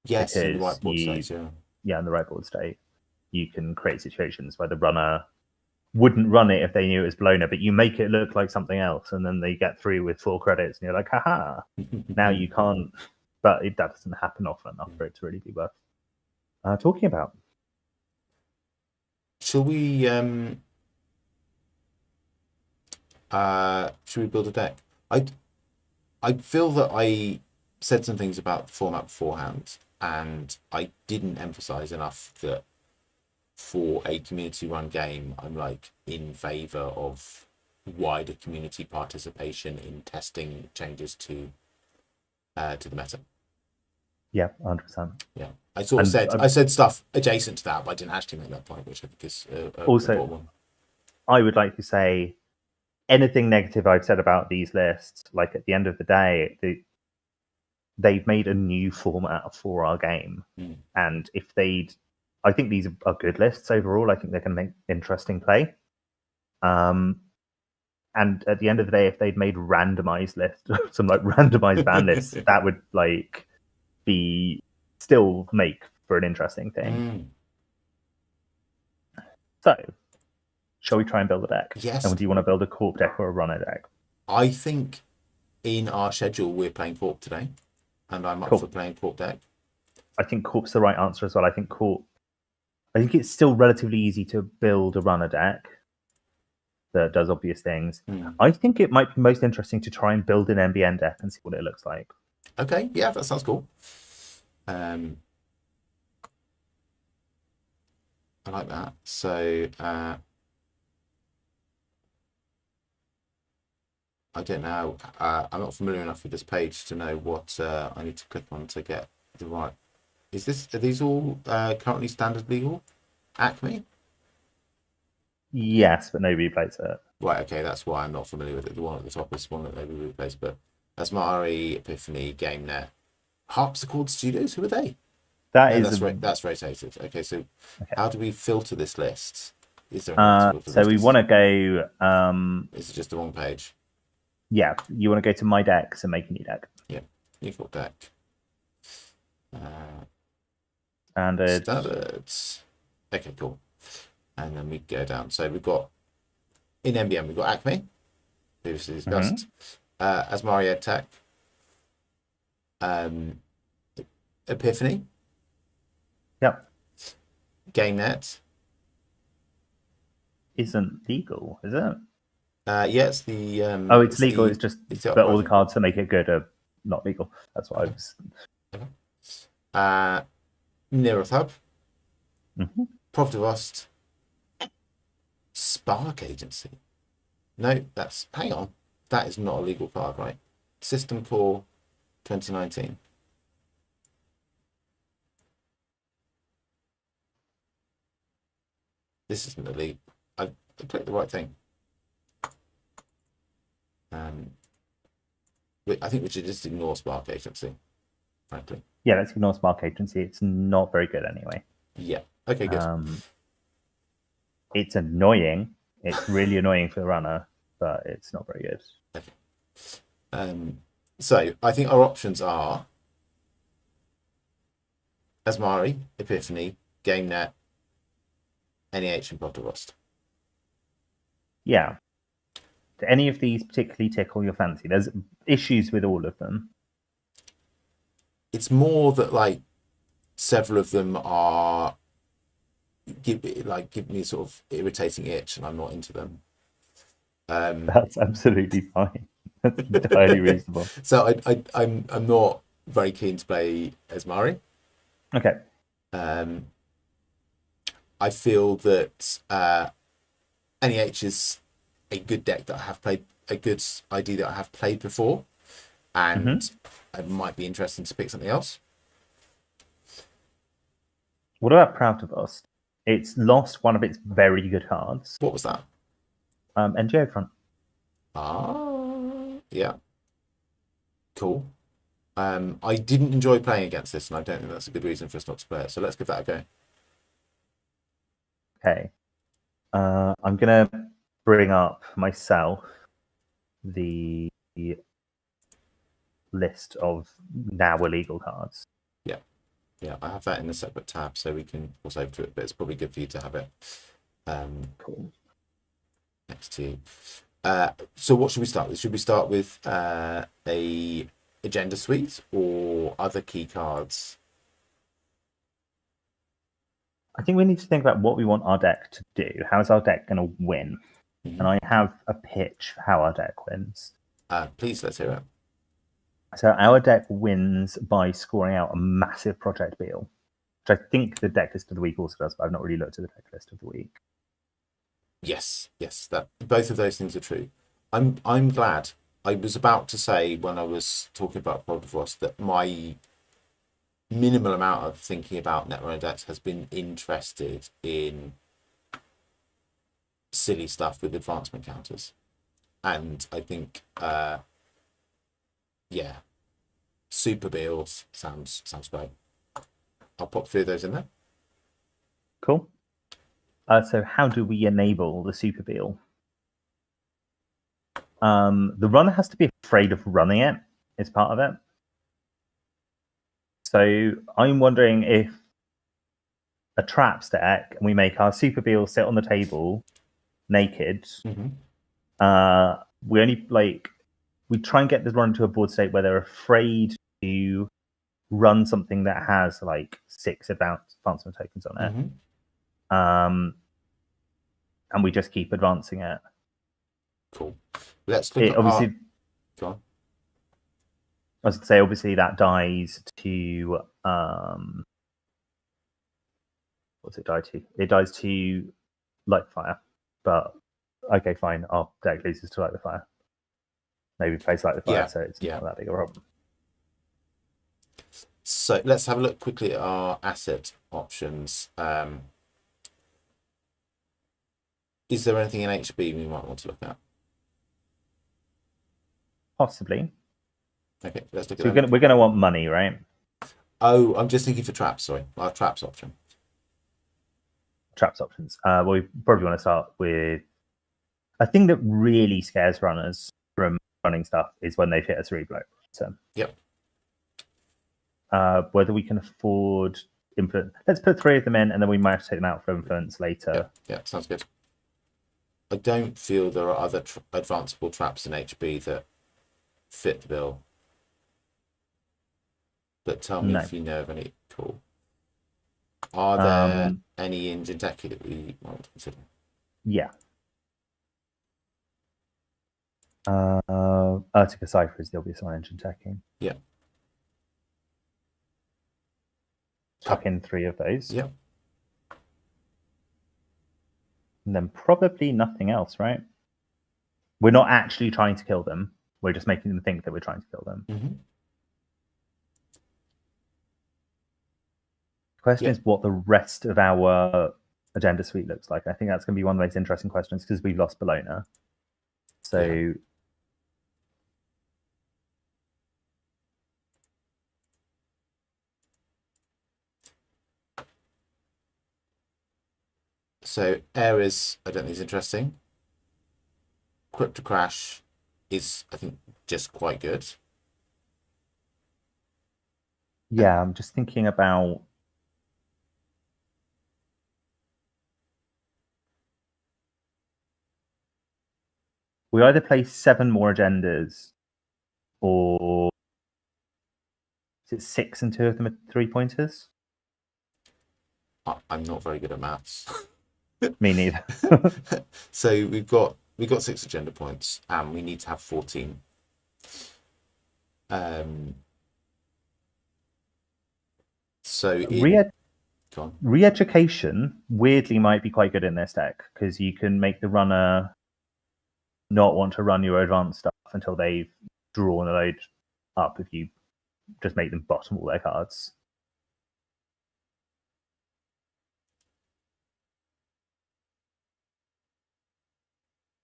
Yes, in the right board state, yeah, in the right board state. You can create situations where the runner wouldn't run it if they knew it was Bologna, but you make it look like something else, and then they get through with 4 credits, and you're like, haha, now you can't but that doesn't happen often enough for it to really be worth talking about. Shall we build a deck? I feel that I said some things about the format beforehand, and I didn't emphasize enough that for a community run game, I'm like in favor of wider community participation in testing changes to the meta. Yeah, 100%. Yeah, I said stuff adjacent to that, but I didn't actually make that point, which I think is also important one. I would like to say anything negative I've said about these lists, like at the end of the day, they've made a new format for our game. And if I think these are good lists overall. I think they can make interesting play. And at the end of the day, if they'd made randomized lists, some like randomized ban lists, that would like be still make for an interesting thing. So, shall we try and build a deck? Yes. And do you want to build a Corp deck or a Runner deck? I think in our schedule we're playing Corp today, and I'm up for playing Corp deck. I think Corp's the right answer as well. I think it's still relatively easy to build a Runner deck that does obvious things. I think it might be most interesting to try and build an NBN deck and see what it looks like. Okay, yeah, that sounds cool. I like that. So I don't know. I'm not familiar enough with this page to know what I need to click on to get the right. Are these all currently standard legal? Acme? Yes, but nobody plays it. Right, okay, that's why I'm not familiar with it. The one at the top is one that nobody plays, but Asmari, Epiphany, GameNet, Harpsichord Studios. Who are they? That's rotated. Okay, so how do we filter this list? Is there so we want to go. Is it just the wrong page? Yeah, you want to go to My Decks and make a new deck. Yeah, new deck. Standards. Okay, cool. And then we go down. So we've got in NBM we've got Acme, previously discussed. Asmari EdTech, Epiphany. Yep. GameNet isn't legal, is it? Yeah, it's the. It's legal. It's just but all the cards to make it good are not legal. That's what I was. Nerothub, Provdavost, Spark Agency. No, hang on. That is not a legal card, right? System Core 2019. This isn't a league. I clicked the right thing. I think we should just ignore Spark Agency, frankly. Yeah, let's ignore Spark Agency. It's not very good anyway. Yeah. Okay, good. It's annoying. It's really annoying for the runner, but it's not very good. Okay. So I think our options are Asmari, Epiphany, GameNet, NEH, and Provdavost. Yeah. Do any of these particularly tickle your fancy? There's issues with all of them. It's more that like several of them are give me sort of irritating itch, and I'm not into them. That's absolutely fine. That's entirely reasonable. So I'm not very keen to play Asmari. Okay. I feel that NEH is a good deck that I have played, a good idea that I have played before, and it might be interesting to pick something else. What about Provdavost? It's lost one of its very good cards. What was that? NGO front. Yeah. Cool. I didn't enjoy playing against this, and I don't think that's a good reason for us not to play it. So let's give that a go. Okay. I'm gonna bring up myself the list of now illegal cards. Yeah, I have that in a separate tab, so we can also over to it. But it's probably good for you to have it. Cool. Next to you. So what should we start with? Should we start with a agenda suite or or other key cards. I think we need to think about what we want our deck to do. How is our deck going to win? Mm-hmm. And I have a pitch for how our deck wins. Please, let's hear it. So our deck wins by scoring out a massive Project Beal, which I think the deck list of the week also does, but I've not really looked at the deck list of the week. Yes, that both of those things are true. I'm glad. I was about to say when I was talking about Pod Frost that my minimal amount of thinking about Netrunner decks has been interested in silly stuff with advancement counters, and I think yeah, Super Beals sounds great. I'll pop through those in there. Cool. So how do we enable the Super Beal? The runner has to be afraid of running it. Is part of it. So I'm wondering if a traps deck and we make our Super Beal sit on the table naked. Mm-hmm. We only we try and get the runner to a board state where they're afraid to run something that has like 6 advancement tokens on it. Mm-hmm. And we just keep advancing it. Cool. Let's look at obviously. Go on. I was going to say, obviously, that dies to what's it die to? It dies to light fire. But okay, fine. Our deck loses to light the fire. Maybe plays light the fire, so it's not that big a problem. So let's have a look quickly at our asset options. Is there anything in HB we might want to look at? Possibly. Okay, let's look at that. We're gonna want money, right? Oh, I'm just thinking for traps. Sorry, our traps option. Traps options. Well, we probably want to start with a thing that really scares runners from running stuff is when they've hit a 3 blow. So yep. Whether we can afford influence. Let's put 3 of them in, and then we might have to take them out for influence later. Yeah, sounds good. I don't feel there are other advanceable traps in HB that fit the bill. But tell me if you know of any. Cool. Are there any in Jinteki that we might consider? Yeah. Urtica Cypher is the obvious one in Jinteki. Yeah. Tuck in 3 of those. Yeah. And then probably nothing else, right? We're not actually trying to kill them. We're just making them think that we're trying to kill them. Mm-hmm. The question is what the rest of our agenda suite looks like. I think that's going to be one of the most interesting questions because we've lost Bologna. So So Ares, I don't think is interesting. Crypto Crash is, I think, just quite good. Yeah, I'm just thinking about we either play 7 more agendas or is it 6 and 2 of them are 3-pointers? I'm not very good at maths. Me neither. So we've got 6 agenda points and we need to have 14. So re-education weirdly might be quite good in this deck because you can make the runner not want to run your advanced stuff until they've drawn a load up if you just make them bottom all their cards.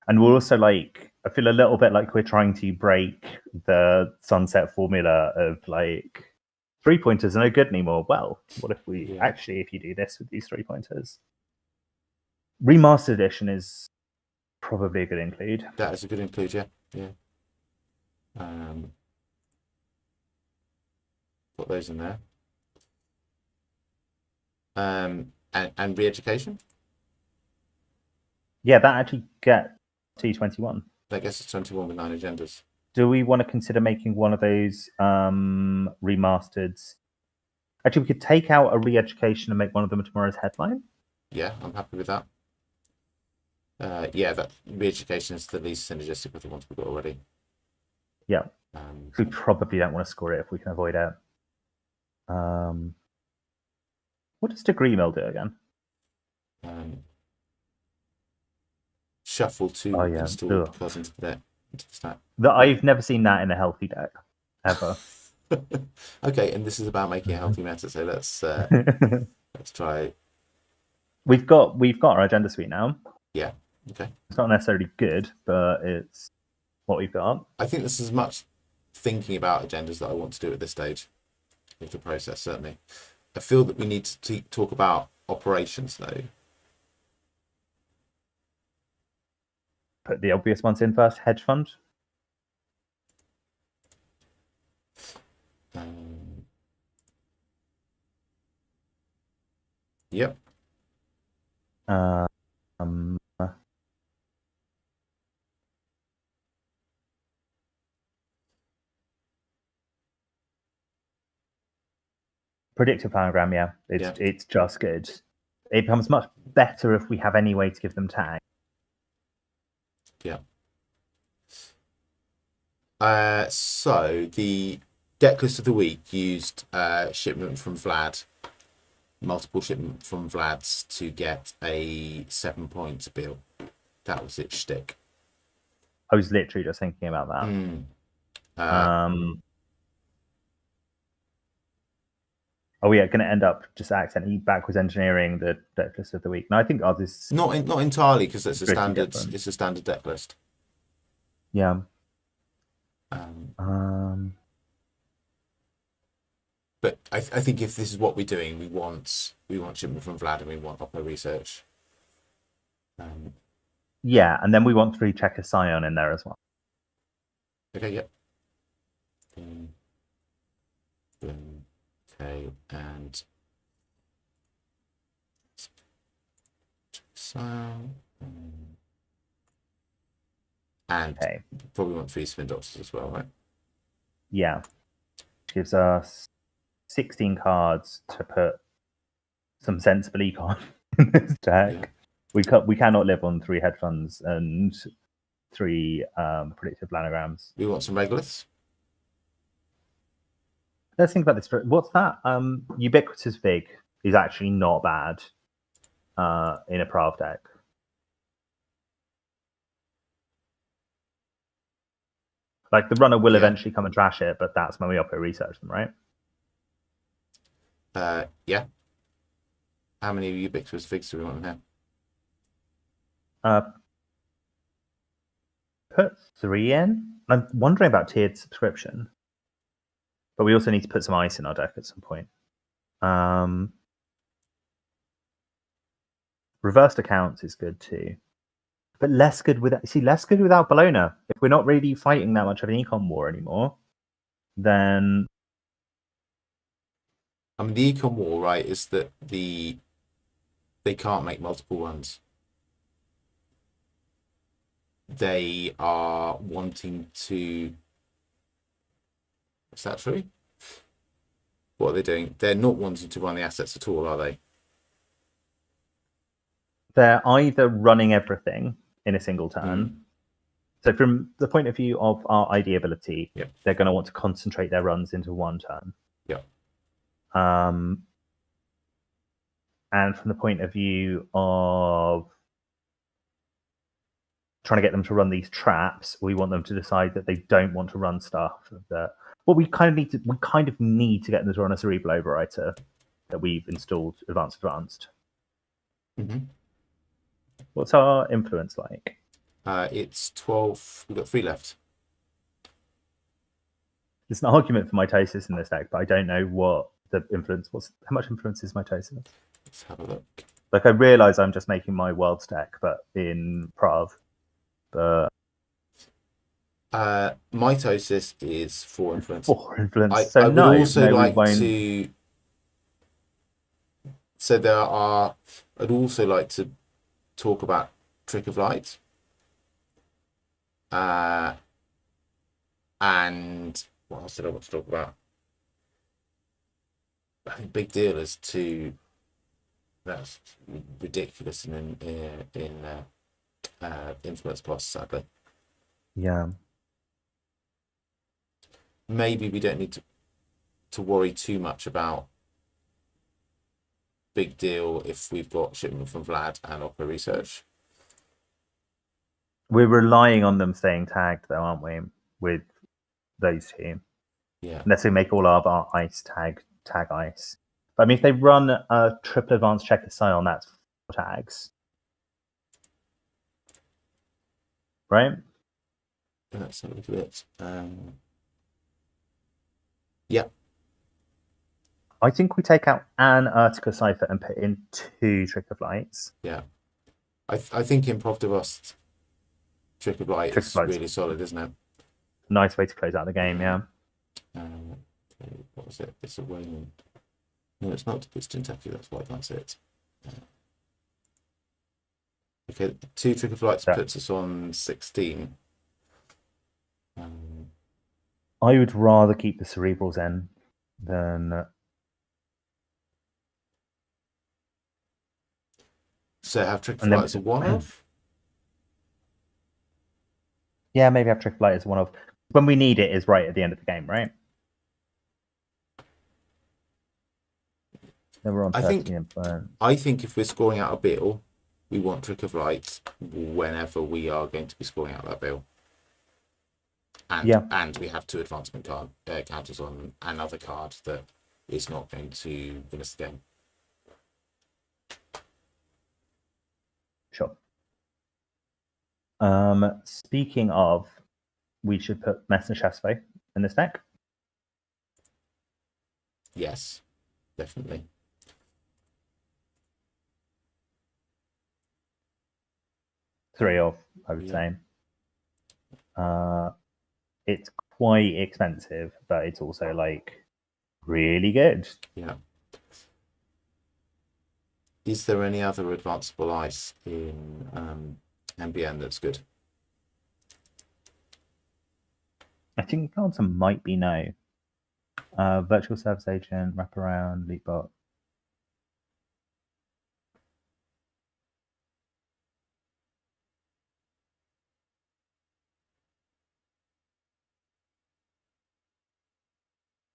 And we're also I feel a little bit like we're trying to break the sunset formula of 3-pointers are no good anymore. Well, what if we if you do this with these 3-pointers? Remastered edition is probably a good include. That is a good include, yeah. Put those in there. And re-education? Yeah, that actually gets T21. That gets us 21 with 9 agendas. do we want to consider making one of those remastered? Actually, we could take out a re-education and make one of them tomorrow's headline. Yeah, I'm happy with that. Yeah, that re-education is the least synergistic with the ones we've got already. Yeah. We probably don't want to score it if we can avoid it. What does degree mill do again? Shuffle to install cards into the deck. I've never seen that in a healthy deck, ever. Okay, and this is about making a healthy meta, so let's try. We've got our agenda suite now. Yeah. Okay. It's not necessarily good, but it's what we've got. I think this is as much thinking about agendas that I want to do at this stage of the process. Certainly, I feel that we need to talk about operations though. Put the obvious ones in first. Hedge fund. Yep. Predictive planogram, yeah. It's just good. It becomes much better if we have any way to give them tag. Yeah. So the deck list of the week used shipment from Vlad, multiple shipment from Vlad's to get a 7-point bill. That was its shtick. I was literally just thinking about that. Oh yeah, going to end up just accidentally backwards engineering the deck list of the week. No, I think ours is not entirely because it's a standard. Different. It's a standard deck list. Yeah. But I think if this is what we're doing, we want shipment from Vlad and we want Oppo research. Yeah, and then we want 3 checker Scion in there as well. Okay. Yep. Okay, and Scion. And probably want 3 spin doctors as well, right? Yeah. Which gives us 16 cards to put some sensible econ in this deck. Yeah. We cannot live on 3 hedge funds and 3 predictive planograms. We want some regoliths. Let's think about this. What's that? Ubiquitous Vig is actually not bad in a Prav deck. Like the runner will eventually come and trash it, but that's when we Oppo research them, right? Yeah. How many ubiquitous Vigs do we want in here? Put 3 in. I'm wondering about tiered subscription. But we also need to put some ice in our deck at some point. Reversed accounts is good too. But less good without Bologna. If we're not really fighting that much of an econ war anymore, then I mean the econ war, right, is that they can't make multiple runs. They are wanting to. Is that true? What are they doing? They're not wanting to run the assets at all, are they? They're either running everything in a single turn. So from the point of view of our ID ability, they're going to want to concentrate their runs into one turn. Yeah. And from the point of view of trying to get them to run these traps, we want them to decide that they don't want to run stuff that. Well, we kind of need to get them to run a cerebral overwriter that we've installed advanced. Mm-hmm. What's our influence like? It's 12. We've got 3 left. There's an argument for mitosis in this deck, but I don't know what the influence was. How much influence is mitosis? Let's have a look. Like I realise I'm just making my world's deck, but in Prav. But mitosis is 4 influence. 4 influence. I would also like to. So I'd also like to talk about Trick of Light. And what else did I want to talk about? I think big deal is too. That's ridiculous in Influence Plus, sadly. Yeah. Maybe we don't need to worry too much about big deal if we've got shipment from Vlad and Opera Research. We're relying on them staying tagged, though, aren't we? With those two, Yeah. unless we make all our ice tag ice. But I mean, if they run a triple advanced checker Scion, that's 4 tags, right? Let's have a look at it. Yeah. I think we take out an Urtica Cipher and put in 2 Trick of Lights. Yeah. I think Improv de Rust Trick of Light is really solid, isn't it? Nice way to close out the game, yeah. What was it? It's a Wayland. No, it's not. It's Kentucky. That's why that's it. Okay, 2 Trick of Lights puts us on 16. I would rather keep the Cerebrals in than. So have Trick of Light as a one-off? Yeah, maybe have Trick of Light as one-off. When we need it is right at the end of the game, right? Then we're on 13 influence. I think if we're scoring out a bill, we want Trick of Light whenever we are going to be scoring out that bill. And we have 2 advancement counters on another card that is not going to win us the game. Sure. Speaking of, we should put Messner Chasvo in this deck. Yes, definitely. Three of, I would say. It's quite expensive, but it's also like really good. Yeah. Is there any other advanceable ice in MBN that's good? I think the answer might be no. Virtual Service Agent, Wraparound, Leapbot.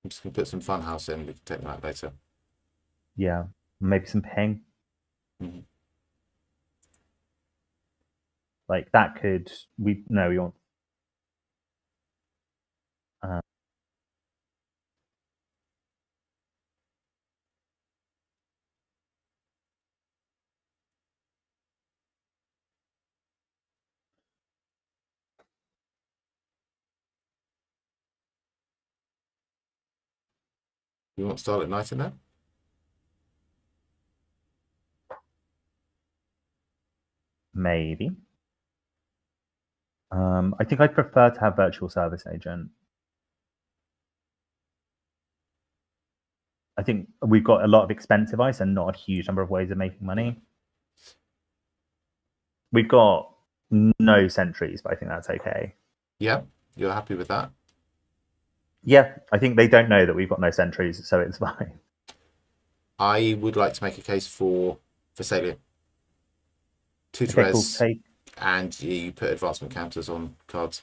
I'm just going to put some Funhouse in. We can take them out later. Yeah, maybe some Ping. Mm-hmm. Like that could we want. You want Starlit Night in there? Maybe. I think I'd prefer to have Virtual Service Agent. I think we've got a lot of expensive ice and not a huge number of ways of making money. We've got no sentries, but I think that's okay. Yeah, you're happy with that? Yeah, I think they don't know that we've got no sentries, so it's fine. I would like to make a case for Salient. 2 to res, cool. And you put advancement counters on cards.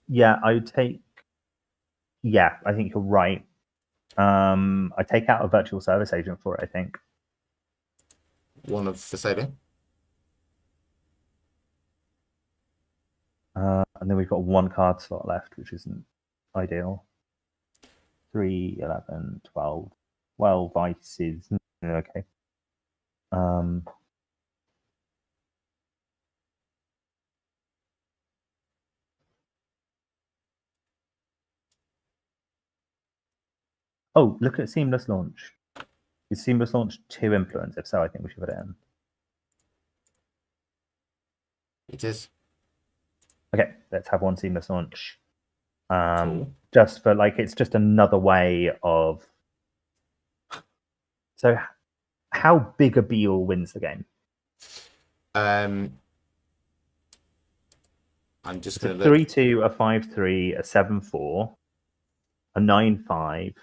Yeah, I would take. Yeah, I think you're right. I take out a Virtual Service Agent for it, I think. One of Thessalia. And then we've got 1 card slot left, which isn't ideal. 3, 11, 12. Well, Vice is okay. Oh, look at Seamless Launch. Is Seamless Launch 2 influence? If so, I think we should put it in. It is. Okay, let's have 1 Seamless Launch. Cool. Just for like, it's just another way of. So, how big a Beal wins the game? I I'm just It's a going to look. 3-2, a 5-3, a 7-4, a 9-5,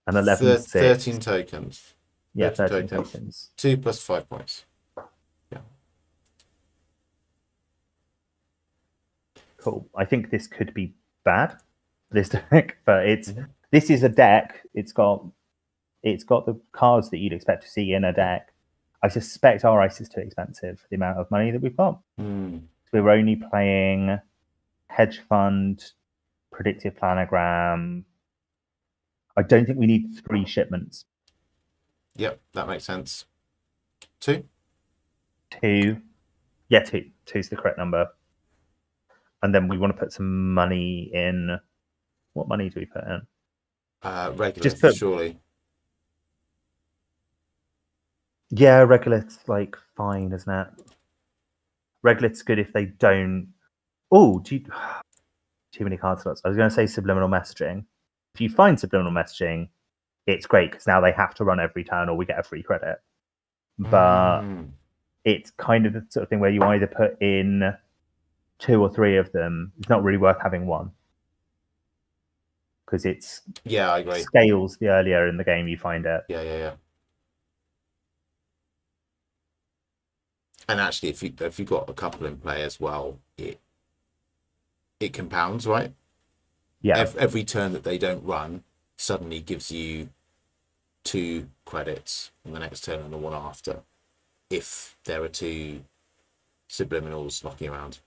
an 11-6. 13 tokens. Yeah, 13 13 tokens. 2 plus 5 points. Yeah. Cool. I think this could be bad, this deck, but this is a deck. It's got the cards that you'd expect to see in a deck. I suspect our ice is too expensive for the amount of money that we've got. We're only playing hedge fund, predictive planogram. I don't think we need 3 shipments. Yep, that makes sense. 2? 2. Yeah, 2. 2's the correct number. And then we want to put some money in. What money do we put in? Regular, surely. Yeah, Regolith's like fine, isn't it? Regolith's good if they don't. Oh, too many card slots. I was going to say subliminal messaging. If you find subliminal messaging, it's great because now they have to run every turn or we get a free credit. But it's kind of the sort of thing where you either put in 2 or 3 of them. It's not really worth having 1 because it's I agree. Scales the earlier in the game you find it. Yeah. And actually, if you've got a couple in play as well, it compounds, right? Yeah. Every turn that they don't run suddenly gives you 2 credits on the next turn and the one after, if there are 2 subliminals knocking around.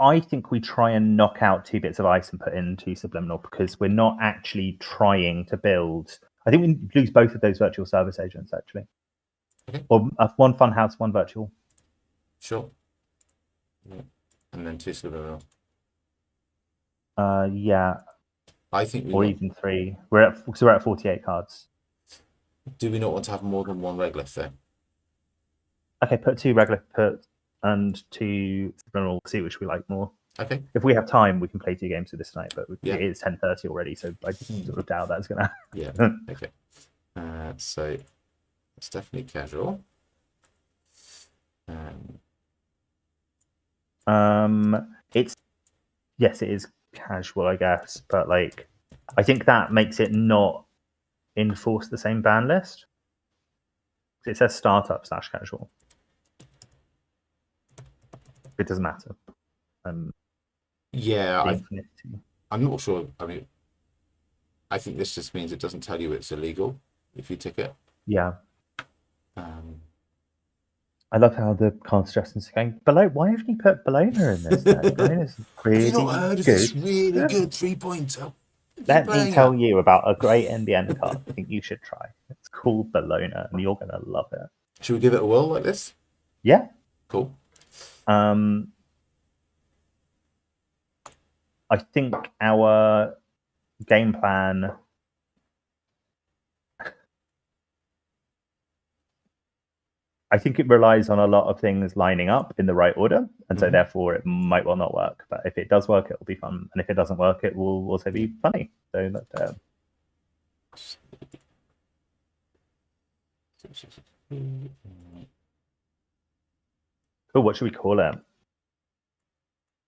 I think we try and knock out 2 bits of ice and put in 2 subliminal because we're not actually trying to build. I think we lose both of those virtual service agents actually. Okay. Or 1 fun house, 1 virtual. Sure. Yeah. And then 2 subliminal. Yeah. I think even 3. We're at 48 cards. Do we not want to have more than 1 regolith though? Okay, put 2 regolith and 2 subliminal. See which we like more. Okay. If we have time, we can play 2 games with this tonight. But it is 10:30 already, so I sort of doubt that's gonna. Yeah. Okay. So it's definitely casual. It is casual, I guess, but like I think that makes it not enforce the same ban list. It says startup / casual. It doesn't matter. I'm not sure. I mean, I think this just means it doesn't tell you it's illegal if you tick it. Yeah. I love how the card suggestions are going. Why haven't you put Bologna in this? Bologna is really Have you not heard of this really good 3-pointer? Let me tell you about a great NBN card I think you should try. It's called Bologna, and you're going to love it. Should we give it a whirl like this? Yeah. Cool. I think our game plan... I think it relies on a lot of things lining up in the right order, and so therefore it might well not work. But if it does work, it'll be fun, and if it doesn't work, it will also be funny. So that's cool. What should we call it?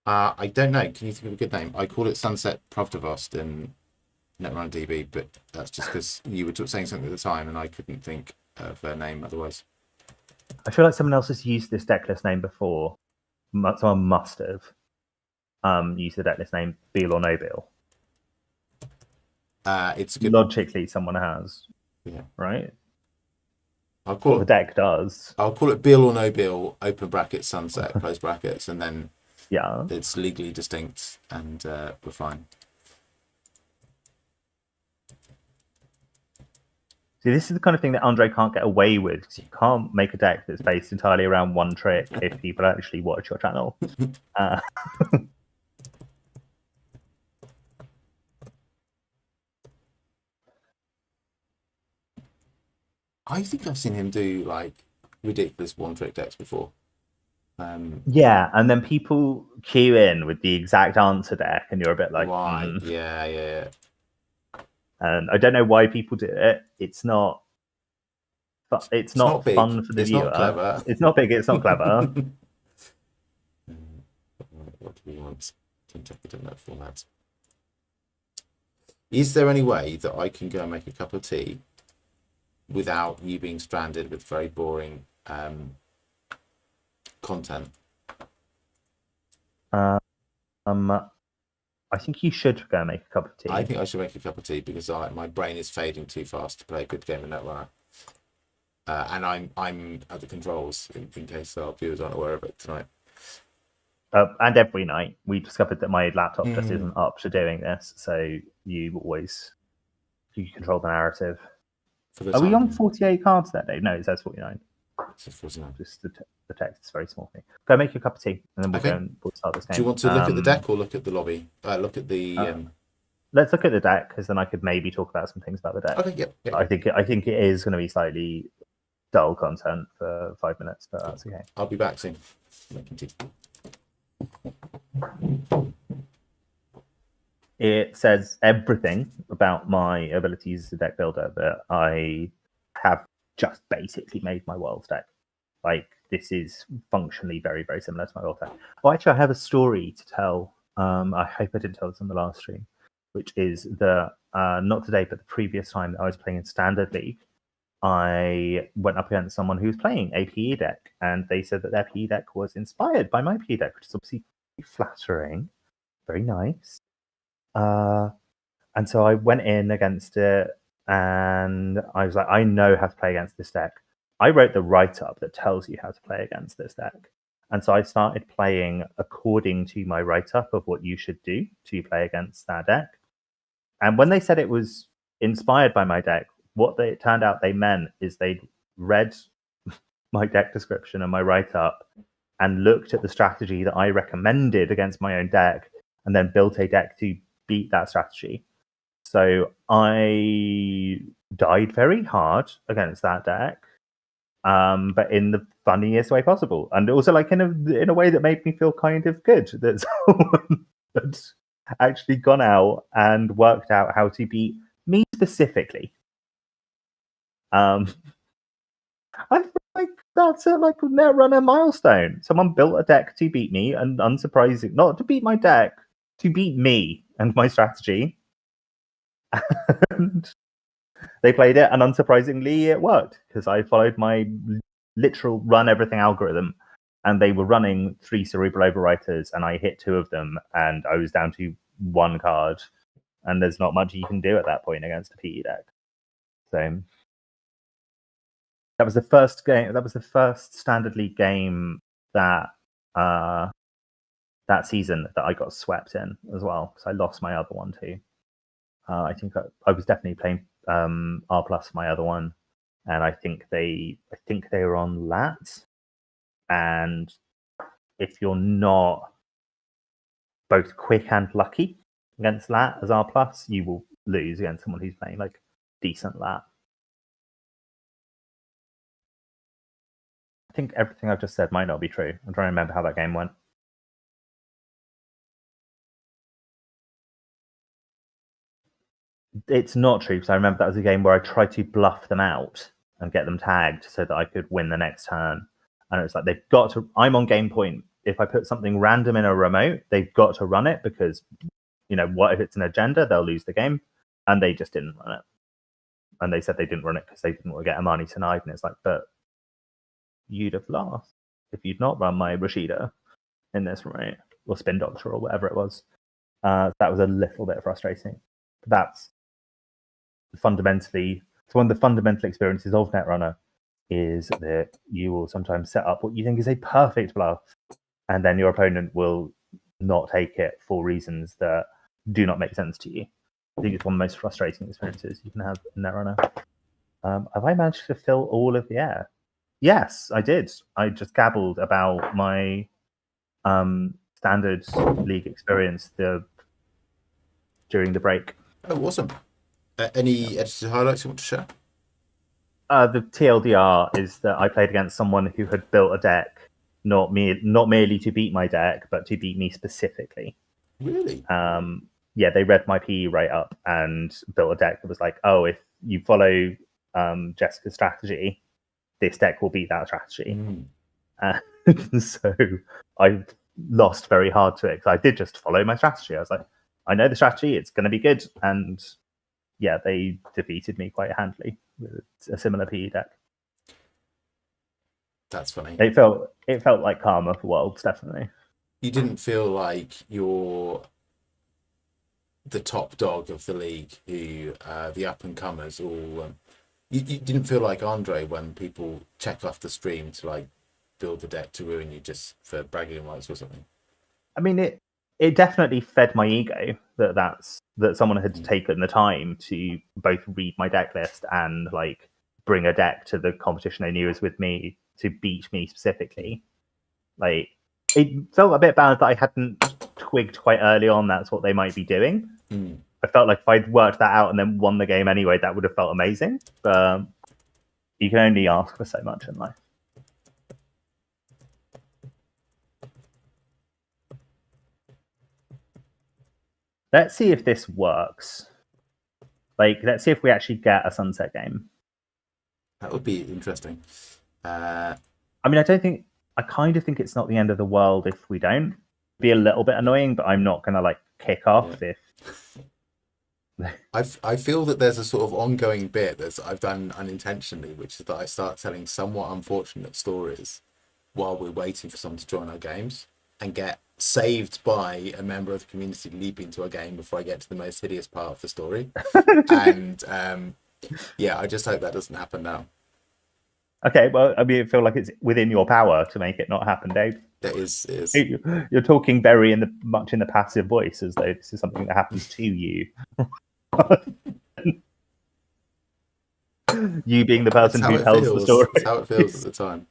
I don't know. Can you think of a good name? I call it Sunset Pravdavost in NetRunDB, but that's just because you were saying something at the time, and I couldn't think of a name otherwise. I feel like someone else has used this deck list name before. Someone must have used the deck list name Beal or No Beal. It's good. Logically, someone has. Yeah. Right? I'll call the deck does. I'll call it Beal or No Beal, open brackets, sunset, close brackets, and then it's legally distinct, and we're fine. See, this is the kind of thing that Andre can't get away with, because you can't make a deck that's based entirely around one trick if people actually watch your channel. I think I've seen him do like ridiculous one-trick decks before. Yeah, and then people queue in with the exact answer deck, and you're a bit like, right, yeah. And I don't know why people do it. It's not it's It's not not big. fun for the It's not viewer. clever. It's not big. It's not clever. What do we want? Team template in that format. Is there any way that I can go and make a cup of tea without you being stranded with very boring content? I think you should go and make a cup of tea. I think I should make a cup of tea because my brain is fading too fast to play a good game of Netrunner. And I'm at the controls in case our viewers aren't aware of it tonight. And every night we discovered that my laptop just isn't up to doing this, so you control the narrative. Are we on 48 cards that day? No, it says 49. It says 49. Just the text is very small thing. Go make your cup of tea, and then we'll start this game. Do you want to look at the deck or look at the lobby? Look at the. Let's look at the deck, because then I could maybe talk about some things about the deck. Okay, yep. I think it is going to be slightly dull content for 5 minutes, but that's okay. I'll be back soon. Making tea. It says everything about my abilities as a deck builder that I have just basically made my world deck. Like, this is functionally very, very similar to my world deck. Oh, actually, I have a story to tell. I hope I didn't tell this on the last stream, which is that not today, but the previous time that I was playing in Standard League, I went up against someone who was playing a PE deck, and they said that their PE deck was inspired by my PE deck, which is obviously flattering, very nice. And so I went in against it, and I was like, I know how to play against this deck. I wrote the write-up that tells you how to play against this deck. And so I started playing according to my write-up of what you should do to play against that deck. And when they said it was inspired by my deck, what it turned out they meant is they'd read my deck description and my write-up and looked at the strategy that I recommended against my own deck and then built a deck to beat that strategy. So I died very hard against that deck, but in the funniest way possible. And also like in a way that made me feel kind of good that someone had actually gone out and worked out how to beat me specifically. I feel like that's a Netrunner milestone. Someone built a deck to beat me, and unsurprising, not to beat my deck, to beat me and my strategy. And they played it, and unsurprisingly, it worked because I followed my literal run everything algorithm, and they were running 3 Cerebral Overwriters, and I hit 2 of them, and I was down to 1 card, and there's not much you can do at that point against a PE deck. So that was the first game. That was the first Standard League game that that season that I got swept in as well, because I lost my other one too. I think I was definitely playing R plus my other one, and I think they were on lat. And if you're not both quick and lucky against lat as R plus, you will lose against someone who's playing like decent lat. I think everything I've just said might not be true. I'm trying to remember how that game went. It's not true, because I remember that was a game where I tried to bluff them out and get them tagged so that I could win the next turn. And it was like, they've got to, I'm on game point. If I put something random in a remote, they've got to run it, because, you know, what if it's an agenda? They'll lose the game. And they just didn't run it. And they said they didn't run it because they didn't want to get Amani tonight. And it's like, but you'd have lost if you'd not run my Rashida in this remote, or Spin Doctor, or whatever it was. That was a little bit frustrating. But that's fundamentally, so one of the fundamental experiences of Netrunner is that you will sometimes set up what you think is a perfect bluff, and then your opponent will not take it for reasons that do not make sense to you. I think it's one of the most frustrating experiences you can have in Netrunner. Have I managed to fill all of the air? Yes, I did. I just gabbled about my Standard League experience during the break. Oh, awesome. Any edited highlights you want to share? The TLDR is that I played against someone who had built a deck, not merely to beat my deck, but to beat me specifically. Really? Yeah, they read my PE right up and built a deck that was like, oh, if you follow Jessica's strategy, this deck will beat that strategy. Mm. So I lost very hard to it because I did just follow my strategy. I was like, I know the strategy, it's going to be good. And yeah, they defeated me quite handily with a similar PE deck. That's funny. It felt like Karma for Worlds, definitely. You didn't feel like you're the top dog of the league, who the up and comers all. You didn't feel like Andre when people check off the stream to like build the deck to ruin you just for bragging rights or something. I mean, it definitely fed my ego that someone had taken the time to both read my deck list and like bring a deck to the competition they knew was with me to beat me specifically. Like, it felt a bit bad that I hadn't twigged quite early on that's what they might be doing. I felt like if I'd worked that out and then won the game anyway, that would have felt amazing. But you can only ask for so much in life. Let's see if this works. Like, let's see if we actually get a sunset game. That would be interesting. I mean, I kind of think it's not the end of the world if we don't. It'd be a little bit annoying, but I'm not going to like kick off if. I feel that there's a sort of ongoing bit that I've done unintentionally, which is that I start telling somewhat unfortunate stories while we're waiting for someone to join our games and get saved by a member of the community leaping to a game before I get to the most hideous part of the story. And yeah, I just hope that doesn't happen now. Okay, well, I mean, I feel like it's within your power to make it not happen, Dave. It is. You're talking very much in the passive voice, as though this is something that happens to you. You being the person who tells the story. That's how it feels at the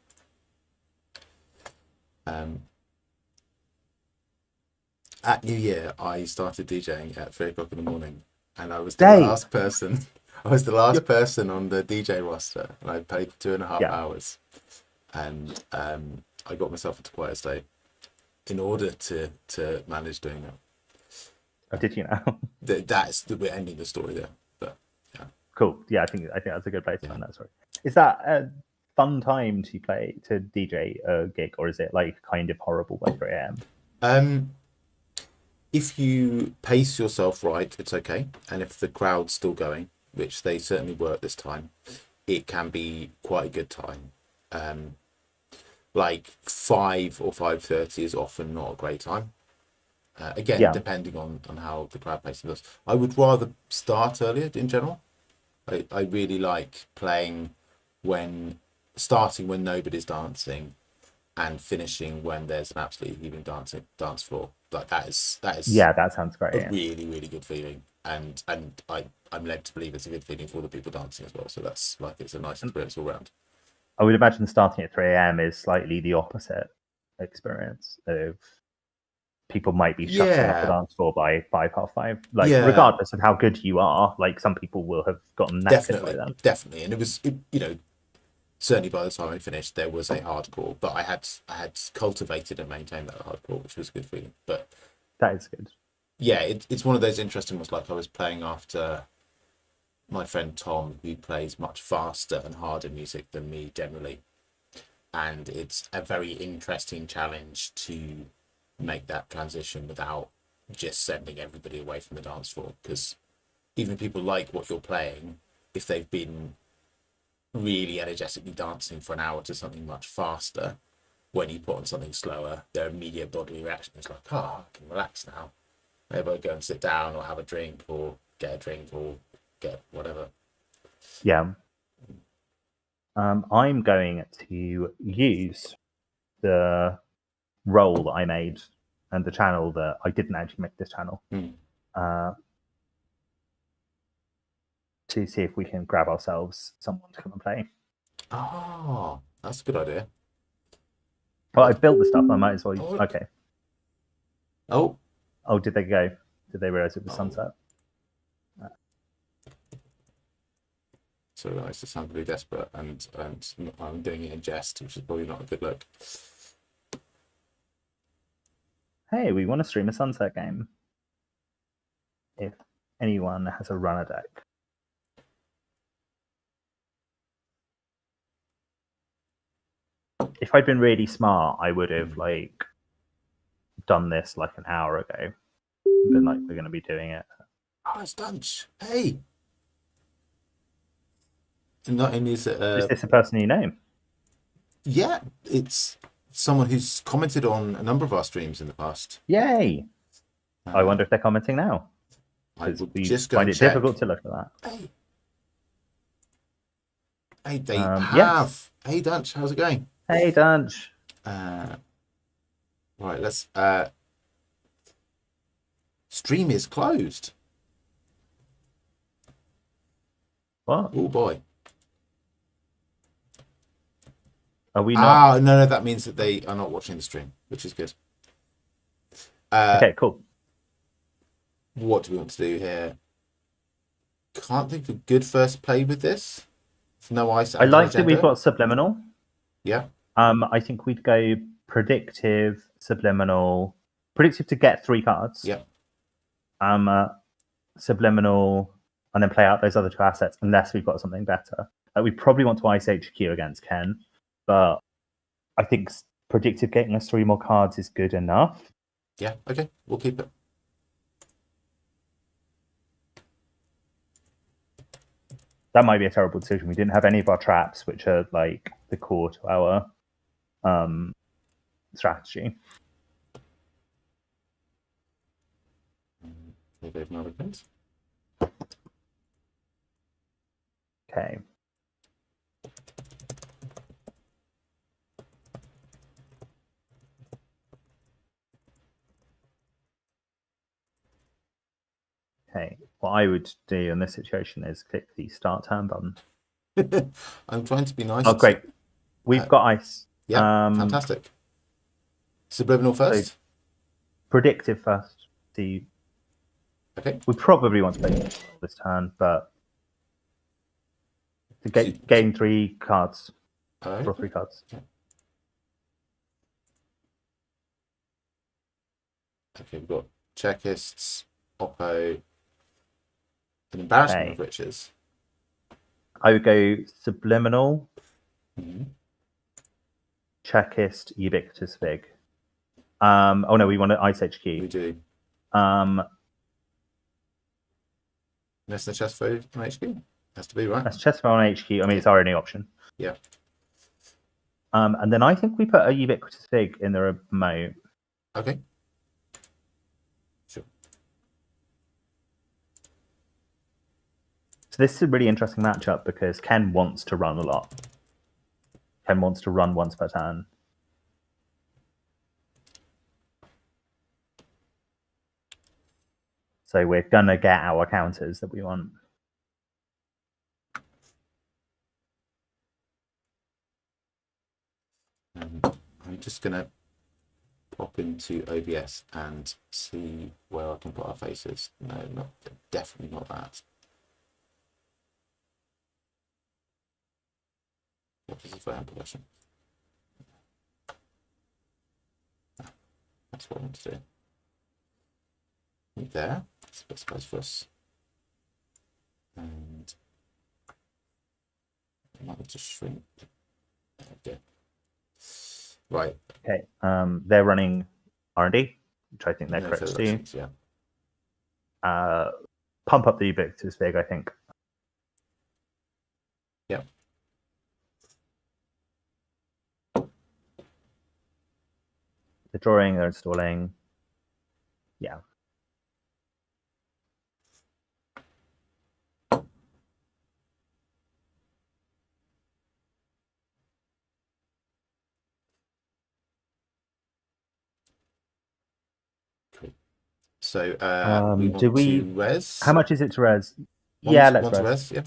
time. At New Year, I started DJing at 3:00 in the morning, and I was the last person. I was the last person on the DJ roster, and I played for 2.5 hours, and I got myself into quite a state in order to manage doing that. Oh, did you know? We're ending the story there, but yeah. Cool. Yeah, I think that's a good place to end that story. Is that a fun time to DJ a gig, or is it like kind of horrible by 3 a.m.? If you pace yourself right, it's okay, and if the crowd's still going, which they certainly were at this time, it can be quite a good time. Like 5 or 5:30 is often not a great time. Again, depending on how the crowd pacing goes. I would rather start earlier in general. I really like playing starting when nobody's dancing and finishing when there's an absolutely heaving dance floor. Like that sounds great. Really, really good feeling. And I'm led to believe it's a good feeling for the people dancing as well. So that's like it's a nice experience all around. I would imagine starting at 3 a.m. is slightly the opposite experience of people might be shutting off the dance floor by 5:30. Like regardless of how good you are, like some people will have gotten knackered by then. Definitely. And it was certainly by the time I finished there was a hardcore, but I had cultivated and maintained that hardcore, which was a good feeling. But that is good. Yeah, it's one of those interesting ones. Like I was playing after my friend Tom, who plays much faster and harder music than me generally, and it's a very interesting challenge to make that transition without just sending everybody away from the dance floor, because even people like what you're playing, if they've been really energetically dancing for an hour to something much faster, when you put on something slower, their immediate bodily reaction is like, I can relax now. Maybe I'll go and sit down or have a drink or get a drink or get whatever. Yeah. I'm going to use the role that I made and the channel that I didn't actually make this channel to see if we can grab ourselves someone to come and play. Oh, that's a good idea. Well, I built the stuff. I might as well. Okay. Oh, did they go? Did they realize it was sunset? So nice to sound really desperate, and I'm doing it in jest, which is probably not a good look. Hey, we want to stream a sunset game. If anyone has a runner deck. if I'd been really smart, I would have like done this like an hour ago. Been like, we're going to be doing it. Oh, it's Dunch. Hey. And not only is it Is this a person you know? yeah, it's someone who's commented on a number of our streams in the past. Yay! I wonder if they're commenting now. I would We just go find and it check. difficult to look at that. Hey, they Yes. have. Hey, Dunch, how's it going? Hey, Dunch. Right, let's. Stream is closed. What? Oh boy. Are we not? No, that means that they are not watching the stream, which is good. Okay, cool. What do we want to do here? Can't think of a good first play with this. No ice. I like that we've got subliminal. Yeah. I think we'd go predictive, subliminal, predictive to get 3 cards. Yeah. Subliminal, and then play out those other 2 assets unless we've got something better. We probably want to ice HQ against Ken, but I think predictive getting us 3 more cards is good enough. Yeah. Okay, we'll keep it. That might be a terrible decision. We didn't have any of our traps, which are like the core to our strategy. They've Americans. Okay. Okay. What I would do in this situation is click the start turn button. I'm trying to be nice. Oh, great. We've got ice. Yeah, fantastic. Subliminal first? So predictive first. See. Okay. We probably want to play this turn, but to gain 3 cards. Draw 3 cards. Yeah. Okay, we've got Checkists, Oppo, an embarrassment of riches. I would go subliminal, Checkist, ubiquitous fig. Oh no, we want to ice HQ. We do. Less than chest food on HQ? Has to be, right? That's chest on HQ. I mean, it's our only option. Yeah. And then I think we put a ubiquitous fig in the remote. Okay. Sure. So this is a really interesting matchup because Ken wants to run a lot. Ken wants to run once per turn. So we're going to get our counters that we want. I'm just going to pop into OBS and see where I can put our faces. No, definitely not that. This is for amplification. That's what I want to do. There, specifies for us. And I might just shrink. Okay. Right. Okay. They're running R&D, which I think they're correct to do. Yeah. Pump up the ubiquitous fig, I think. Yeah. They're drawing, they're installing. Yeah. So we want to res. How much is it to res? Let's res. Yeah.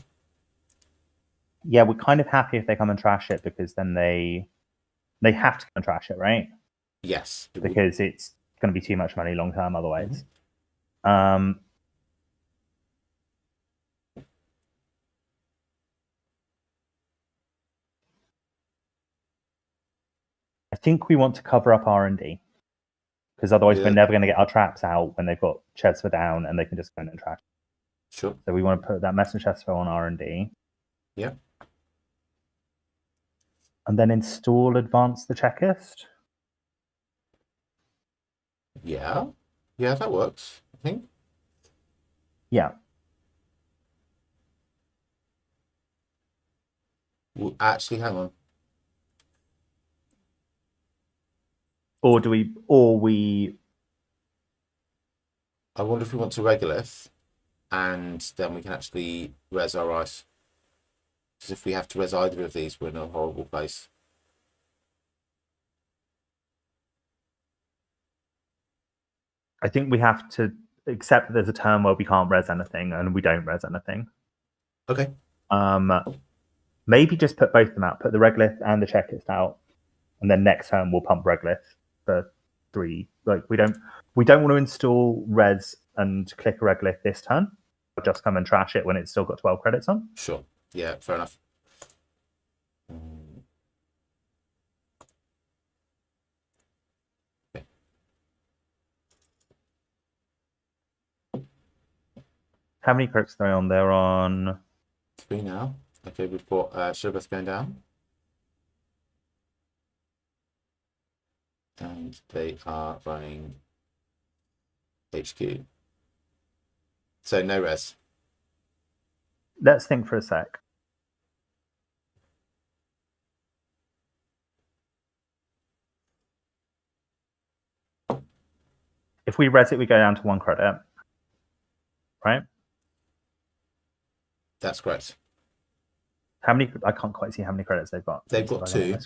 Yeah, we're kind of happy if they come and trash it because then they have to come and trash it, right? Yes. Because it's going to be too much money long term otherwise. I think we want to cover up R&D because otherwise we're never going to get our traps out when they've got Chesva down and they can just go in and trash. Sure. So we want to put that Messenger Chesva on R&D. Yeah. And then install advance the checklist. Yeah, yeah, that works, I think. Yeah. Well, actually, hang on. Or do we? Or we? I wonder if we want to regolith, and then we can actually res our ice. Because if we have to res either of these, we're in a horrible place. I think we have to accept that there's a turn where we can't res anything and we don't res anything. Okay. Maybe just put both of them out. Put the regolith and the checklist out, and then next turn we'll pump regolith for 3. Like we don't want to install res and click a regolith this turn. We'll just come and trash it when it's still got 12 credits on. Sure. Yeah, fair enough. Okay. How many credits are they on? They're on 3 now. Okay, we've got Shilbeth going down. And they are running HQ. So no res. Let's think for a sec. If we res it, we go down to 1 credit, right? That's correct. How many? I can't quite see how many credits they've got. They've got 2.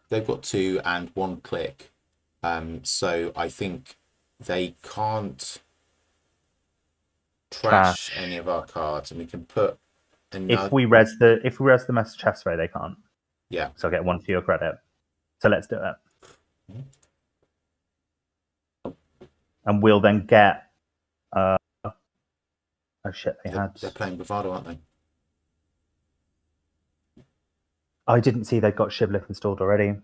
They've got 2 and 1 click. So I think they can't trash any of our cards, and we can put another. If we res the master chest ray, they can't. Yeah. So I'll get 1 fewer credit. So let's do it. And we'll then get. Oh shit! They're playing Bravado, aren't they? I didn't see they've got Shibboleth installed already.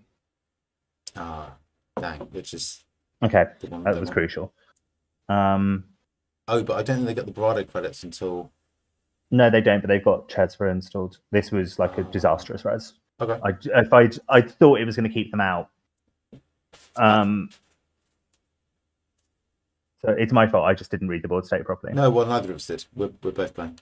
Ah, dang! Which is okay. That was crucial. Oh, but I don't think they get the Bravado credits until. No, they don't. But they've got Chesra installed. This was like a disastrous res. Okay. I thought it was going to keep them out. So it's my fault. I just didn't read the board state properly. No, well, neither of us did. We're both playing.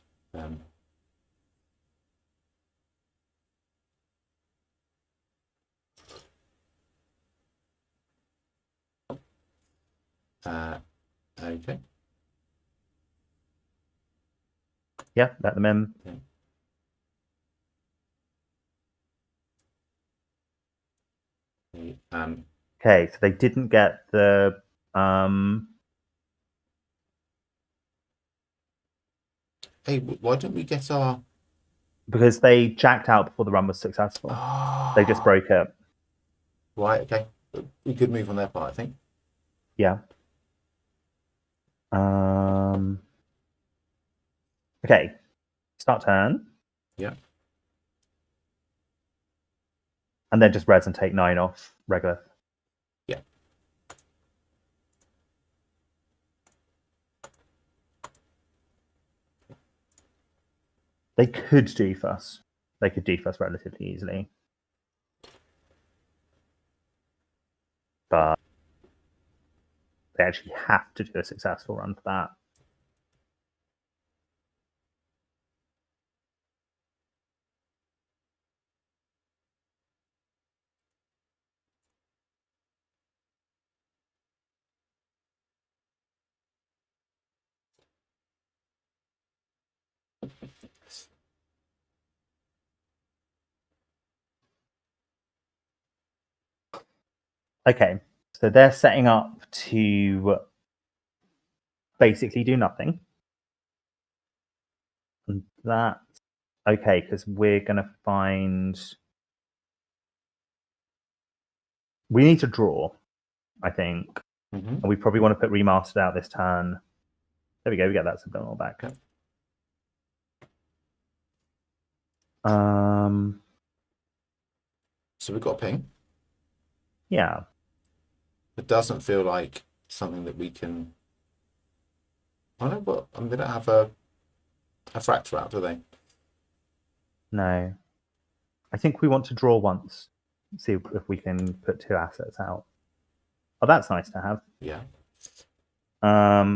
Okay. Yeah, let them in. Okay, so they didn't get the Hey, why don't we get our? Because they jacked out before the run was successful. They just broke it. Right. Okay. A good move on their part, I think. Yeah. Okay. Start turn. Yeah. And then just res and take 9 off regular. Yeah. They could defus. They could defus relatively easily. But they actually have to do a successful run for that. Okay, so they're setting up to basically do nothing. And that's okay, because we're going to find... We need to draw, I think. And we probably want to put Remastered out this turn. There we go, we get that Subliminal back. Okay. So we've got a ping. Yeah. It doesn't feel like something that we can. I don't know, but I mean, they don't have a fracture out, do they? No. I think we want to draw once. See if we can put 2 assets out. Oh, that's nice to have. Yeah. I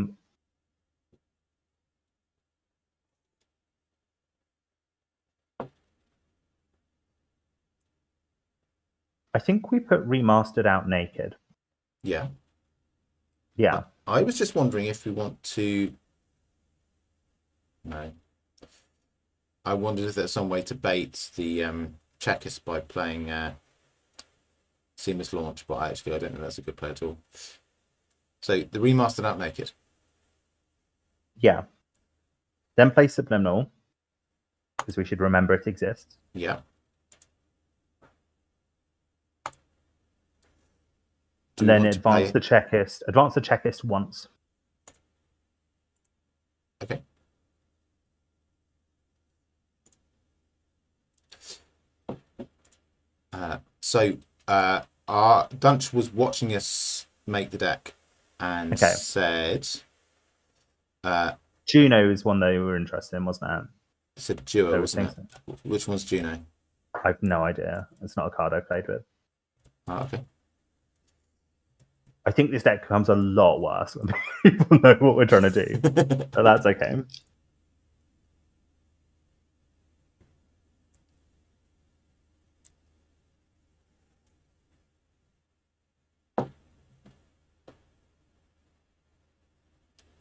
think we put remastered out naked. Yeah. Yeah. I was just wondering if we want to. No. I wondered if there's some way to bait the checkers by playing Seamless Launch, but actually I don't think that's a good play at all. So the remastered out naked. Yeah. Then play Subliminal, because we should remember it exists. Yeah. And then advance the checklist. Advance the checklist once. Okay. So our Dunch was watching us make the deck and said Juno is one they were interested in, wasn't it? It's a duo, wasn't it? So. Which one's Juno? I have no idea. It's not a card I played with. Oh, okay. I think this deck becomes a lot worse when people know what we're trying to do. But that's okay.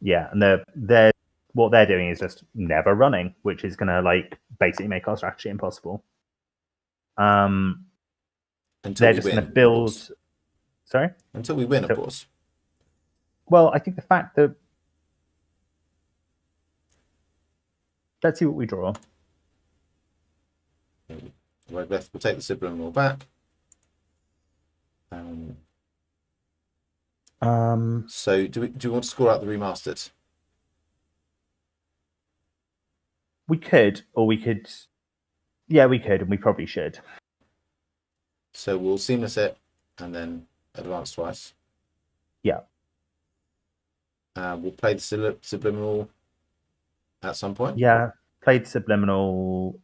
Yeah, and they're what they're doing is just never running, which is gonna like basically make our strategy impossible. They're just gonna build. Sorry? Until we win, of course. Well, I think the fact that let's see what we draw. Right, left. We'll take the Subliminal back. So do we want to score out the remastered? We could, or we could. Yeah, we could, and we probably should. So we'll seamless it and then advance twice. Yeah. We'll play the Subliminal at some point. Yeah, played Subliminal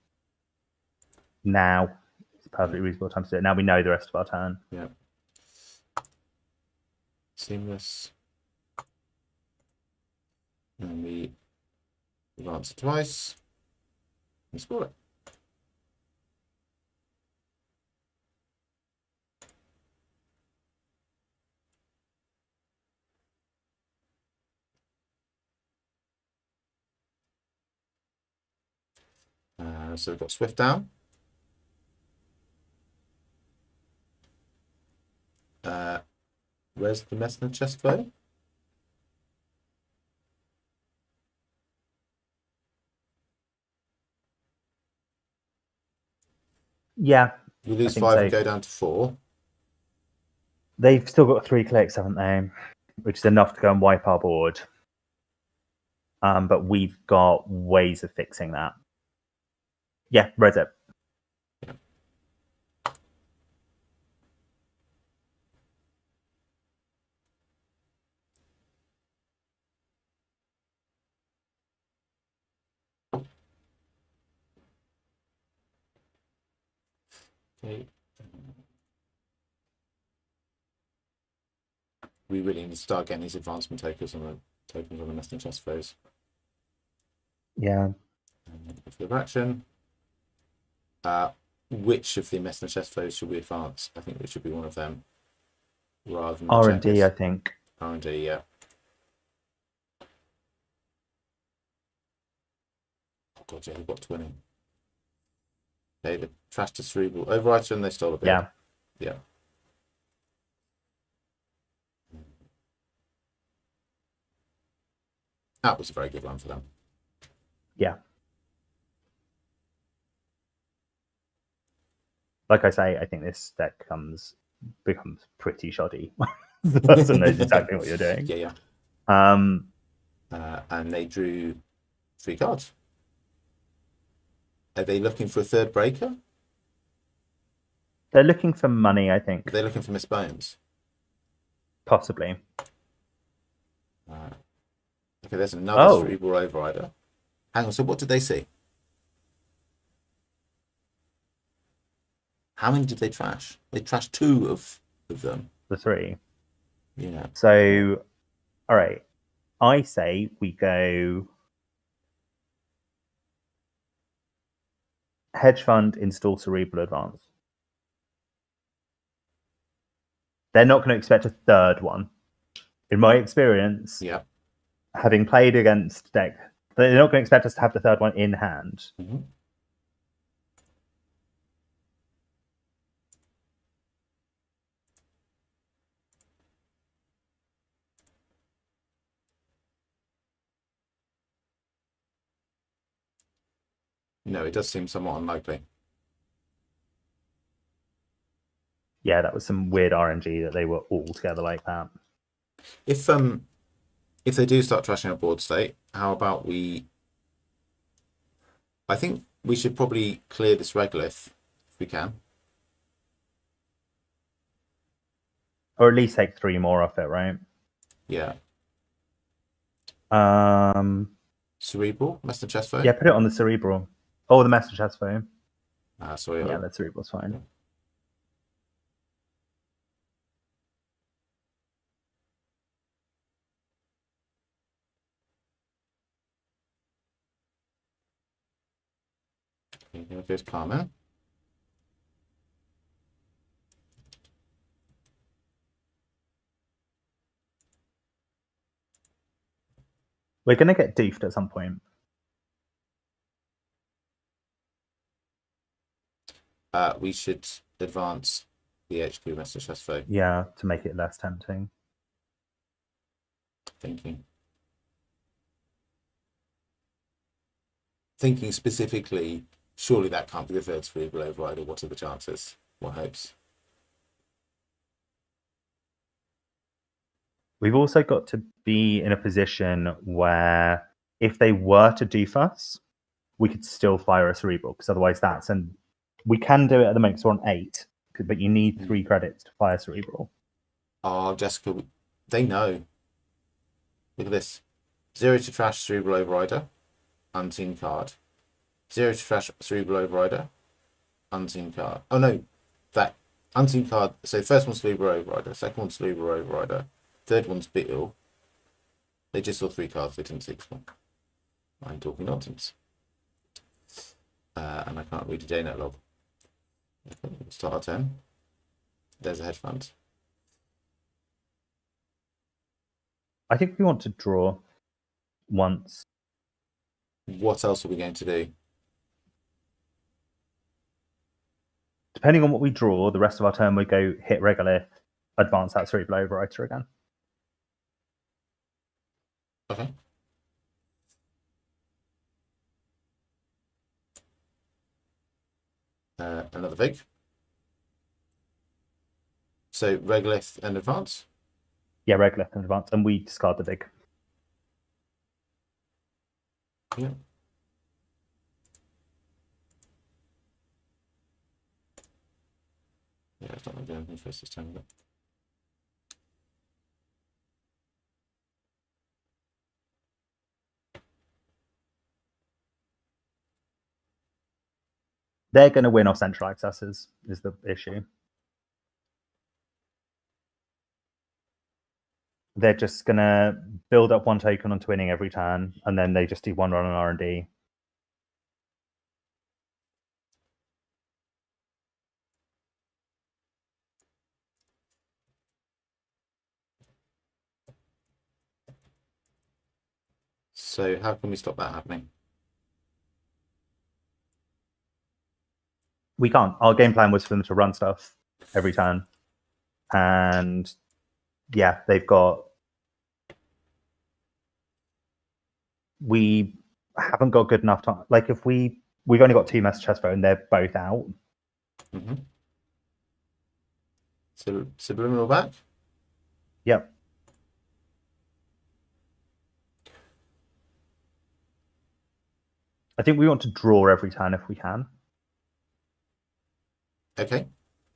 now. It's a perfectly reasonable time to do it. Now we know the rest of our turn. Yeah. Seamless. And we advance it twice and score it. So we've got Swift down. Where's the Messner chest bow? Yeah. You lose 5 and go down to 4. They've still got 3 clicks, haven't they? Which is enough to go and wipe our board. But we've got ways of fixing that. Yeah, res it. Yeah. Okay. We really need to start getting these advancement tokens on the Messner chest foes. Yeah. For the action. Which of the Messner chest foes should we advance? I think it should be one of them. Rather than R&D, I think. R&D, yeah. Oh god, yeah, they've got twinning. Okay, the trash to cerebral overwriter and they stole a bit. Yeah. Yeah. That was a very good run for them. Yeah. Like I say, I think this deck becomes pretty shoddy. The person knows exactly what you're doing. Yeah, yeah. And they drew 3 cards. Are they looking for a third breaker? They're looking for money, I think. They're looking for Miss Bones. Possibly. Okay, there's another cerebral overrider. Hang on, so what did they see? How many did they trash? They trashed 2 of them. The 3. Yeah. So, all right. I say we go hedge fund, install Cerebral Advance. They're not going to expect a third one. In my experience, Yeah. having played against deck, they're not going to expect us to have the third one in hand. Mm-hmm. No, it does seem somewhat unlikely. Yeah, that was some weird RNG that they were all together like that. If they do start trashing our board state, how about we? I think we should probably clear this regolith if we can. Or at least take 3 more off it, right? Yeah. Cerebral, Master chest phone. Yeah, put it on the Cerebral. Oh, the Master chest phone. Sorry. Yeah, the Cerebral's fine. Here goes Carmen. We're going to get doofed at some point. We should advance the HQ Master chest phone. Yeah, to make it less tempting. Thinking specifically, surely that can't be the third Cerebral Overrider. What are the chances? What hopes? We've also got to be in a position where if they were to doof us, we could still fire a Cerebral, because otherwise we can do it at the moment because we're on 8, but you need 3 credits to fire Cerebral. Oh, Jessica, they know. Look at this. 0 to trash Cerebral Overrider, unseen card. 0 to trash Cerebral Overrider, unseen card. Oh no, that unseen card. So first one's Cerebral Overrider, second one's Cerebral Overrider, third one's Beetle. They just saw 3 cards, they didn't see this one. I'm talking nonsense. And I can't read a JNet log. Start our turn. There's a hedge fund. I think we want to draw once. What else are we going to do? Depending on what we draw, the rest of our turn we go hit Regolith, advance that Cerebral Overwriter again. Okay. Another Vig. So Regolith and advance? Yeah, Regolith and advance, and we discard the Vig. Yeah. Yeah, it's not going to do anything for us this time, but... They're going to win off central accesses, is the issue. They're just going to build up 1 token on twinning every turn, and then they just do 1 run on R&D. So how can we stop that happening? We can't. Our game plan was for them to run stuff every turn. And yeah, they've got... We haven't got good enough time. Like, if we've only got 2 Master Chest and they're both out. Mm-hmm. So subliminal back? Yep. I think we want to draw every turn if we can. Okay.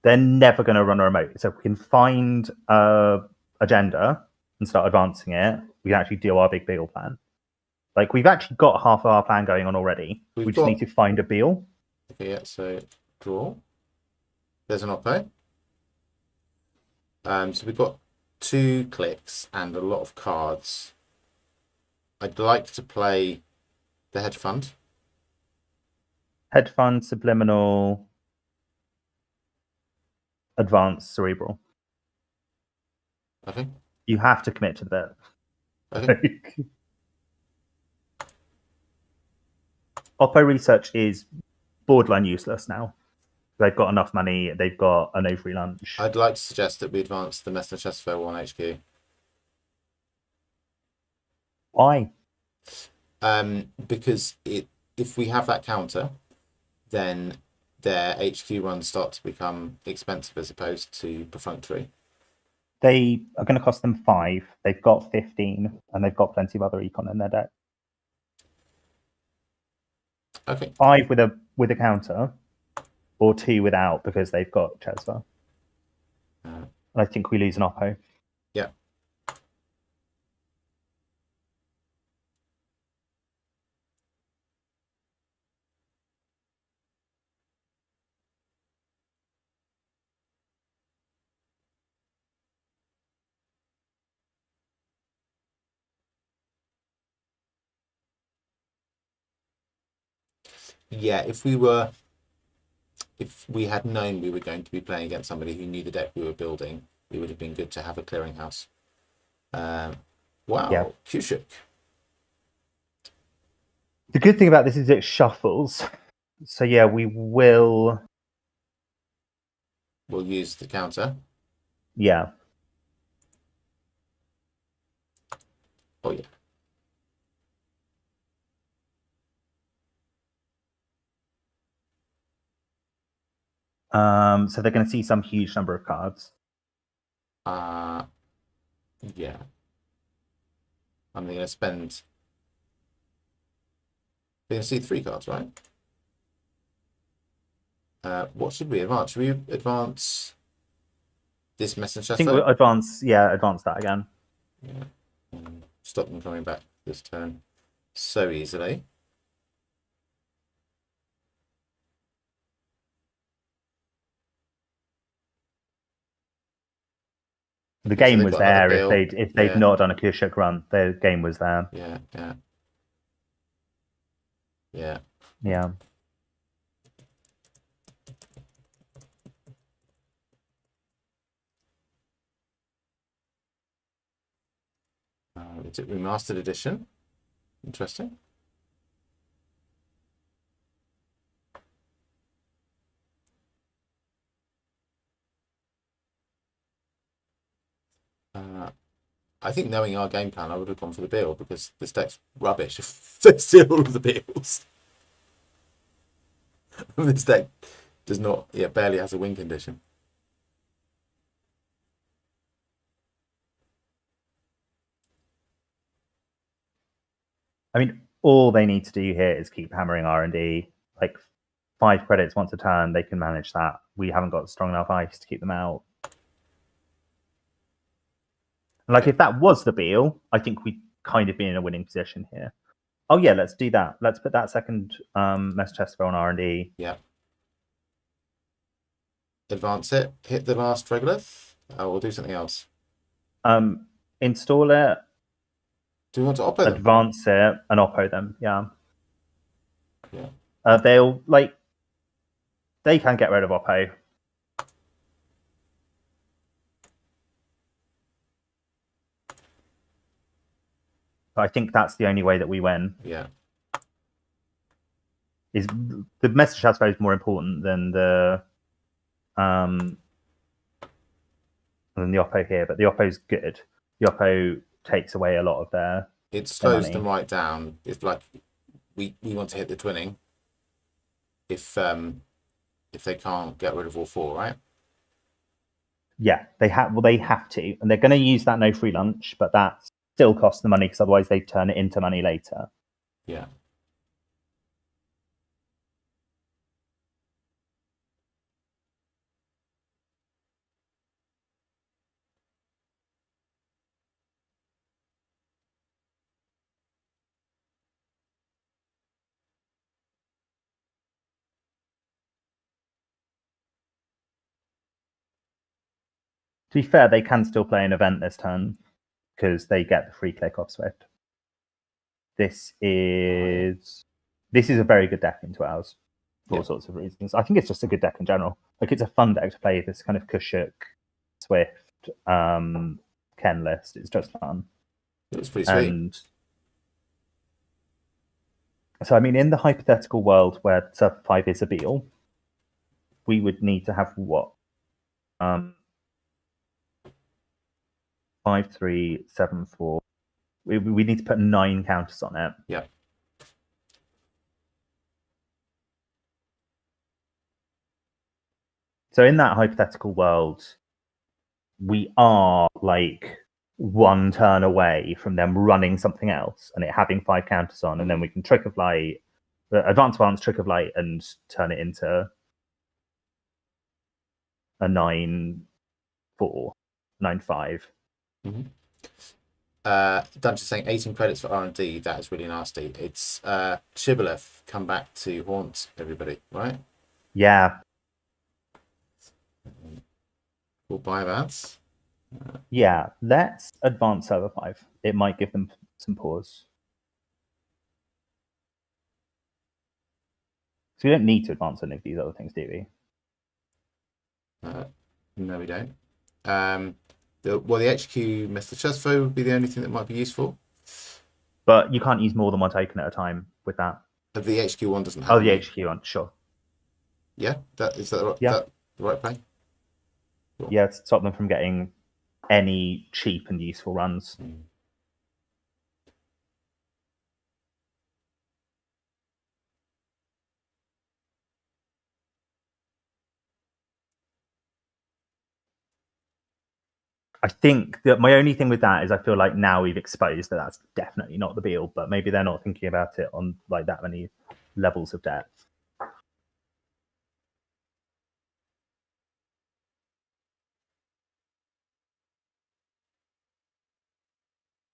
They're never going to run a remote. So if we can find an agenda and start advancing it, we can actually do our big Beal plan. Like, we've actually got half of our plan going on already. We just need to find a Beal. Okay, yeah, so draw. There's an Oppo. So we've got 2 clicks and a lot of cards. I'd like to play the hedge fund. Hedge fund, subliminal, advanced, cerebral. Okay. You have to commit to that. Okay. Oppo research is borderline useless now. They've got enough money. They've got a no free lunch. I'd like to suggest that we advance the Messner Chesterfield 1 HQ. Why? Because if we have that counter, then their HQ runs start to become expensive as opposed to perfunctory. They are going to cost them 5. They've got 15, and they've got plenty of other econ in their deck. Okay. 5 with a counter, or 2 without because they've got Chesva. And I think we lose an Oppo. Yeah. Yeah, if we had known we were going to be playing against somebody who knew the deck we were building, it would have been good to have a clearinghouse. Wow, Yeah. Kushik. The good thing about this is it shuffles. So yeah, we'll use the counter. Yeah. Oh yeah. So they're going to see some huge number of cards. Yeah. I'm going to spend. They're going to see 3 cards, right? What should we advance? Should we advance this Messner I think Chesterfield? we'll advance that again. Yeah. Stop them coming back this turn so easily. The Okay, so game they've was got another there bill. if they'd not done a Kushik run. The game was there. Yeah, yeah. Yeah. Yeah. Is it remastered edition? Interesting. I think knowing our game plan, I would have gone for the bill because this deck's rubbish if they steal all of the bills. This deck does not, barely has a win condition. I mean, all they need to do here is keep hammering R&D. Like 5 credits once a turn, they can manage that. We haven't got strong enough ice to keep them out. Like if that was the Beal, I think we'd kind of be in a winning position here. Oh yeah, let's do that. Let's put that second Mess Chesterfield on R&D. Yeah. Advance it. Hit the last regolith. We'll do something else. Install it. Do we want to oppo them? Advance it and oppo them. Yeah. Yeah. They can get rid of oppo. But I think that's the only way that we win. Yeah. Is the message transfer is more important than the oppo here, but the oppo's good. The oppo takes away a lot of their. It slows them right down. It's like we want to hit the twinning. If they can't get rid of all 4, right? Yeah, they have. Well, they have to, and they're going to use that no free lunch, but that still costs the money because otherwise they turn it into money later. Yeah. To be fair, they can still play an event this turn because they get the free click off Swift. This is a very good deck into ours for all sorts of reasons. I think it's just a good deck in general. Like, it's a fun deck to play. This kind of Kushuk, Swift, Ken list. It's just fun. It's pretty sweet. And so, I mean, in the hypothetical world where Surf 5 is a Beal, we would need to have what? 5, 3, 7, 4. We need to put 9 counters on it. Yeah. So in that hypothetical world, we are like 1 turn away from them running something else and it having 5 counters on, and then we can Trick of Light, advance, Trick of Light, and turn it into a 9-4, 9-5. Mm-hmm. Dungeon saying 18 credits for R&D. That is really nasty. It's Shibboleth come back to haunt everybody, right? Yeah. We'll buy advance. Yeah, let's advance Server 5. It might give them some pause. So we don't need to advance any of these other things, do we? No, we don't. The HQ Mr. Chesfo would be the only thing that might be useful. But you can't use more than 1 token at a time with that. But the HQ one doesn't have. Oh, the HQ one, sure. Yeah, that the right play? Cool. Yeah, to stop them from getting any cheap and useful runs. I think that my only thing with that is I feel like now we've exposed that that's definitely not the Beal, but maybe they're not thinking about it on like that many levels of depth.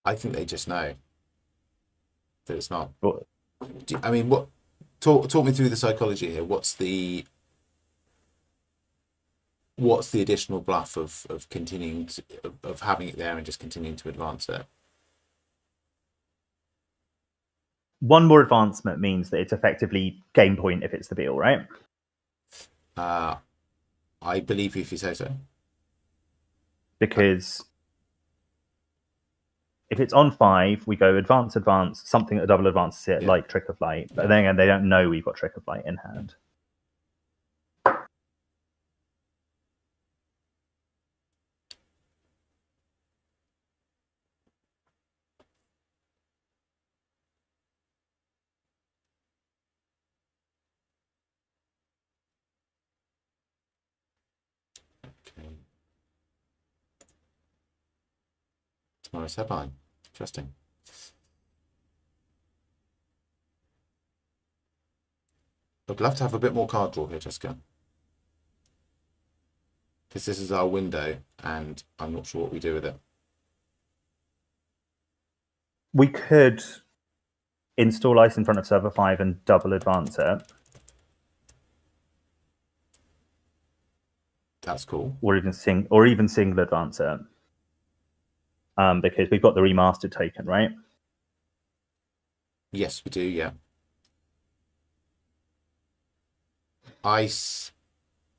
I think they just know that it's not. But, I mean, what? Talk me through the psychology here. What's the additional bluff of continuing of having it there and just continuing to advance it? 1 more advancement means that it's effectively game point if it's the Beal, right? I believe you if you say so. Because if it's on 5, we go advance, something that double advances it, like Trick of Light. But then again, they don't know we've got Trick of Light in hand. Okay. Tomorrow's headline. Interesting. I'd love to have a bit more card draw here, Jessica. Because this is our window and I'm not sure what we do with it. We could install ice in front of server 5 and double advance it. That's cool. Or even single advance it. Because we've got the remastered token, right? Yes, we do, yeah. Ice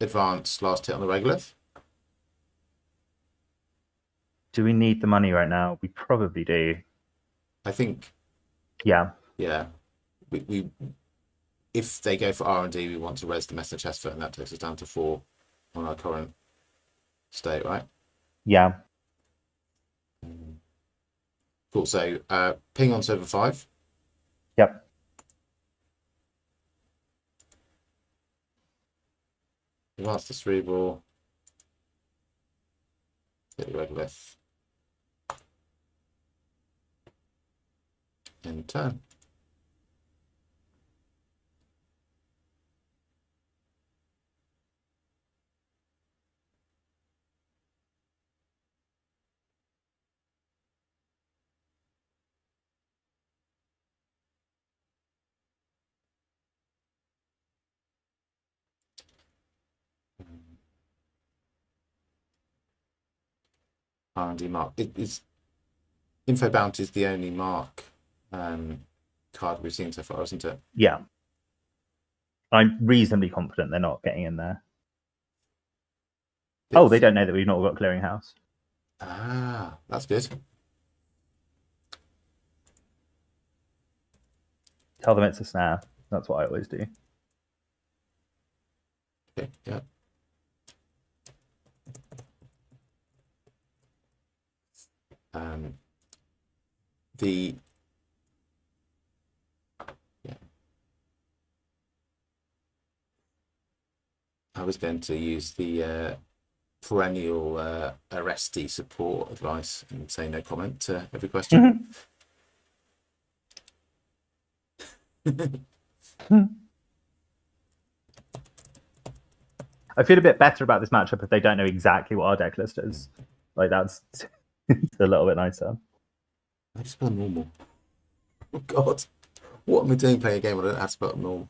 advance last hit on the regolith. Do we need the money right now? We probably do. I think. Yeah. Yeah. We if they go for R&D, we want to res the Messenger chest foot, and that takes us down to 4 on our current state, right? Yeah. Cool. So ping on server 5. Yep. Advance the cerebral. Hit the regolith. End turn. R&D mark. It's Infobound is the only mark card we've seen so far, isn't it? Yeah. I'm reasonably confident they're not getting in there. Oh, they don't know that we've not got Clearinghouse. Ah, that's good. Tell them it's a snare. That's what I always do. Okay, yeah. The I was going to use the perennial arrestee support advice and say no comment to every question. I feel a bit better about this matchup if they don't know exactly what our deck list is. Like, that's a little bit nicer. I just spell normal. Oh God, what am I doing playing a game? I don't have to spell normal.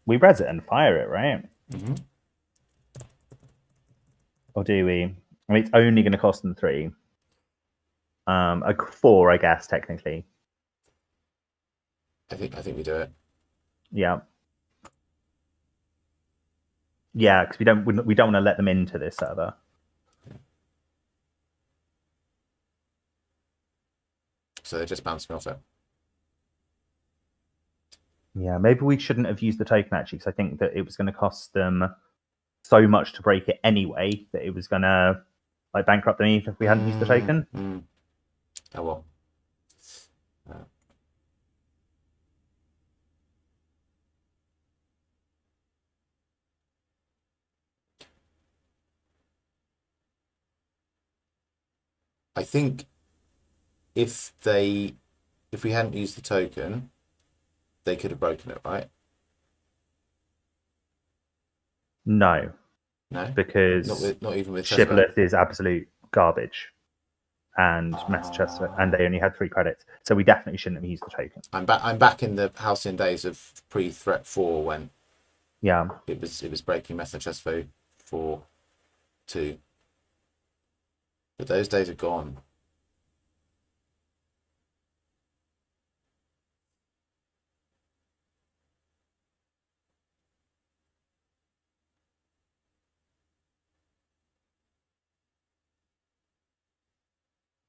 We res it and fire it, right? Mm-hmm. Or do we? I mean, it's only going to cost them 3. A 4, I guess, technically. I think we do it. Yeah. Yeah, because we don't want to let them into this server. So they're just bouncing off it. Yeah, maybe we shouldn't have used the token actually, because I think that it was going to cost them so much to break it anyway that it was going to like bankrupt them even if we hadn't used the token. Oh well. I think if we hadn't used the token, they could have broken it, right? No, because not even with Shibboleth is absolute garbage, and Massachusetts, and they only had 3 credits, so we definitely shouldn't have used the token. I'm back in the halcyon days of pre-threat 4 when it was breaking Massachusetts for 2, but those days are gone.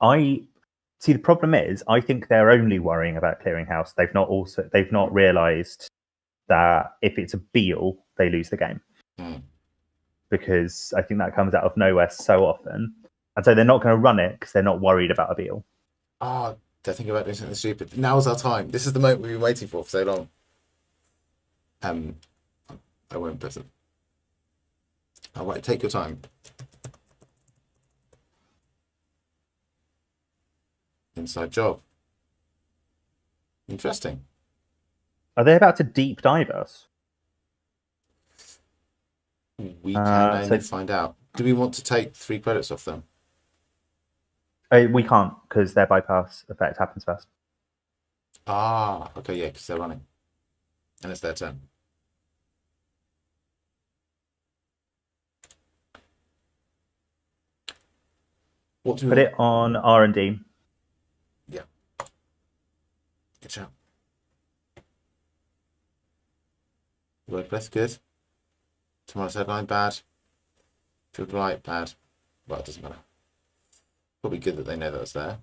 I see. The problem is, I think they're only worrying about Clearinghouse. They've not realised that if it's a Beal, they lose the game. Because I think that comes out of nowhere so often, and so they're not going to run it because they're not worried about a Beal. Oh, they're thinking about doing something stupid. Now's our time. This is the moment we've been waiting for so long. I won't put it. All right, take your time. Inside job. Interesting. Are they about to deep dive us? We can only find out. Do we want to take 3 credits off them? We can't, because their bypass effect happens first. Ah, okay, yeah, because they're running. And it's their turn. What do we Put it on R&D. Yeah. Good job. Wordpress, good. Tomorrow's headline, bad. Field light, bad. Well, it doesn't matter. Probably good that they know that's there.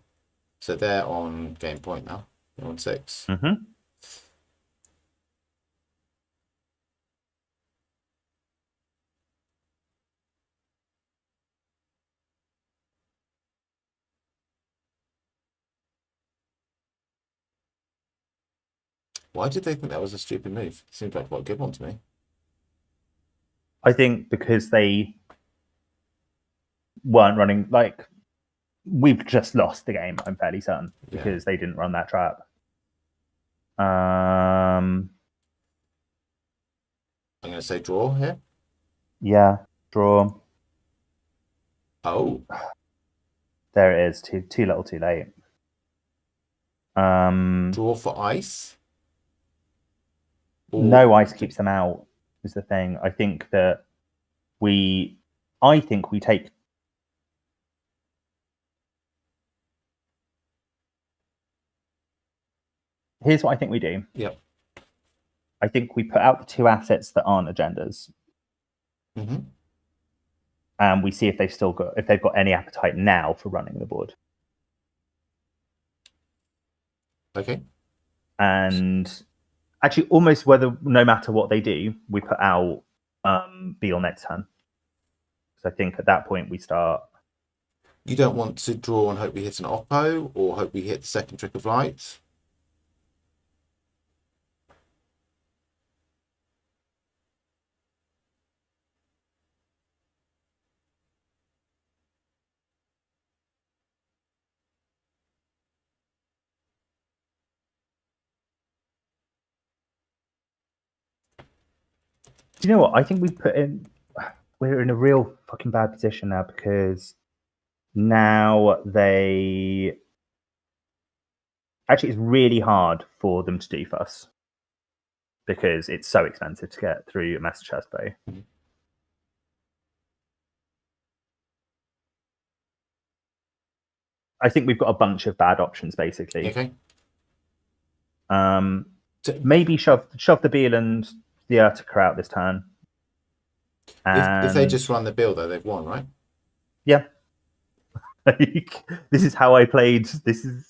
So they're on game point now. They're on 6. Mm-hmm. Why did they think that was a stupid move? It seemed like quite a good one to me. I think because they weren't running, like, we've just lost the game, I'm fairly certain, because they didn't run that trap. I'm going to say draw here. Yeah, draw. Oh. There it is. Too little, too late. Draw for ice? No ice keeps them out. is the thing. I think that we take. Here's what I think we do. Yep. I think we put out the 2 assets that aren't agendas, Mm-hmm. and we see if they've got any appetite now for running the board. Okay. And actually, almost no matter what they do, we put out Beal next turn. So I think at that point we start. You don't want to draw and hope we hit an oppo, or hope we hit the second trick of light. Do you know what? I think we're in a real fucking bad position now, because now actually, it's really hard for them to deef us because it's so expensive to get through a Master Chest Bow. Mm-hmm. I think we've got a bunch of bad options, basically. Okay. Maybe shove the Beal and the Urtica out this turn. If they just run the Beal, though, they've won, right? Yeah. This is how I played. This is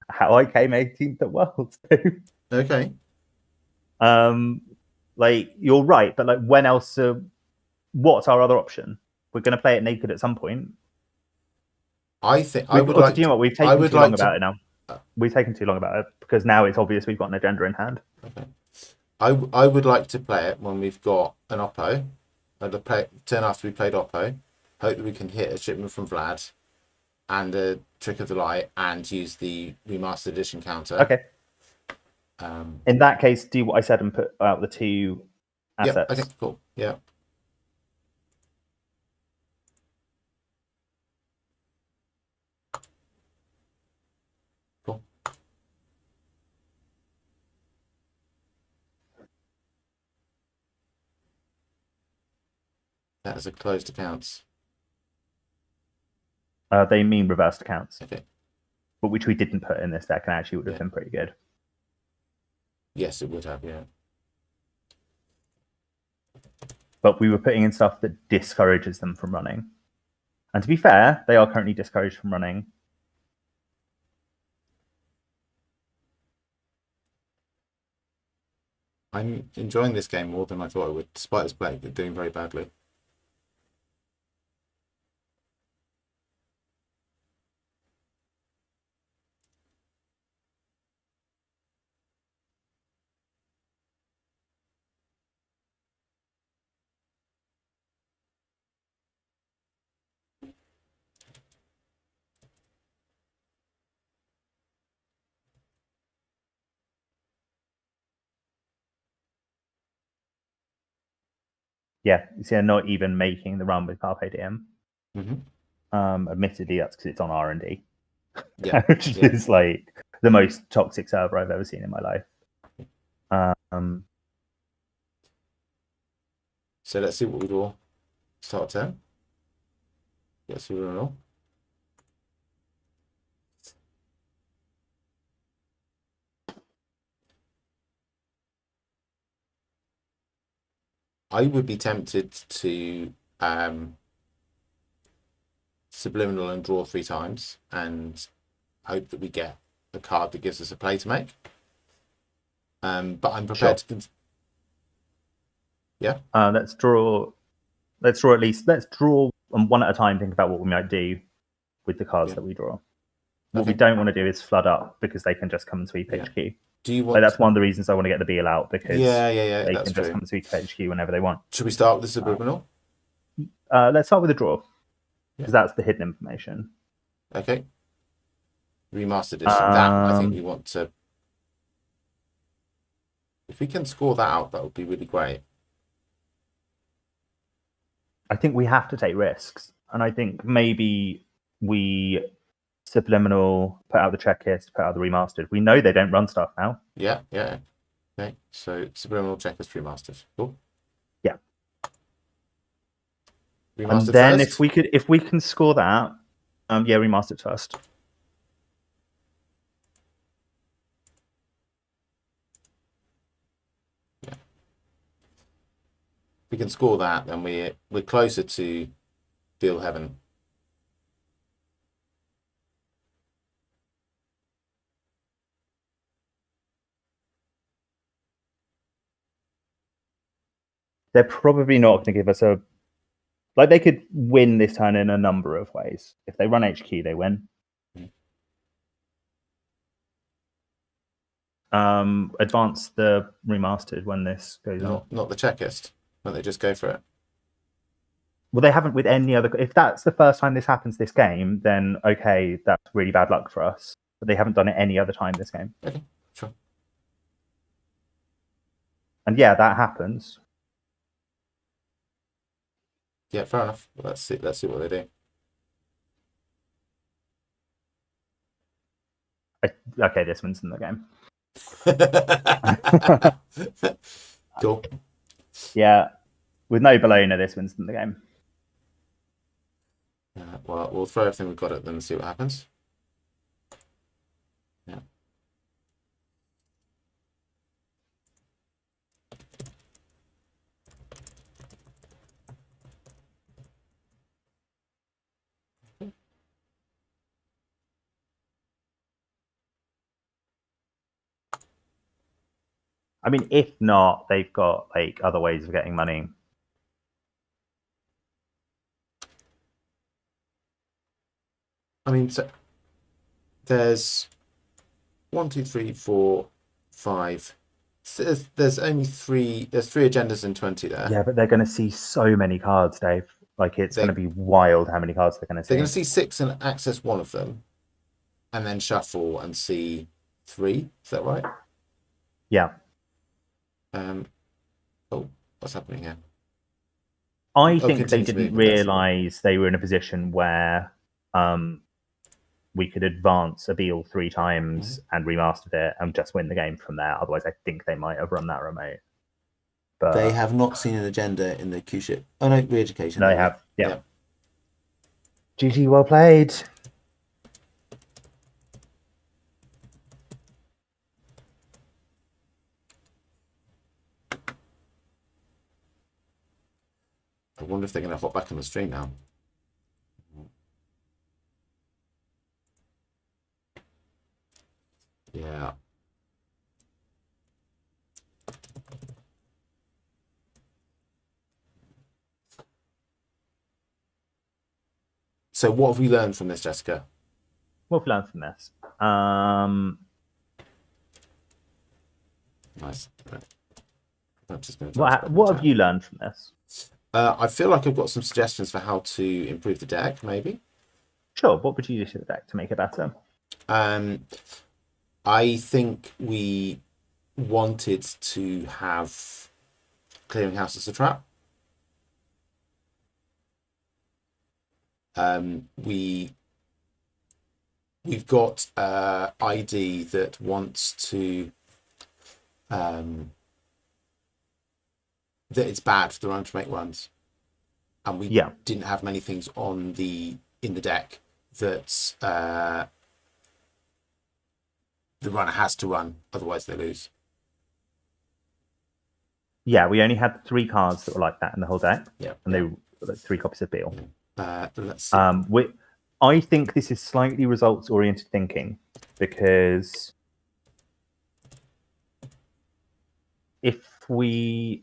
how I came 18th at Worlds. Okay. Like, you're right, but like, when else? What's our other option? We're going to play it naked at some point. I think I would like. Do you know what? We've taken too long about it now. We've taken too long about it because now it's obvious we've got an agenda in hand. Okay. I would like to play it when we've got an oppo, turn after we played oppo. Hope that we can hit a shipment from Vlad and a trick of the light and use the remastered edition counter. Okay. In that case, do what I said and put out the 2 assets. Yeah. Okay. Cool. Yeah. Cool. That is a closed accounts. They mean reversed accounts. Okay. But which we didn't put in this deck, and actually would have been pretty good. Yes, it would have. Yeah. But we were putting in stuff that discourages them from running. And to be fair, they are currently discouraged from running. I'm enjoying this game more than I thought I would, despite us playing it doing very badly. Yeah, you see, they're not even making the run with Carpe Diem. Mm-hmm. Admittedly, that's because it's on R&D. Yeah. Which is like the most toxic server I've ever seen in my life. So let's see what we draw. Start turn. Yes, we don't know. I would be tempted to subliminal and draw 3 times and hope that we get a card that gives us a play to make. But I'm prepared to. Yeah. Let's draw at least. Let's draw one at a time. Think about what we might do with the cards that we draw. What we don't want to do is flood up because they can just come and sweep HQ. Do you want? That's one of the reasons I want to get the Beal out, because they can just come and sweep HQ whenever they want. Should we start with the subliminal? Let's start with the draw, because that's the hidden information. Okay. Remastered edition. That I think we want to. If we can score that out, that would be really great. I think we have to take risks, and I think maybe we subliminal, put out the checklist, put out the remastered. We know they don't run stuff now. Yeah. Okay. So subliminal checklist remastered. Cool. And Remastered then first? if we can score that, yeah, remastered first. If we can score that, then we're closer to Deal Heaven. They're probably not going to give us a like. They could win this turn in a number of ways. If they run HQ, they win. Advance the remastered when this goes on. Not the checklist. When they just go for it. Well, they haven't with any other. If that's the first time this happens this game, then okay, that's really bad luck for us. But they haven't done it any other time this game. Okay, sure. And yeah, that happens. Yeah, fair enough. Well, let's see what they do. Okay, this one's in the game. Cool. Yeah, with no Bologna, this one's in the game. Well, we'll throw everything we've got at them and see what happens. Yeah. I mean, if not, they've got like other ways of getting money. I mean, so there's 1, 2, 3, 4, 5. So there's only three. There's 3 agendas in 20 there. Yeah, but they're going to see so many cards, Dave. Like it's going to be wild how many cards they're going to see. They're going to see 6 and access 1 of them, and then shuffle and see 3. Is that right? Yeah. Oh, what's happening here? I think they didn't realise they were in a position where we could advance a Beal 3 times and remastered it and just win the game from there. Otherwise, I think they might have run that remote. But they have not seen an agenda in the Q-ship. Oh no, re-education. They have. Yeah. GG, well played. I wonder if they're going to hop back on the stream now. Yeah. So what have we learned from this, Jessica? What have we learned from this? Nice. What have you learned from this? I feel like I've got some suggestions for how to improve the deck, maybe. Sure. What would you do to the deck to make it better? I think we wanted to have Clearinghouse as a trap. We've got ID that wants to that it's bad for the runner to make runs, and we didn't have many things in the deck that the runner has to run, otherwise they lose. Yeah, we only had 3 cards that were like that in the whole deck. Yeah, and they were like 3 copies of Beal. Let's see. I think this is slightly results-oriented thinking, because if we,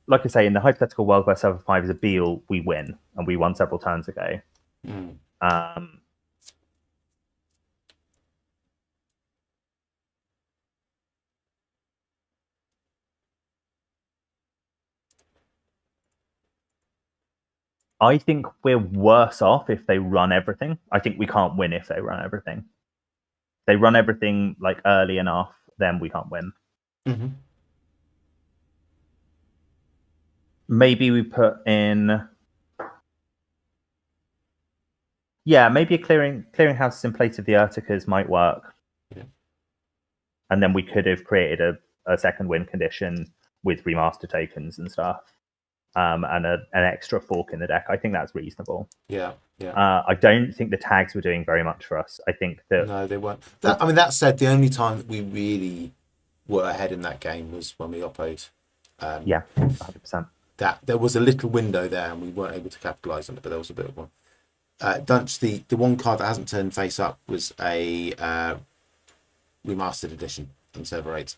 like I say, in the hypothetical world where server 5 is a Beal, we win, and we won several turns ago. I think we're worse off if they run everything. I think we can't win if they run everything. If they run everything like early enough, then we can't win. Mm-hmm. Maybe we put in, maybe a clearinghouse in place of the Urticas might work. Yeah. And then we could have created a second win condition with remaster tokens and stuff. and an extra fork in the deck. I think that's reasonable. Yeah, yeah. I don't think the tags were doing very much for us. I think that No, they weren't. That said, the only time that we really were ahead in that game was when we oppoed. Yeah, 100%. That there was a little window there and we weren't able to capitalise on it, but there was a bit of one. Dunch, the one card that hasn't turned face up was a remastered edition on server 8.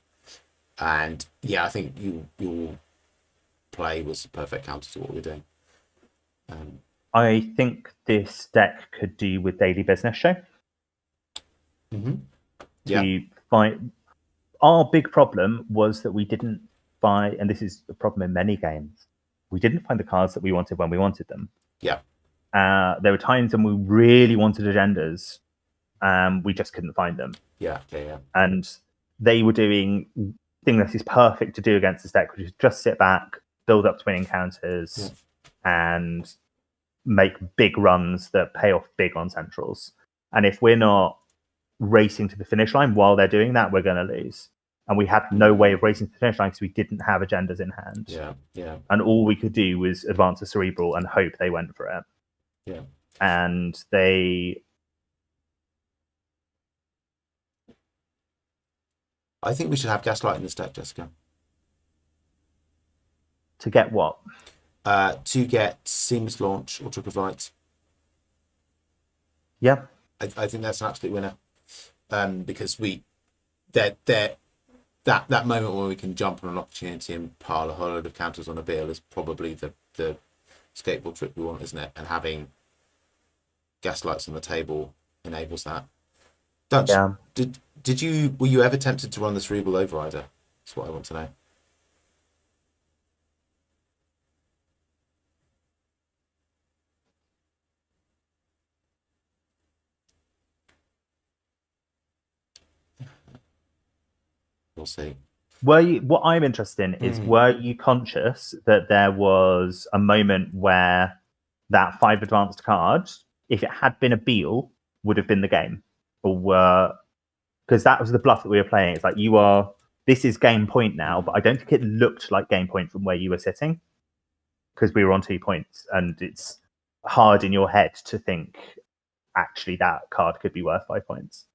And yeah, I think your play was a perfect counter to what we're doing. I think this deck could do with Daily Business Show. Yeah. To find our big problem was that we didn't find, and this is a problem in many games, we didn't find the cards that we wanted when we wanted them. Yeah. There were times when we really wanted agendas, we just couldn't find them. Yeah. And they were doing thing that is perfect to do against this deck, which is just sit back, build up twin encounters, and make big runs that pay off big on centrals. And if we're not racing to the finish line while they're doing that, we're going to lose. And we had no way of racing to the finish line because we didn't have agendas in hand. Yeah. And all we could do was advance a Cerebral and hope they went for it. Yeah. And they... I think we should have Gaslight in this deck, Jessica. To get what? To get Seamless Launch or Trick of Light. Yeah. I think that's an absolute winner. Because that moment when we can jump on an opportunity and pile a whole load of counters on a bill is probably the skateboard trick we want, isn't it? And having Gaslights on the table enables that. Dutch, were you ever tempted to run the Cerebral Overrider? That's what I want to know. We'll see. What I'm interested in is, were you conscious that there was a moment where that 5 advanced card, if it had been a Beal, would have been the game? Or because that was the bluff that we were playing. It's like, this is game point now, but I don't think it looked like game point from where you were sitting, because we were on 2 points, and it's hard in your head to think, actually, that card could be worth 5 points.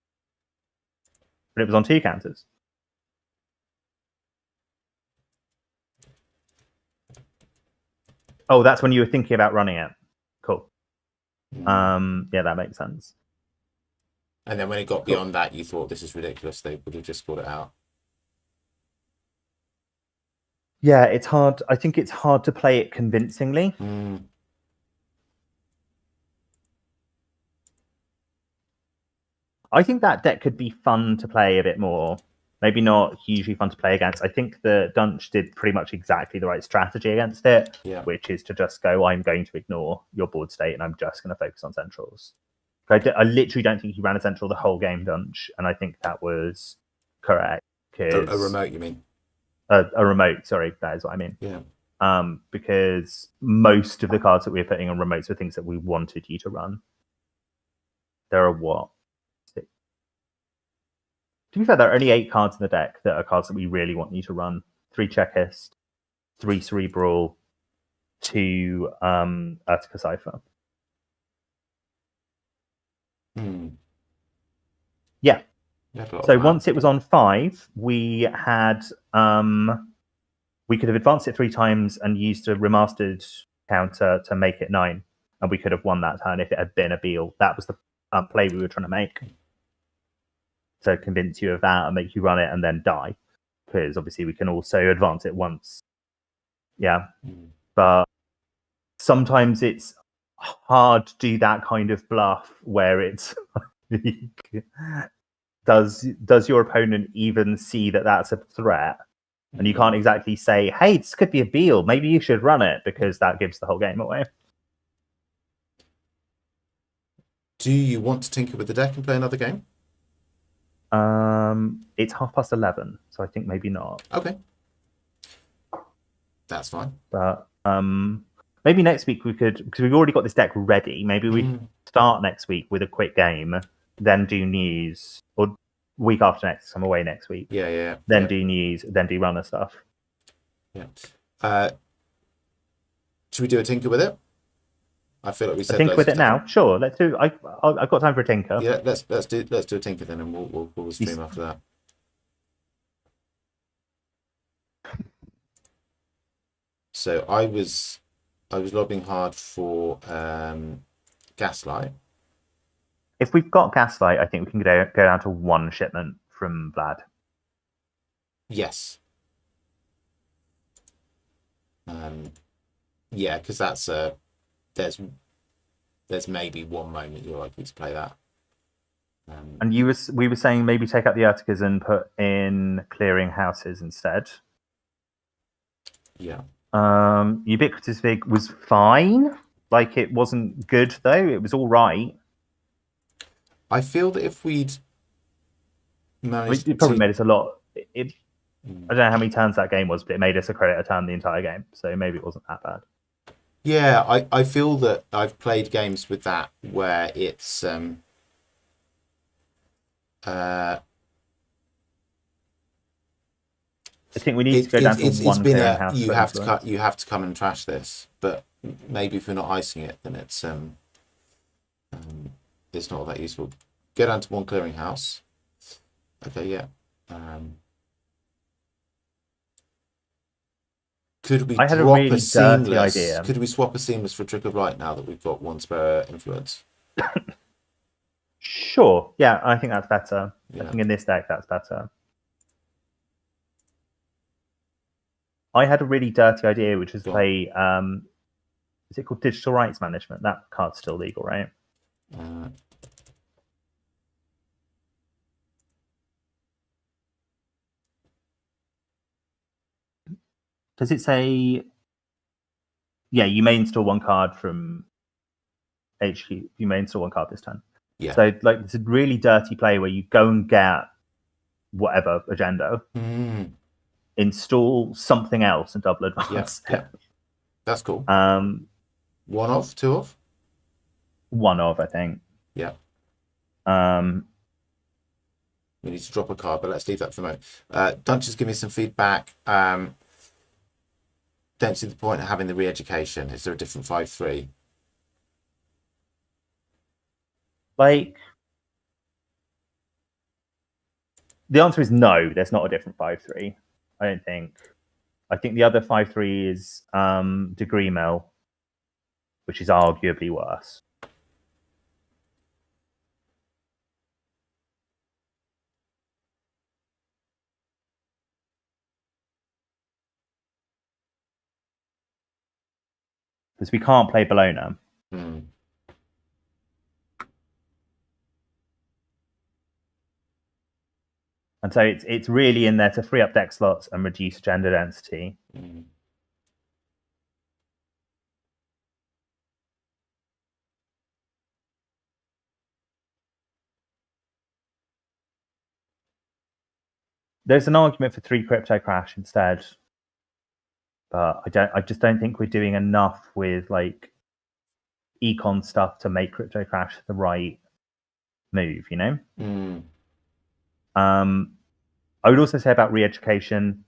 But it was on 2 counters. Oh, that's when you were thinking about running it. Cool. Yeah, that makes sense. And then when it got beyond that, you thought, this is ridiculous. They would have just got it out. Yeah, it's hard. I think it's hard to play it convincingly. I think that deck could be fun to play a bit more. Maybe not hugely fun to play against. I think the Dunch did pretty much exactly the right strategy against it, which is to just go, I'm going to ignore your board state and I'm just going to focus on centrals. I literally don't think he ran a central the whole game, Dunch, and I think that was correct. A remote, you mean? A remote, sorry, that is what I mean. Yeah. Because most of the cards that we were putting on remotes were things that we wanted you to run. There are what? To be fair, there are only 8 cards in the deck that are cards that we really want you to run. 3 Checklist, 3 Cerebral, 2 Urtica Cypher. Yeah. So once it was on 5, we had we could have advanced it 3 times and used a remastered counter to make it 9, and we could have won that turn if it had been a Beal. That was the play we were trying to make, to convince you of that and make you run it and then die, because obviously we can also advance it once. But sometimes it's hard to do that kind of bluff where it's does your opponent even see that that's a threat? And you can't exactly say, hey, this could be a Beal, maybe you should run it, because that gives the whole game away. Do you want to tinker with the deck and play another game? It's 11:30, so I think maybe not. Okay, that's fine. But maybe next week we could, because we've already got this deck ready. Maybe we start next week with a quick game, then do news, or week after next. I'm away next week. Yeah. Then do news, then do runner stuff. Yeah. Should we do a tinker with it? I feel like we I said think loads with of it stuff. now. Sure, let's do. I've got time for a tinker. Yeah, let's do a tinker then, and we'll stream after that. So I was lobbying hard for Gaslight. If we've got Gaslight, I think we can go down to one shipment from Vlad. Yes. Yeah, because that's there's maybe one moment you're likely to play that. And we were saying maybe take out the Urticas and put in clearing houses instead. Yeah. Ubiquitous Vig was fine. Like, it wasn't good though. It was all right. I feel that if we'd managed It probably to... made us a lot. I don't know how many turns that game was, but it made us a credit a turn the entire game. So maybe it wasn't that bad. Yeah, I feel that I've played games with that where it's I think we need to go down to one clearing house. You have to come and trash this, but maybe if you're not icing it, then it's not that useful. Go down to one clearing house. Okay, yeah. Could we I had a drop really a seamless? dirty idea. Could we swap a seamless for Trick of Light now that we've got one spare influence? Sure. Yeah, I think that's better. Yeah. I think in this deck that's better. I had a really dirty idea, which was to play. Is it called Digital Rights Management? That card's still legal, right? Does it say? Yeah, you may install one card from HQ. You may install one card this turn. Yeah. So, like, it's a really dirty play where you go and get whatever agenda, install something else, and double advance. Yeah. That's cool. 1 off, 2 off? 1 off, I think. Yeah. We need to drop a card, but let's leave that for a moment. Dunch give me some feedback. Don't see the point of having the re-education. Is there a different 5/3? Like, the answer is no, there's not a different 5/3. I don't think. I think the other 5/3 is Degree Mill, which is arguably worse. Because we can't play Bologna. And so it's really in there to free up deck slots and reduce gender density. There's an argument for 3 Crypto Crash instead, but I just don't think we're doing enough with like econ stuff to make Crypto Crash the right move, you know? I would also say about re-education,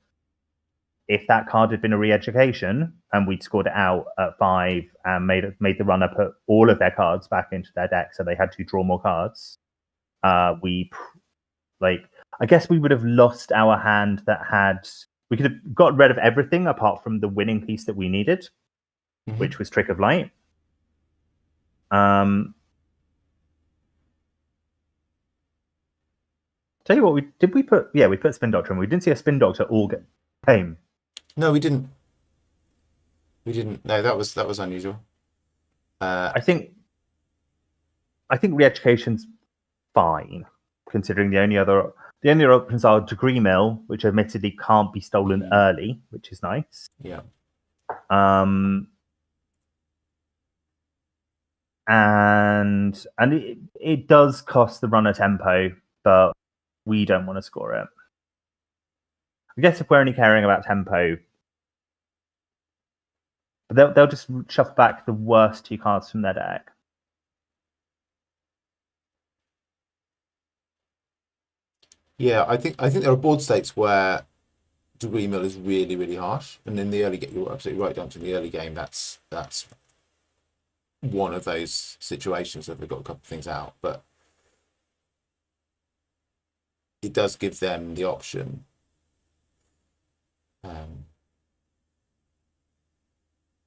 if that card had been a re-education and we'd scored it out at 5 and made the runner put all of their cards back into their deck, so they had to draw more cards, I guess we would have lost our hand that had. We could have got rid of everything apart from the winning piece that we needed, which was Trick of Light. Tell you what, we put Spin Doctor in. We didn't see a Spin Doctor all game. No, we didn't. No, that was unusual. I think re-education's fine, considering the only other options are Degree Mill, which admittedly can't be stolen early, which is nice. Yeah. And it does cost the runner tempo, but we don't want to score it. I guess if we're only caring about tempo, but they'll just shuffle back the worst 2 cards from their deck. Yeah, I think there are board states where degree mill is really, really harsh. And in the early game, you're absolutely right, Duncan. In the early game, that's one of those situations that they've got a couple of things out, but it does give them the option. I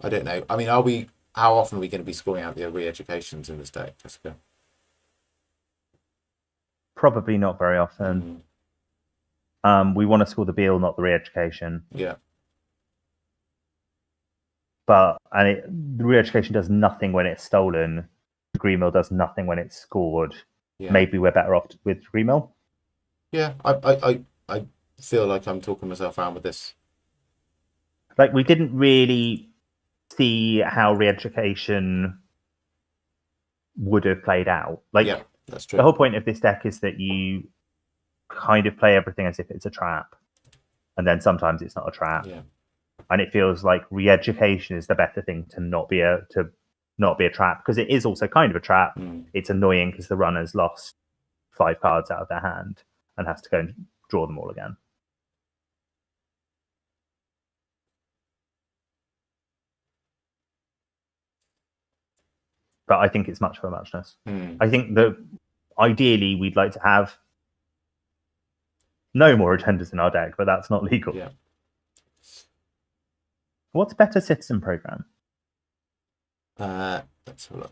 don't know. I mean, how often are we going to be scoring out the re-educations in this deck, Jessica? Probably not very often. We want to score the Beal, not the re-education. Yeah. But the re-education does nothing when it's stolen. The Green Mill does nothing when it's scored. Yeah. Maybe we're better off with Green Mill. Yeah, I feel like I'm talking myself around with this. Like, we didn't really see how re-education would have played out. Like, yeah, that's true. The whole point of this deck is that you kind of play everything as if it's a trap, and then sometimes it's not a trap. Yeah. And it feels like re-education is the better thing to not be a trap, because it is also kind of a trap. It's annoying because the runner's lost 5 cards out of their hand and has to go and draw them all again. But I think it's much for muchness. I think that ideally we'd like to have no more agendas in our deck, but that's not legal. Yeah. What's better citizen program? Let's have a look.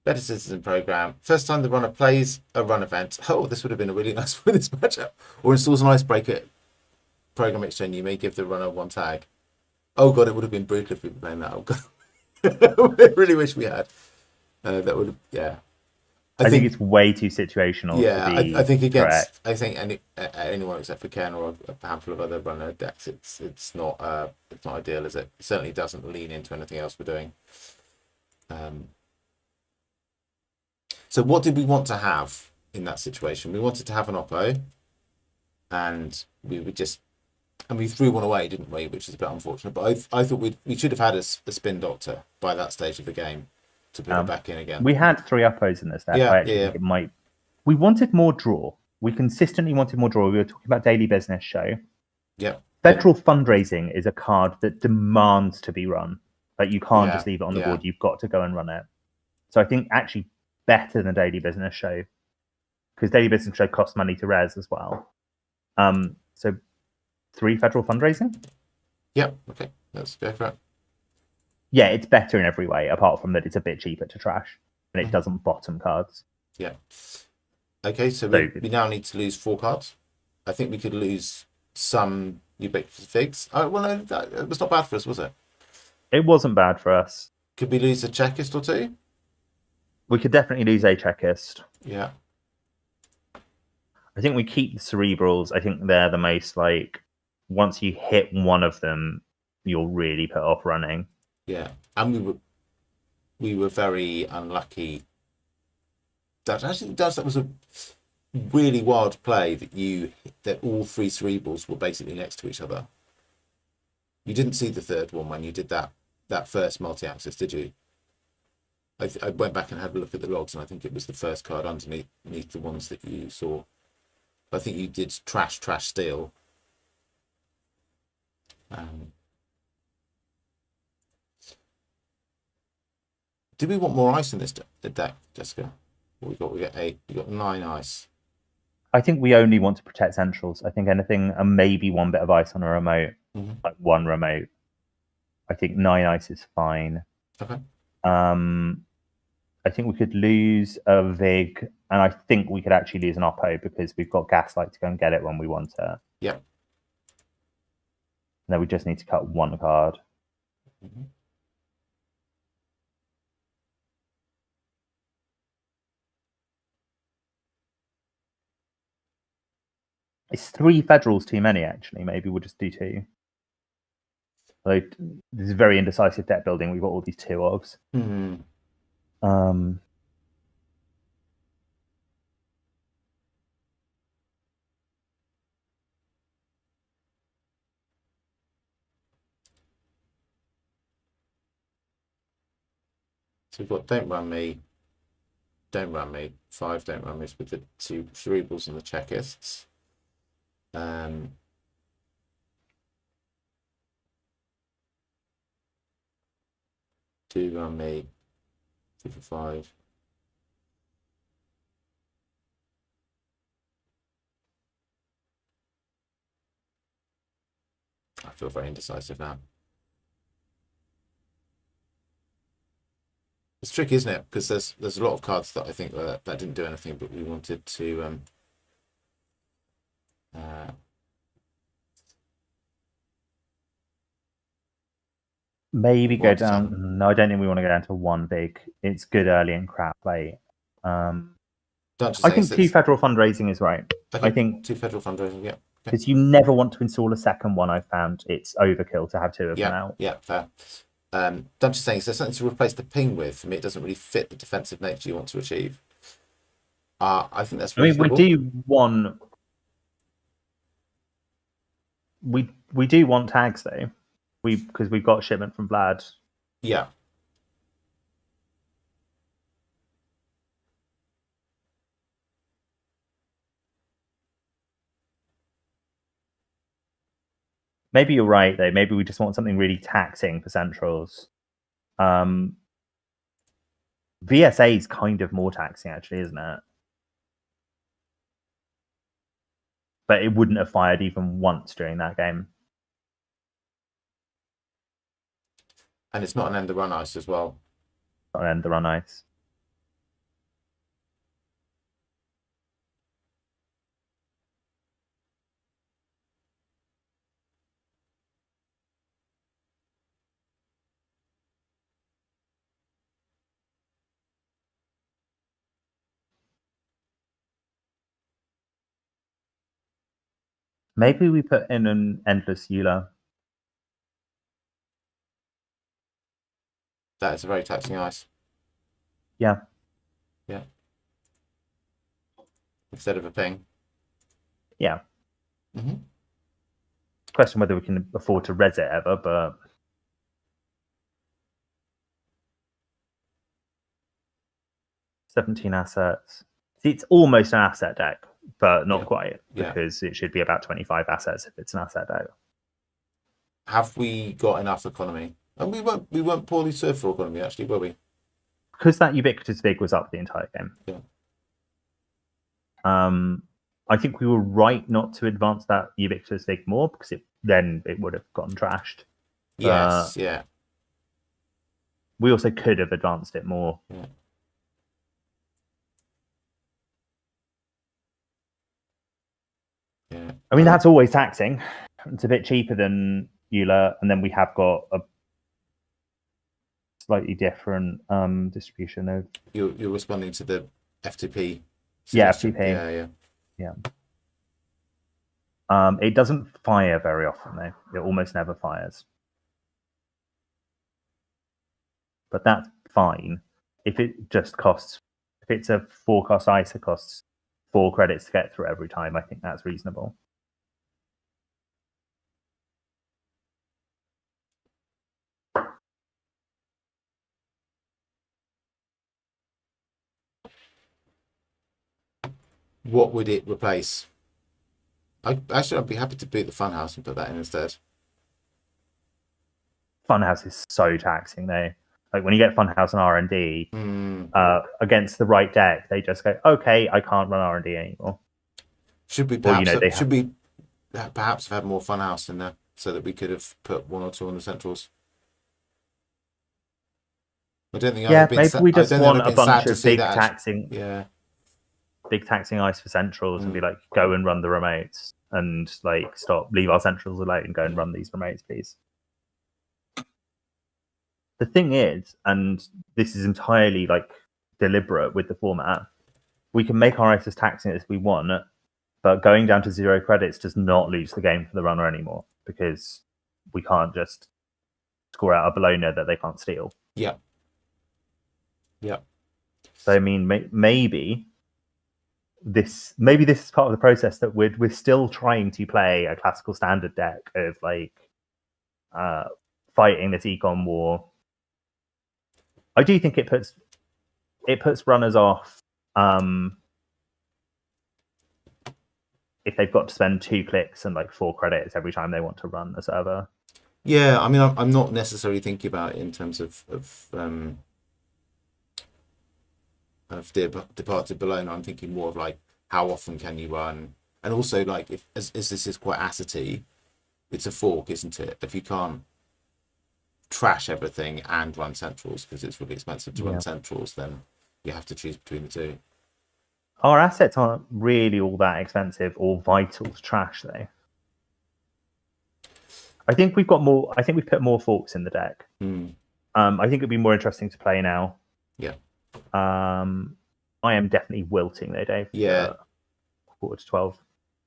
Better citizen program. First time the runner plays a run event. Oh, this would have been a really nice for this matchup. Or installs an icebreaker program exchange. You may give the runner 1 tag. Oh god, it would have been brutal if we were playing that. Oh god. I really wish we had. That would have, yeah. I think it's way too situational. Yeah, to be I think against, correct. I think anyone except for Ken or a handful of other runner decks, it's not ideal, is it? It certainly doesn't lean into anything else we're doing. So what did we want to have in that situation? We wanted to have an Oppo, and we would just, and we threw one away, didn't we? Which is a bit unfortunate. But I thought we should have had a spin doctor by that stage of the game to put it back in again. We had 3 Uppos in this deck. I actually think it might. We wanted more draw. We consistently wanted more draw. We were talking about Daily Business Show. Yeah. Federal Fundraising is a card that demands to be run. Like, you can't just leave it on the board. You've got to go and run it. So I think actually better than Daily Business Show, because Daily Business Show costs money to res as well. So 3 Federal Fundraising? Yep. Okay. Let's go for it. Yeah, it's better in every way, apart from that it's a bit cheaper to trash and it doesn't bottom cards. Yeah. Okay, so we now need to lose 4 cards. I think we could lose some Ubiquitous Figs. Oh, well, no, that was not bad for us, was it? It wasn't bad for us. Could we lose a checkist or 2? We could definitely lose a checkist. Yeah. I think we keep the Cerebrals. I think they're the most, like, once you hit one of them, you'll really put off running. Yeah, and we were very unlucky. That was a really wild play that all 3 Cerebrals were basically next to each other. You didn't see the third one when you did that first multi-axis, did you? I went back and had a look at the logs, and I think it was the first card underneath the ones that you saw. I think you did trash, steal. Do we want more ice in this deck, Jessica? We got 8. We got 9 ice. I think we only want to protect centrals. I think anything, and maybe 1 bit of ice on a remote, like 1 remote. I think 9 ice is fine. Okay. I think we could lose a Vig, and I think we could actually lose an Oppo because we've got Gaslight to go and get it when we want it. Yeah. Then we just need to cut 1 card. It's 3 Federals too many, actually. Maybe we'll just do 2. Like, this is very indecisive deck building. We've got all these 2 Ogs. So we've got Don't Run Me, 5 Don't Run Me with the 2 Cerebrals and the checkists. Um, two on me, 2 for 5. I feel very indecisive now. It's tricky, isn't it? Because there's a lot of cards that I think that didn't do anything, but we wanted to Maybe go what to tell them. down. No, I don't think we want to go down to one big. It's good early and crap late. Dungeon I saying think two six. federal fundraising is right. Okay, I think two federal fundraising. Yeah. Okay. because you never want to install a second one. I've found it's overkill to have two of them Yeah. out. Yeah. Fair. Dungeon saying is there something to replace the ping with? For me, it doesn't really fit the defensive nature you want to achieve. I think that's I mean, reasonable. we do want tags though. Because we've got shipment from Vlad. Yeah. Maybe you're right though. Maybe we just want something really taxing for centrals. VSA is kind of more taxing, actually, isn't it? But it wouldn't have fired even once during that game. And it's not an end the run ice as well. Not an end the run ice. Maybe we put in an endless Eula. That is a very taxing ice. Yeah. Yeah. Instead of a ping. Yeah. Mm-hmm. Question whether we can afford to res it ever, but 17 assets. See, it's almost an asset deck, but not quite, because it should be about 25 assets if it's an asset deck. Have we got enough economy? And we weren't poorly served for economy, actually, were we? Because that ubiquitous vig was up the entire game. Yeah. I think we were right not to advance that ubiquitous vig more, because then it would have gotten trashed. Yes, yeah. We also could have advanced it more. Yeah. Yeah. I mean, that's always taxing. It's a bit cheaper than Eula, and then we have got a slightly different distribution of. You're responding to the FTP suggestion. Yeah, FTP. Yeah. It doesn't fire very often, though. It almost never fires. But that's fine. If it just costs, if it's a 4-cost ice, it costs 4 credits to get through every time. I think that's reasonable. What would it replace? I'd be happy to boot the Funhouse and put that in instead. Funhouse is so taxing, though. Like when you get Funhouse and R&D against the right deck, they just go, "Okay, I can't run R&D anymore." Should we perhaps have had more Funhouse in there so that we could have put 1 or 2 on the centrals? I don't think. Yeah, maybe we just want a bunch of big taxing. Yeah. Big taxing ice for centrals and be like, go and run the remotes and like leave our centrals alone and go and run these remotes, please. The thing is, and this is entirely like deliberate with the format, we can make our ice as taxing as we want, but going down to 0 credits does not lose the game for the runner anymore, because we can't just score out a Bologna that they can't steal. Yeah. Yeah. So I mean, maybe this is part of the process that we're still trying to play a classical standard deck of like fighting this econ war. I do think it puts runners off if they've got to spend 2 clicks and like 4 credits every time they want to run the server. Yeah, I mean, I'm not necessarily thinking about it in terms of Departed Bologna. I'm thinking more of like how often can you run, and also like if as this is quite assety, it's a fork, isn't it? If you can't trash everything and run centrals because it's really expensive to run centrals, then you have to choose between the two. Our assets aren't really all that expensive or vital to trash, though. I think we've got more. I think we've put more forks in the deck. I think it'd be more interesting to play now. Yeah. I am definitely wilting though, Dave. Yeah. Quarter to 12.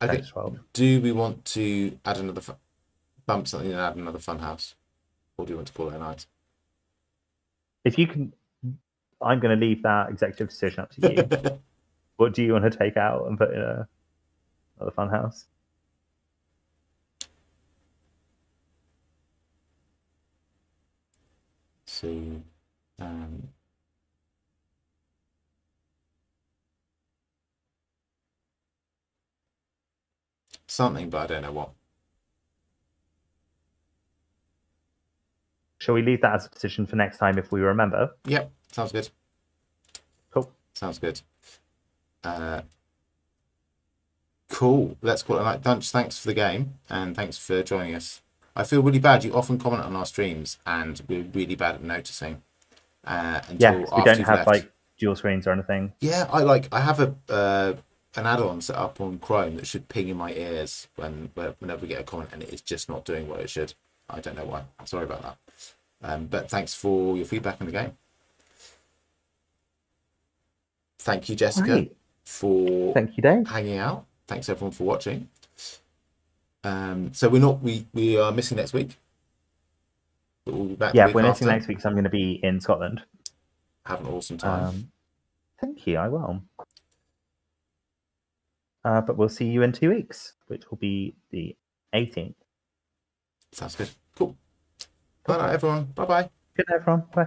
I think. 12. Do we want to add another bump something and add another fun house, or do you want to call it a night? If you can, I'm going to leave that executive decision up to you. What do you want to take out and put in another fun house? So, something, but I don't know what. Shall we leave that as a decision for next time if we remember? Yep, sounds good. Cool. Sounds good. Cool. Let's call it a night. Dunch, thanks for the game and thanks for joining us. I feel really bad. You often comment on our streams and we're really bad at noticing. Until we don't have left. like dual screens or anything. Yeah, I have an add-on set up on Chrome that should ping in my ears whenever we get a comment, and it is just not doing what it should. I don't know why. Sorry about that. But thanks for your feedback on the game. Thank you, Jessica, for Thank you, Dave. hanging out. Thanks everyone for watching. So we are missing next week. We'll be back we're missing next week, so I'm going to be in Scotland. Have an awesome time. Thank you, I will. But we'll see you in 2 weeks, which will be the 18th. Sounds good. Cool. Bye, everyone. Bye-bye. Good night, everyone. Bye.